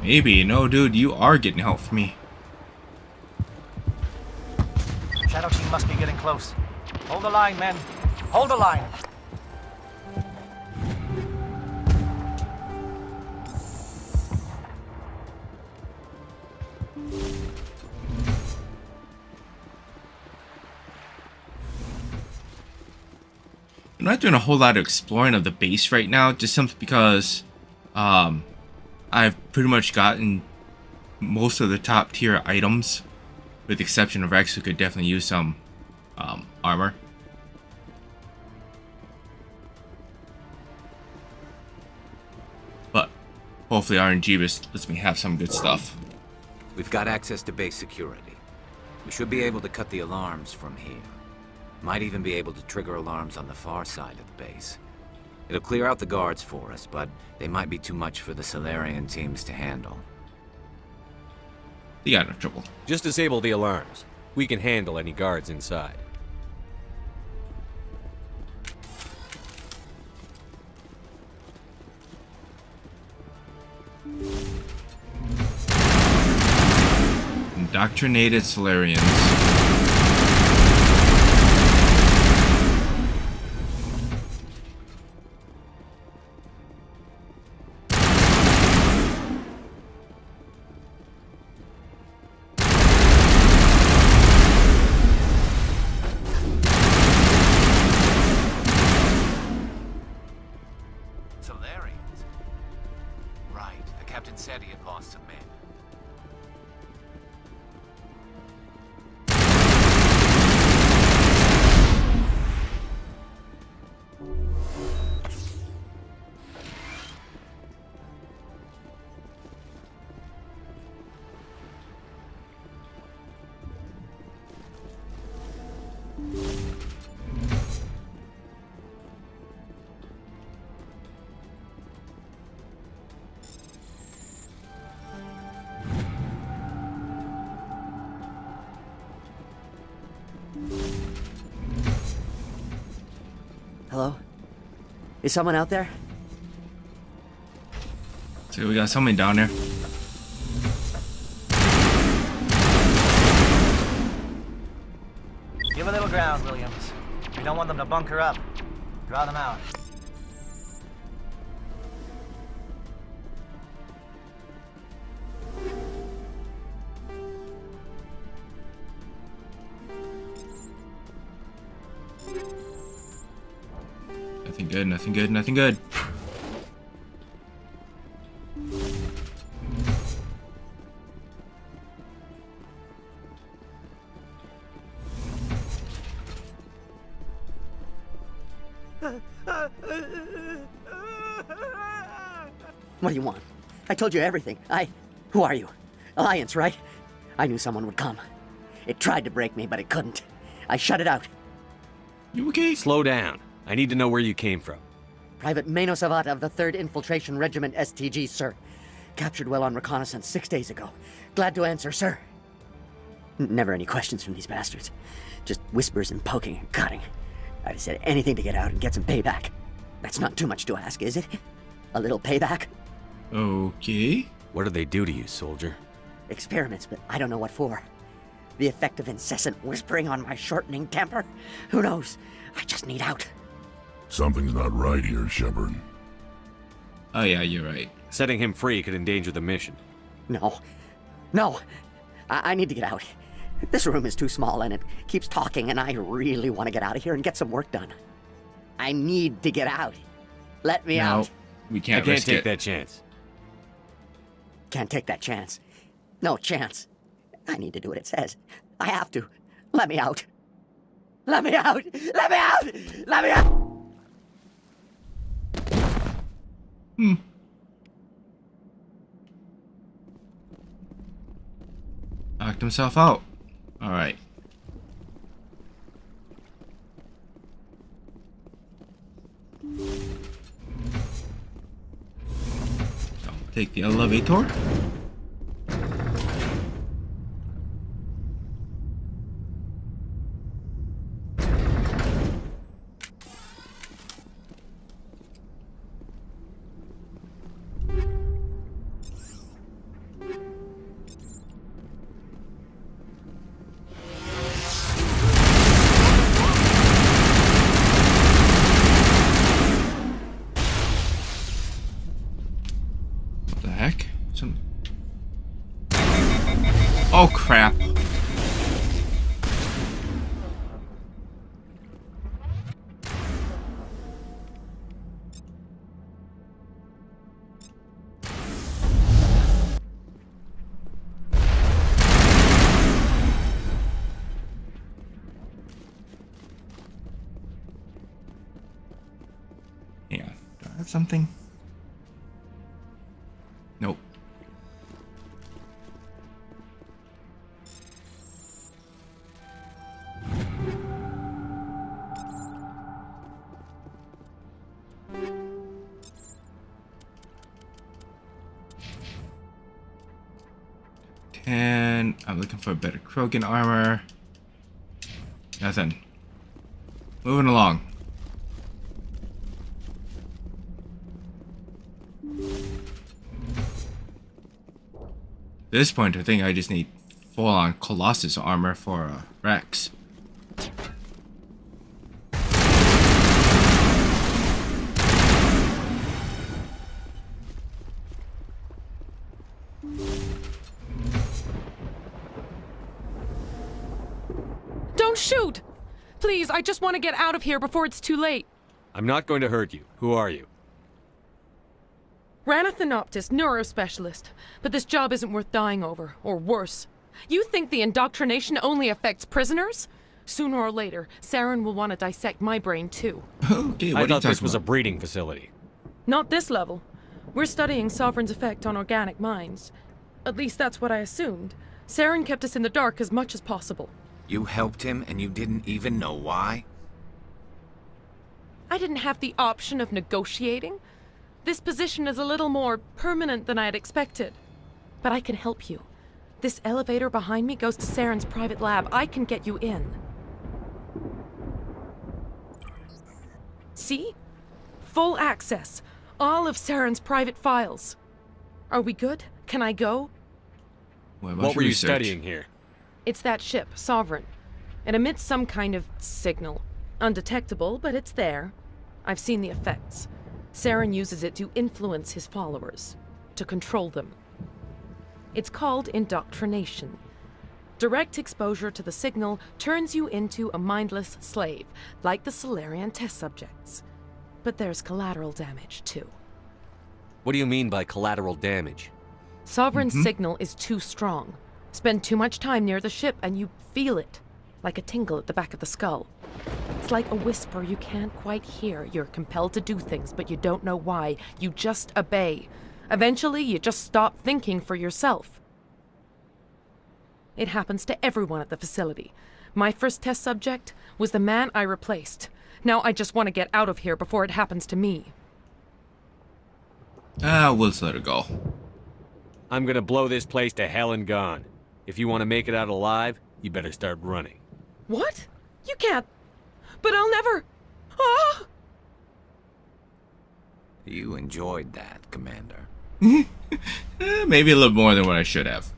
[SPEAKER 1] Maybe. No, dude, you are getting help from me.
[SPEAKER 16] Shadow team must be getting close. Hold the line, men. Hold the line.
[SPEAKER 1] I'm not doing a whole lot of exploring of the base right now, just simply because I've pretty much gotten most of the top tier items with the exception of Rex, who could definitely use some armor. But hopefully RNG lets me have some good stuff.
[SPEAKER 6] We've got access to base security. We should be able to cut the alarms from here. Might even be able to trigger alarms on the far side of the base. It'll clear out the guards for us, but they might be too much for the Solarian teams to handle.
[SPEAKER 1] You got no trouble.
[SPEAKER 4] Just disable the alarms. We can handle any guards inside.
[SPEAKER 1] Indoctrinated Solarians.
[SPEAKER 6] Solarians? Right. The captain said he had lost some men.
[SPEAKER 3] Hello? Is someone out there?
[SPEAKER 1] So we got somebody down there.
[SPEAKER 16] Give a little ground, Williams. We don't want them to bunker up. Draw them out.
[SPEAKER 1] Nothing good, nothing good, nothing good.
[SPEAKER 3] What do you want? I told you everything. Who are you? Alliance, right? I knew someone would come. It tried to break me, but it couldn't. I shut it out.
[SPEAKER 1] You okay?
[SPEAKER 4] Slow down. I need to know where you came from.
[SPEAKER 3] Private Mano Savat of the 3rd Infiltration Regiment STG, sir. Captured well on reconnaissance 6 days ago. Glad to answer, sir. Never any questions from these bastards. Just whispers and poking and cutting. I'd have said anything to get out and get some payback. That's not too much to ask, is it? A little payback?
[SPEAKER 1] Okay.
[SPEAKER 4] What do they do to you, soldier?
[SPEAKER 3] Experiments, but I don't know what for. The effect of incessant whispering on my shortening temper? Who knows? I just need out.
[SPEAKER 5] Something's not right here, Shepard.
[SPEAKER 1] Oh yeah, you're right.
[SPEAKER 4] Setting him free could endanger the mission.
[SPEAKER 3] No. No. I need to get out. This room is too small and it keeps talking and I really want to get out of here and get some work done. I need to get out. Let me out.
[SPEAKER 1] We can't
[SPEAKER 4] I can't
[SPEAKER 1] risk
[SPEAKER 4] take
[SPEAKER 1] it.
[SPEAKER 4] that chance.
[SPEAKER 3] Can't take that chance. No chance. I need to do what it says. I have to. Let me out. Let me out! Let me out! Let me out!
[SPEAKER 1] Knocked himself out. Alright. So, take the elevator. What the heck? have something? Nope. And I'm looking for a better Krogan armor. Nothing. Moving along. At this point, I think I just need full-on Colossus armor for Rex.
[SPEAKER 7] Don't shoot! Please, I just want to get out of here before it's too late.
[SPEAKER 4] I'm not going to hurt you. Who are you?
[SPEAKER 7] Ranathanoptis, neurospecialist. But this job isn't worth dying over, or worse. You think the indoctrination only affects prisoners? Sooner or later, Saren will want to dissect my brain too.
[SPEAKER 1] Okay,
[SPEAKER 4] I thought this was a breeding facility.
[SPEAKER 7] Not this level. We're studying Sovereign's effect on organic minds. At least that's what I assumed. Saren kept us in the dark as much as possible.
[SPEAKER 6] You helped him and you didn't even know why?
[SPEAKER 7] I didn't have the option of negotiating. This position is a little more permanent than I had expected. But I can help you. This elevator behind me goes to Saren's private lab. I can get you in. See? Full access. All of Saren's private files. Are we good? Can I go?
[SPEAKER 4] What were you studying here?
[SPEAKER 7] It's that ship, Sovereign. It emits some kind of signal. Undetectable, but it's there. I've seen the effects. Saren uses it to influence his followers, to control them. It's called indoctrination. Direct exposure to the signal turns you into a mindless slave, like the Solarian test subjects. But there's collateral damage, too.
[SPEAKER 4] What do you mean by collateral damage?
[SPEAKER 7] Sovereign's signal is too strong. Spend too much time near the ship and you feel it, like a tingle at the back of the skull. It's like a whisper you can't quite hear. You're compelled to do things, but you don't know why. You just obey. Eventually, you just stop thinking for yourself. It happens to everyone at the facility. My first test subject was the man I replaced. Now I just want to get out of here before it happens to me.
[SPEAKER 1] We'll just let her go.
[SPEAKER 4] I'm gonna blow this place to hell and gone. If you want to make it out alive, you better start running.
[SPEAKER 7] What? You can't. But I'll never. Ah!
[SPEAKER 6] You enjoyed that, Commander.
[SPEAKER 1] Maybe a little more than what I should have.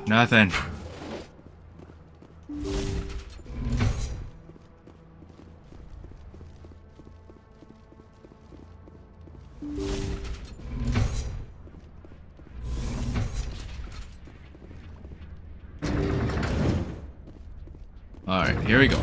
[SPEAKER 1] Nothing. All right, here we go.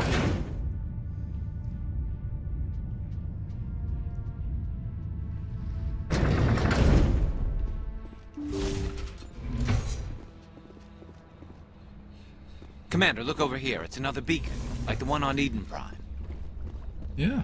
[SPEAKER 6] Commander, look over here. It's another beacon, like the one on Eden Prime.
[SPEAKER 1] Yeah.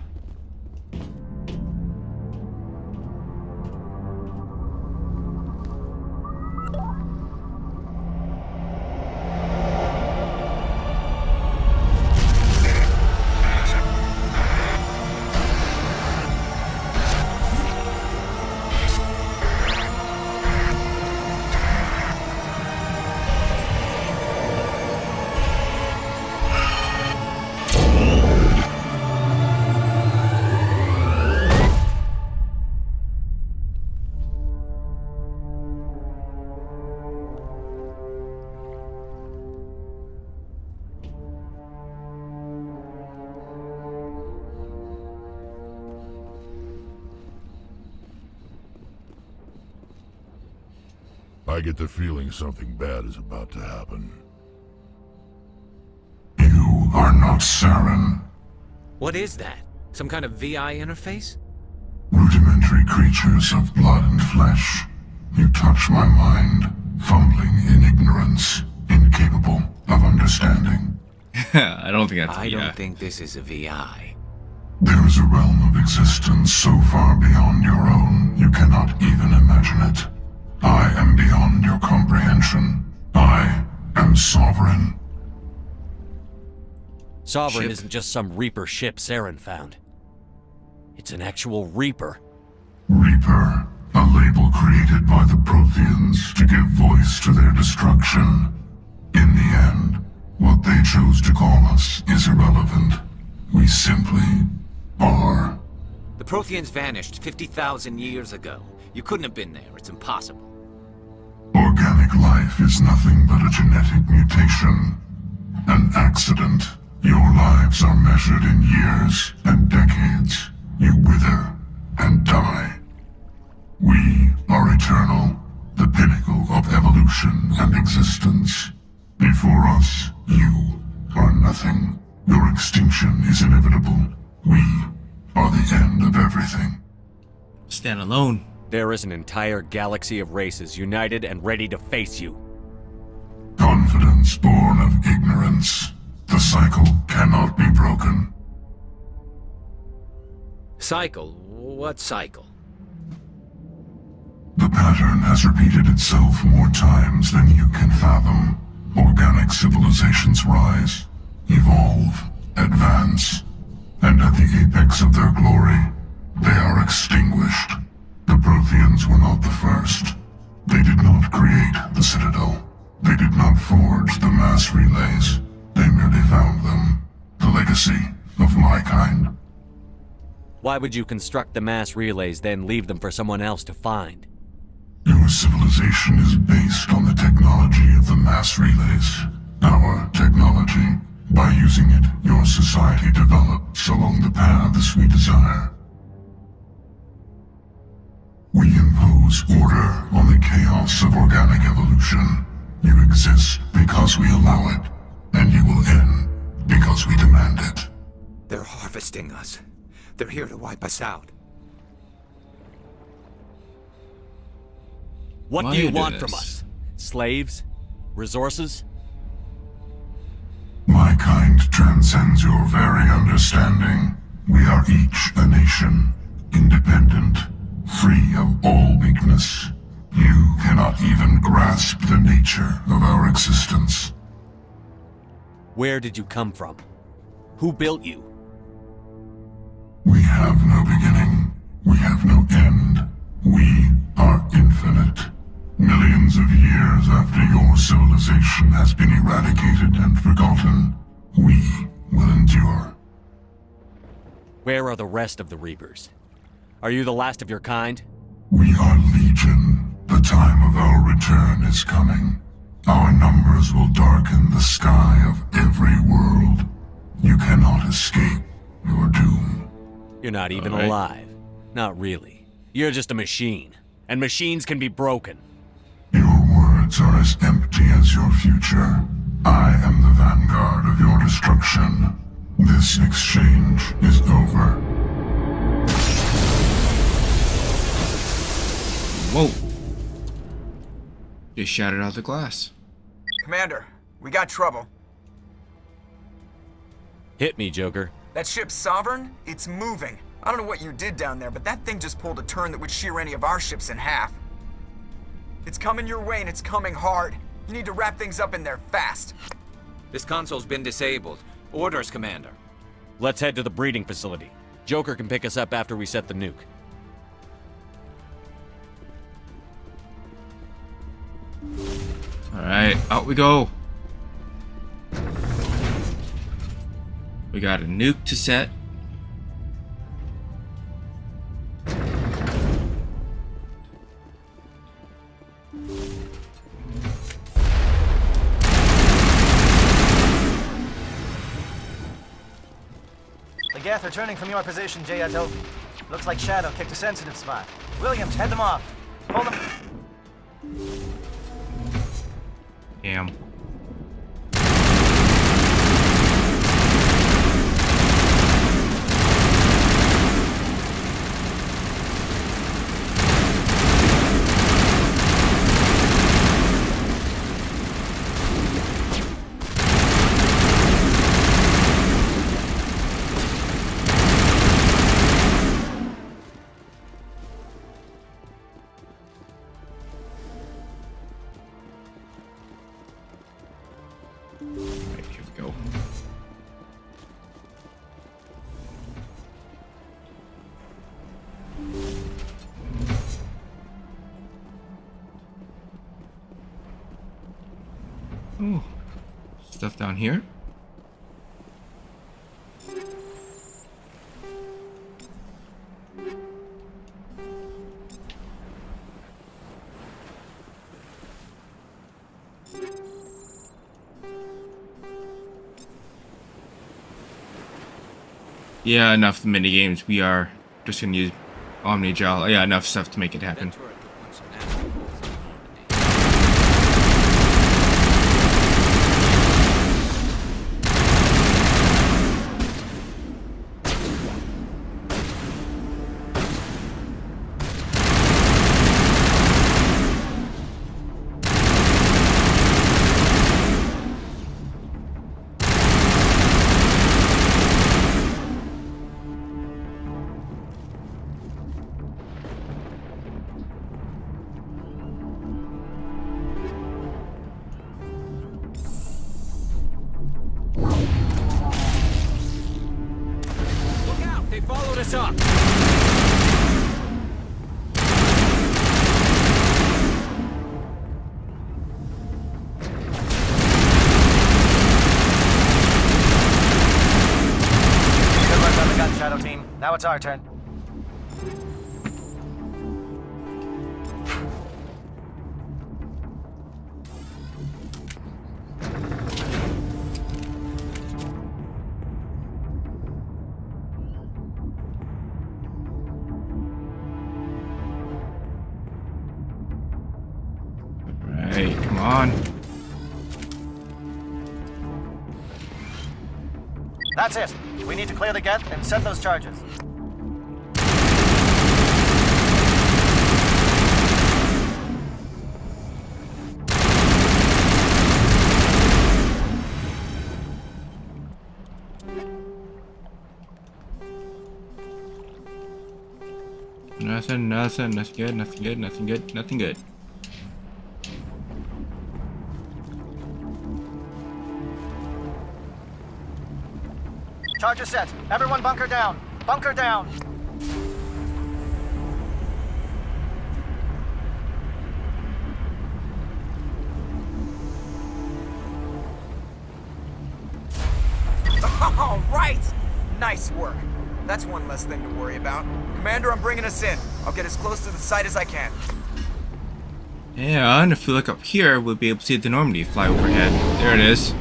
[SPEAKER 5] I get the feeling something bad is about to happen. You are not Saren.
[SPEAKER 6] What is that? Some kind of VI interface?
[SPEAKER 5] Rudimentary creatures of blood and flesh. You touch my mind, fumbling in ignorance, incapable of understanding.
[SPEAKER 1] I don't think that's
[SPEAKER 6] I don't think this is a VI.
[SPEAKER 5] There is a realm of existence so far beyond your own, you cannot even imagine it. I am beyond your comprehension. I am sovereign.
[SPEAKER 4] Sovereign isn't just some Reaper ship Saren found. It's an actual Reaper.
[SPEAKER 5] Reaper, a label created by the Protheans to give voice to their destruction. In the end, what they chose to call us is irrelevant. We simply are.
[SPEAKER 6] The Protheans vanished 50,000 years ago. You couldn't have been there. It's impossible.
[SPEAKER 5] Organic life is nothing but a genetic mutation. An accident. Your lives are measured in years and decades. You wither and die. We are eternal, the pinnacle of evolution and existence. Before us, you are nothing. Your extinction is inevitable. We are the end of everything.
[SPEAKER 1] Stand alone.
[SPEAKER 4] There is an entire galaxy of races united and ready to face you.
[SPEAKER 5] Confidence born of ignorance. The cycle cannot be broken.
[SPEAKER 6] Cycle? What cycle?
[SPEAKER 5] The pattern has repeated itself more times than you can fathom. Organic civilizations rise, evolve, advance, and at the apex of their glory, they are extinguished. The Protheans were not the first. They did not create the Citadel. They did not forge the mass relays. They merely found them. The legacy of my kind.
[SPEAKER 4] Why would you construct the mass relays, then leave them for someone else to find?
[SPEAKER 5] Your civilization is based on the technology of the mass relays. Our technology. By using it, your society develops along the paths we desire. We impose order on the chaos of organic evolution. You exist because we allow it, and you will end because we demand it.
[SPEAKER 6] They're harvesting us. They're here to wipe us out.
[SPEAKER 4] What do you want from us? Slaves? Resources?
[SPEAKER 5] My kind transcends your very understanding. We are each a nation, independent, free of all weakness. You cannot even grasp the nature of our existence.
[SPEAKER 4] Where did you come from? Who built you?
[SPEAKER 5] We have no beginning. We have no end. We are infinite. Millions of years after your civilization has been eradicated and forgotten, we will endure.
[SPEAKER 4] Where are the rest of the Reapers? Are you the last of your kind?
[SPEAKER 5] We are legion. The time of our return is coming. Our numbers will darken the sky of every world. You cannot escape your doom.
[SPEAKER 4] You're not even alive. Not really. You're just a machine. And machines can be broken.
[SPEAKER 5] Your words are as empty as your future. I am the vanguard of your destruction. This exchange is over.
[SPEAKER 1] Whoa. Just shattered out the glass.
[SPEAKER 17] Commander, we got trouble.
[SPEAKER 4] Hit me, Joker.
[SPEAKER 17] That ship's Sovereign? It's moving. I don't know what you did down there, but that thing just pulled a turn that would shear any of our ships in half. It's coming your way, and it's coming hard. You need to wrap things up in there fast.
[SPEAKER 6] This console's been disabled. Orders, Commander.
[SPEAKER 4] Let's head to the breeding facility. Joker can pick us up after we set the nuke.
[SPEAKER 1] Alright, out we go. We got a nuke to set.
[SPEAKER 16] The Geth returning from your position, Jayato. Looks like Shadow kicked a sensitive spot. Williams, head them off. Hold them.
[SPEAKER 1] Damn.
[SPEAKER 18] go.
[SPEAKER 1] Ooh. Stuff down here. Yeah, enough mini games. We are just gonna use Omni Gel. Yeah, enough stuff to make it happen.
[SPEAKER 4] They followed us up.
[SPEAKER 16] Good work on the gun, Shadow Team. Now it's our turn.
[SPEAKER 1] Hey, come on.
[SPEAKER 16] That's it. We need to clear the geth and set those charges.
[SPEAKER 1] Nothing, nothing good, nothing good, nothing good, nothing good.
[SPEAKER 16] Charges set. Everyone bunker down. Bunker down.
[SPEAKER 17] All right! Nice work. That's one less thing to worry about. Commander, I'm bringing us in. I'll get as close to the site as I can.
[SPEAKER 1] And if we look up here, we'll be able to see the Normandy fly overhead. There it is.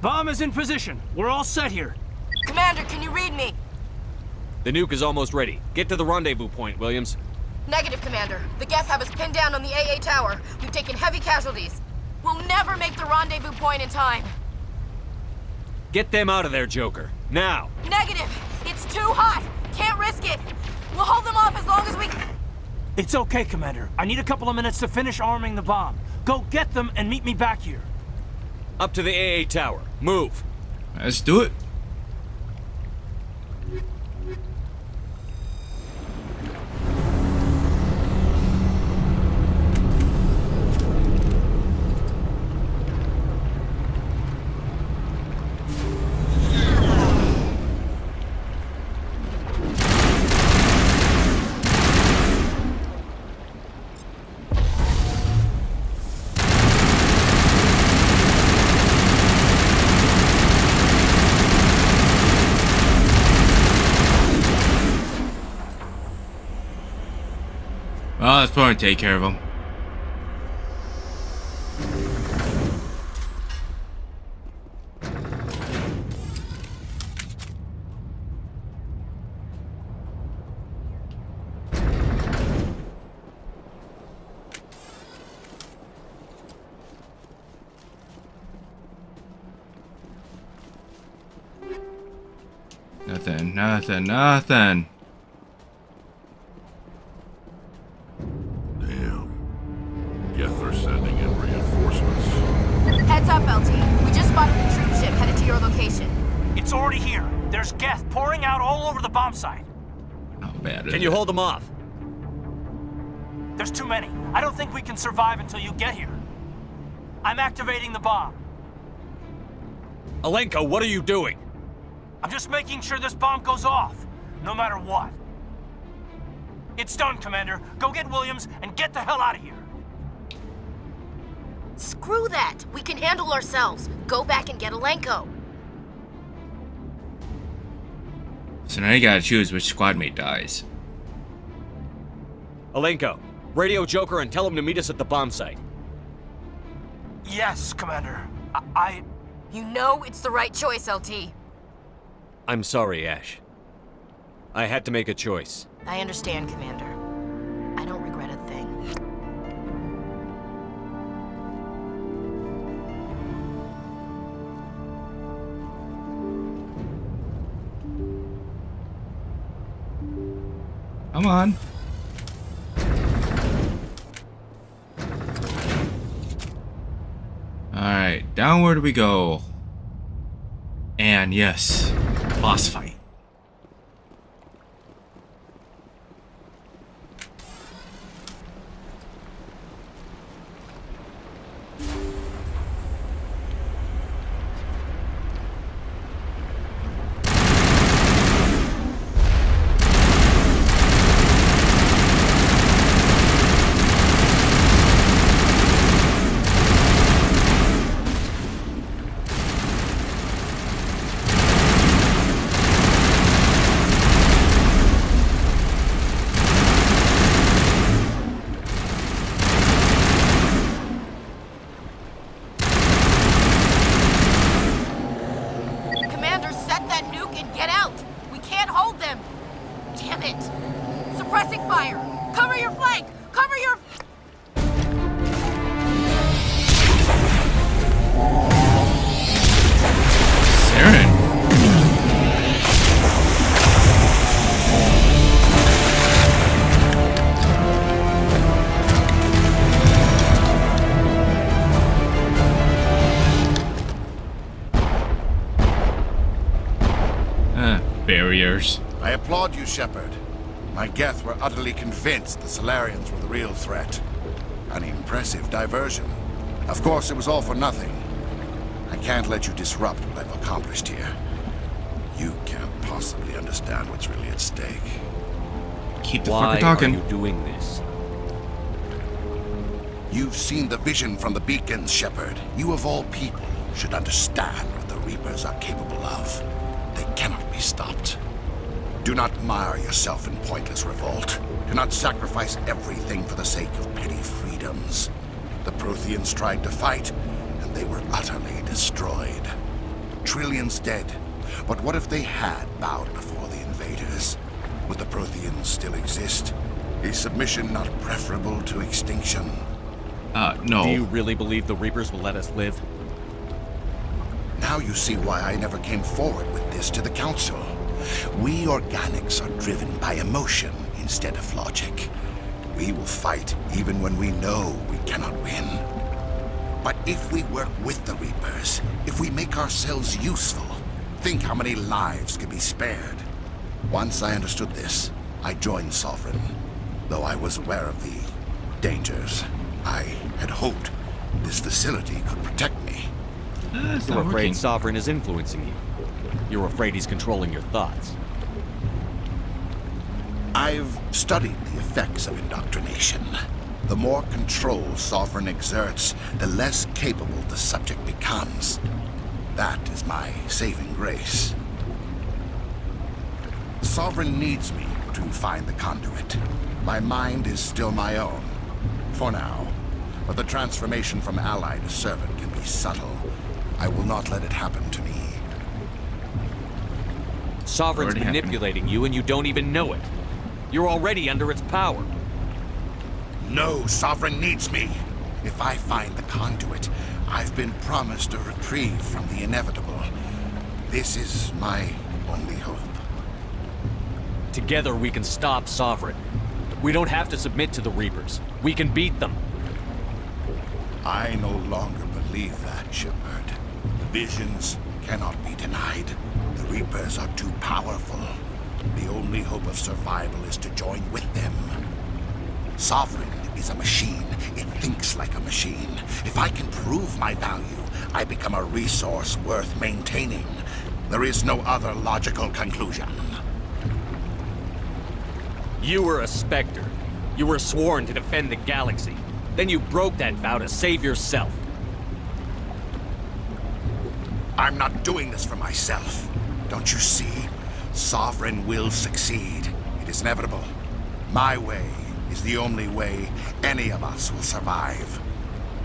[SPEAKER 18] Bomb is in position. We're all set here.
[SPEAKER 21] Commander, can you read me?
[SPEAKER 4] The nuke is almost ready. Get to the rendezvous point, Williams.
[SPEAKER 21] Negative, Commander. The Geth have us pinned down on the AA tower. We've taken heavy casualties. We'll never make the rendezvous point in time.
[SPEAKER 4] Get them out of there, Joker. Now!
[SPEAKER 21] Negative! It's too hot! Can't risk it! We'll hold them off as long as we...
[SPEAKER 18] It's okay, Commander. I need a couple of minutes to finish arming the bomb. Go get them and meet me back here.
[SPEAKER 4] Up to the AA tower. Move.
[SPEAKER 1] Let's do it. Well, let's probably take care of him. Nothing, nothing, nothing.
[SPEAKER 5] Geth are sending in reinforcements.
[SPEAKER 21] Heads up, LT. We just spotted a troop ship headed to your location.
[SPEAKER 18] It's already here. There's Geth pouring out all over the bomb site.
[SPEAKER 1] How bad is
[SPEAKER 4] Can you
[SPEAKER 1] it?
[SPEAKER 4] hold them off?
[SPEAKER 18] There's too many. I don't think we can survive until you get here. I'm activating the bomb.
[SPEAKER 4] Alenko, what are you doing?
[SPEAKER 18] I'm just making sure this bomb goes off, no matter what. It's done, Commander. Go get Williams and get the hell out of here.
[SPEAKER 21] Screw that! We can handle ourselves. Go back and get Alenko.
[SPEAKER 1] So now you gotta choose which squad mate dies.
[SPEAKER 4] Alenko, radio Joker and tell him to meet us at the bomb site.
[SPEAKER 18] Yes, Commander.
[SPEAKER 21] You know it's the right choice, LT.
[SPEAKER 4] I'm sorry, Ash. I had to make a choice.
[SPEAKER 21] I understand, Commander. I don't regret a thing.
[SPEAKER 1] Come on. Alright, downward we go. And yes, boss fight. Barriers.
[SPEAKER 10] I applaud you, Shepard. My Geth were utterly convinced the Solarians were the real threat. An impressive diversion. Of course, it was all for nothing. I can't let you disrupt what I've accomplished here. You can't possibly understand what's really at stake.
[SPEAKER 1] Keep the fucker talking.
[SPEAKER 4] Why are you doing this?
[SPEAKER 10] You've seen the vision from the beacons, Shepard. You of all people should understand what the Reapers are capable of. They cannot be stopped. Do not mire yourself in pointless revolt. Do not sacrifice everything for the sake of petty freedoms. The Protheans tried to fight, and they were utterly destroyed. Trillions dead. But what if they had bowed before the invaders? Would the Protheans still exist? Is submission not preferable to extinction?
[SPEAKER 1] No.
[SPEAKER 4] Do you really believe the Reapers will let us live?
[SPEAKER 10] Now you see why I never came forward with this to the Council. We organics are driven by emotion instead of logic. We will fight even when we know we cannot win. But if we work with the Reapers, if we make ourselves useful, think how many lives could be spared. Once I understood this, I joined Sovereign, though I was aware of the dangers. I had hoped this facility could protect me.
[SPEAKER 4] You're afraid Sovereign is influencing you. You're afraid he's controlling your thoughts.
[SPEAKER 10] I've studied the effects of indoctrination. The more control Sovereign exerts, the less capable the subject becomes. That is my saving grace. Sovereign needs me to find the conduit. My mind is still my own, for now. But the transformation from ally to servant can be subtle. I will not let it happen to me.
[SPEAKER 4] Sovereign's manipulating you and you don't even know it. You're already under its power.
[SPEAKER 10] No, Sovereign needs me. If I find the conduit, I've been promised a reprieve from the inevitable. This is my only hope.
[SPEAKER 4] Together we can stop Sovereign. We don't have to submit to the Reapers. We can beat them.
[SPEAKER 10] I no longer believe that, Shepard. Visions cannot be denied. The Reapers are too powerful. The only hope of survival is to join with them. Sovereign is a machine. It thinks like a machine. If I can prove my value, I become a resource worth maintaining. There is no other logical conclusion.
[SPEAKER 4] You were a Spectre. You were sworn to defend the galaxy. Then you broke that vow to save yourself.
[SPEAKER 10] I'm not doing this for myself. Don't you see? Sovereign will succeed. It is inevitable. My way is the only way any of us will survive.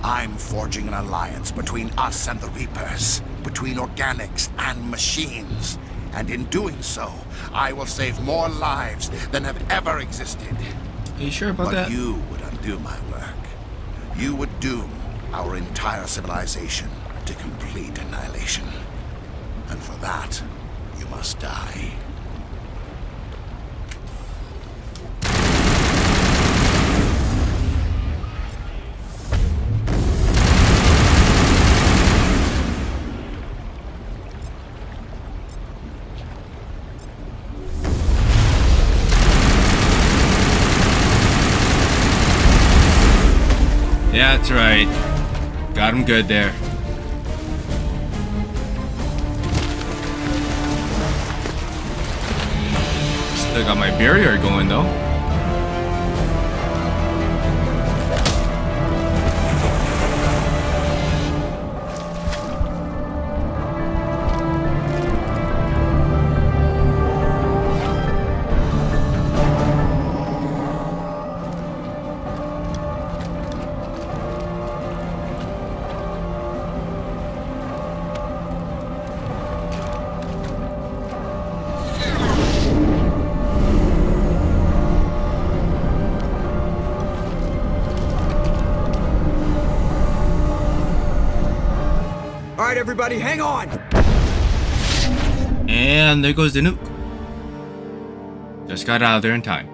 [SPEAKER 10] I'm forging an alliance between us and the Reapers, between organics and machines. And in doing so, I will save more lives than have ever existed.
[SPEAKER 1] Are you sure about that?
[SPEAKER 10] But you would undo my work. You would doom our entire civilization to complete annihilation. And for that, you must die.
[SPEAKER 1] Yeah, that's right. Got him good there. Still got my barrier going though.
[SPEAKER 17] All right, everybody, hang on!
[SPEAKER 1] And there goes the nuke. Just got out of there in time.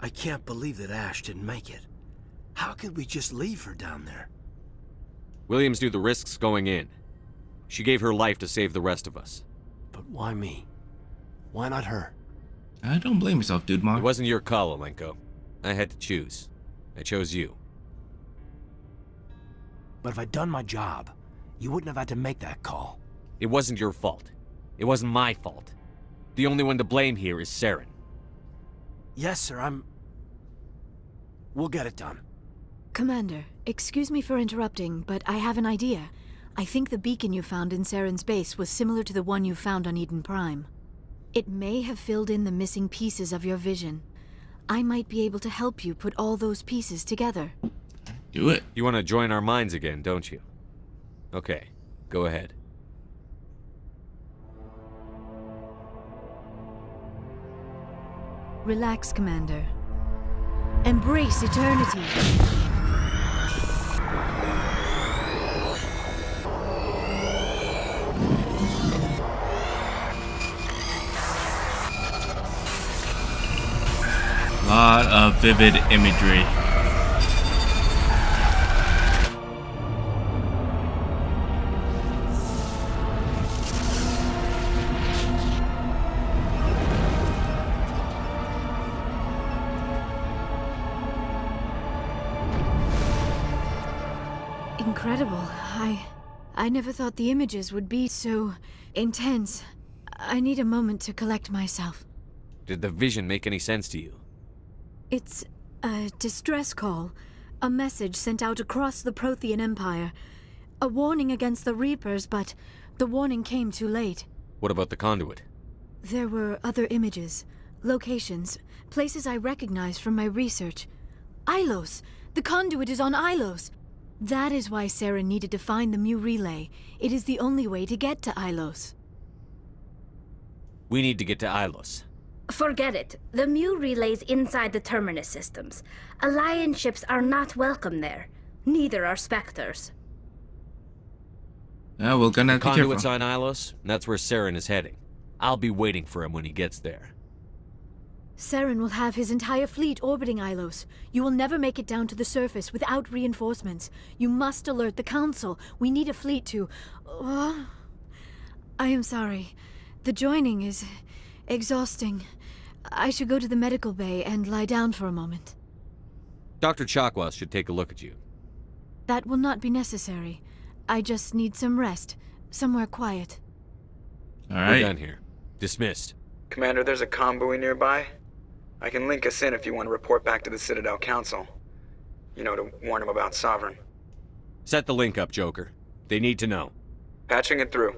[SPEAKER 18] I can't believe that Ash didn't make it. How could we just leave her down there?
[SPEAKER 4] Williams knew the risks going in. She gave her life to save the rest of us.
[SPEAKER 18] But why me? Why not her?
[SPEAKER 1] I don't blame yourself, dude, Mark.
[SPEAKER 4] It wasn't your call, Alenko. I had to choose. I chose you.
[SPEAKER 18] But if I'd done my job, you wouldn't have had to make that call.
[SPEAKER 4] It wasn't your fault. It wasn't my fault. The only one to blame here is Saren.
[SPEAKER 18] Yes, sir, We'll get it done.
[SPEAKER 11] Commander, excuse me for interrupting, but I have an idea. I think the beacon you found in Saren's base was similar to the one you found on Eden Prime. It may have filled in the missing pieces of your vision. I might be able to help you put all those pieces together.
[SPEAKER 1] Do it.
[SPEAKER 4] You want to join our minds again, don't you? Okay, go ahead.
[SPEAKER 11] Relax, Commander. Embrace eternity.
[SPEAKER 1] Lot of vivid imagery.
[SPEAKER 11] Incredible. I never thought the images would be so intense. I need a moment to collect myself.
[SPEAKER 4] Did the vision make any sense to you?
[SPEAKER 11] It's a distress call. A message sent out across the Prothean Empire. A warning against the Reapers, but the warning came too late.
[SPEAKER 4] What about the conduit?
[SPEAKER 11] There were other images, locations, places I recognized from my research. Ilos! The conduit is on Ilos! That is why Saren needed to find the Mu relay. It is the only way to get to Ilos.
[SPEAKER 4] We need to get to Ilos.
[SPEAKER 22] Forget it. The Mu relay's inside the Terminus systems. Alliance ships are not welcome there. Neither are Spectres.
[SPEAKER 1] Yeah, we're gonna have to be
[SPEAKER 4] Conduit's
[SPEAKER 1] careful.
[SPEAKER 4] on Ilos, and that's where Saren is heading. I'll be waiting for him when he gets there.
[SPEAKER 11] Saren will have his entire fleet orbiting Ilos. You will never make it down to the surface without reinforcements. You must alert the Council. We need a fleet to... I am sorry. The joining is exhausting. I should go to the medical bay and lie down for a moment.
[SPEAKER 4] Dr. Chakwas should take a look at you.
[SPEAKER 11] That will not be necessary. I just need some rest. Somewhere quiet.
[SPEAKER 4] We're done here. Dismissed.
[SPEAKER 17] Commander, there's a comm buoy nearby. I can link us in if you want to report back to the Citadel Council. You know, to warn them about Sovereign.
[SPEAKER 4] Set the link up, Joker. They need to know.
[SPEAKER 17] Patching it through.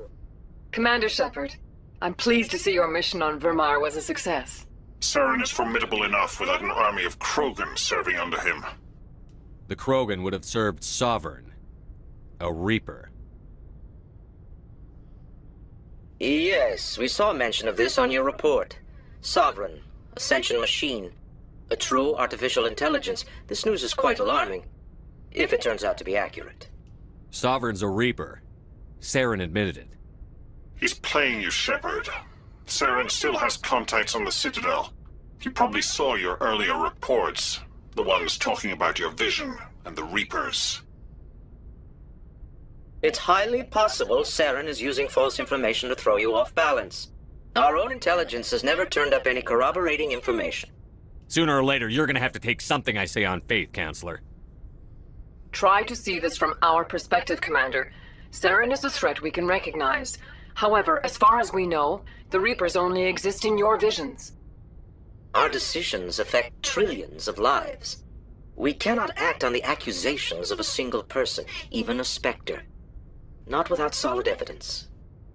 [SPEAKER 2] Commander Shepard, I'm pleased to see your mission on Virmire was a success.
[SPEAKER 9] Saren is formidable enough without an army of Krogan serving under him.
[SPEAKER 4] The Krogan would have served Sovereign. A Reaper.
[SPEAKER 23] Yes, we saw mention of this on your report. Sovereign, Ascension machine. A true artificial intelligence. This news is quite alarming. If it turns out to be accurate.
[SPEAKER 4] Sovereign's a Reaper. Saren admitted it.
[SPEAKER 9] He's playing you, Shepard. Saren still has contacts on the Citadel. He probably saw your earlier reports. The ones talking about your vision and the Reapers.
[SPEAKER 23] It's highly possible Saren is using false information to throw you off balance. Our own intelligence has never turned up any corroborating information.
[SPEAKER 4] Sooner or later, you're gonna have to take something I say on faith, Counselor.
[SPEAKER 2] Try to see this from our perspective, Commander. Saren is a threat we can recognize. However, as far as we know, the Reapers only exist in your visions.
[SPEAKER 23] Our decisions affect trillions of lives. We cannot act on the accusations of a single person, even a Spectre. Not without solid evidence.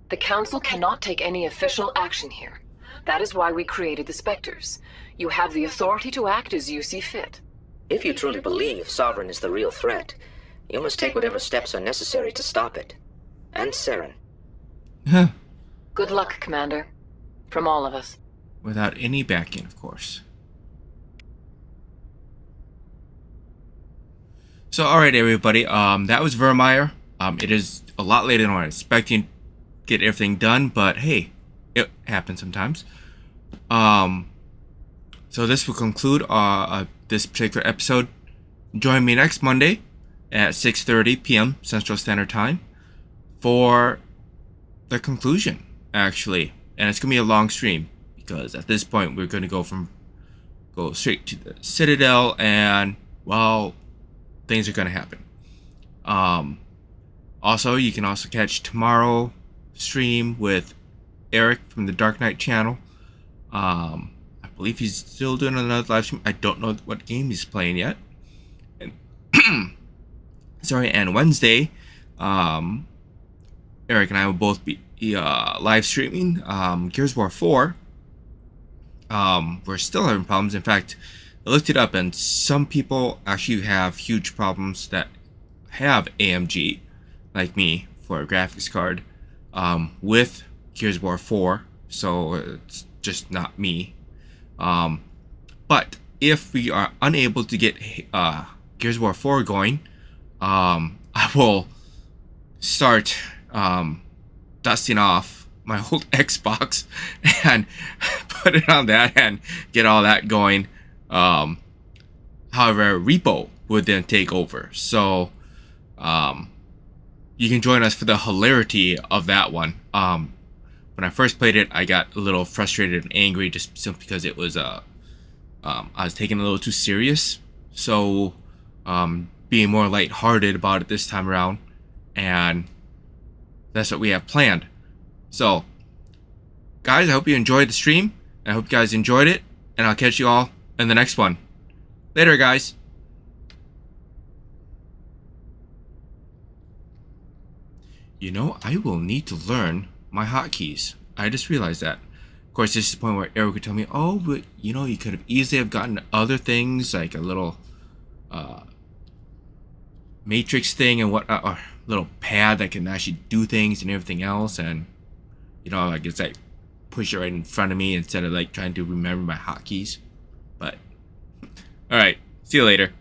[SPEAKER 2] The Council cannot take any official action here. That is why we created the Spectres. You have the authority to act as you see fit.
[SPEAKER 23] If you truly believe Sovereign is the real threat, you must take whatever steps are necessary to stop it. And Saren.
[SPEAKER 2] Good luck, Commander. From all of us.
[SPEAKER 1] Without any backing, of course. So, alright everybody, that was Virmire. It is a lot later than I was expecting to get everything done, but hey, it happens sometimes. So this will conclude this particular episode. Join me next Monday at 6:30 p.m. Central Standard Time for the conclusion, actually. And it's going to be a long stream, because at this point we're going to go straight to the Citadel, and, well, things are going to happen. Also, you can also catch tomorrow stream with Eric from the Dark Knight channel. I believe he's still doing another live stream. I don't know what game he's playing yet. And sorry, and Wednesday, Eric and I will both be live streaming Gears of War 4. We're still having problems. In fact, I looked it up, and some people actually have huge problems that have AMG, like me, for a graphics card, with Gears of War 4. So it's just not me. But if we are unable to get Gears of War 4 going, I will start dusting off my old Xbox and put it on that and get all that going. However, Repo would then take over. So you can join us for the hilarity of that one. When I first played it, I got a little frustrated and angry just simply because it was I was taking it a little too serious. So being more lighthearted about it this time around, and that's what we have planned. So guys, I hope you enjoyed the stream. I hope you guys enjoyed it, and I'll catch you all in the next one. Later, guys. You know, I will need to learn my hotkeys. I just realized that. Of course, this is the point where Eric would tell me, oh, but you know, you could have easily have gotten other things like a little matrix thing and whatnot, or little pad that can actually do things and everything else, and you know, like it's like push it right in front of me instead of like trying to remember my hotkeys. But all right, see you later.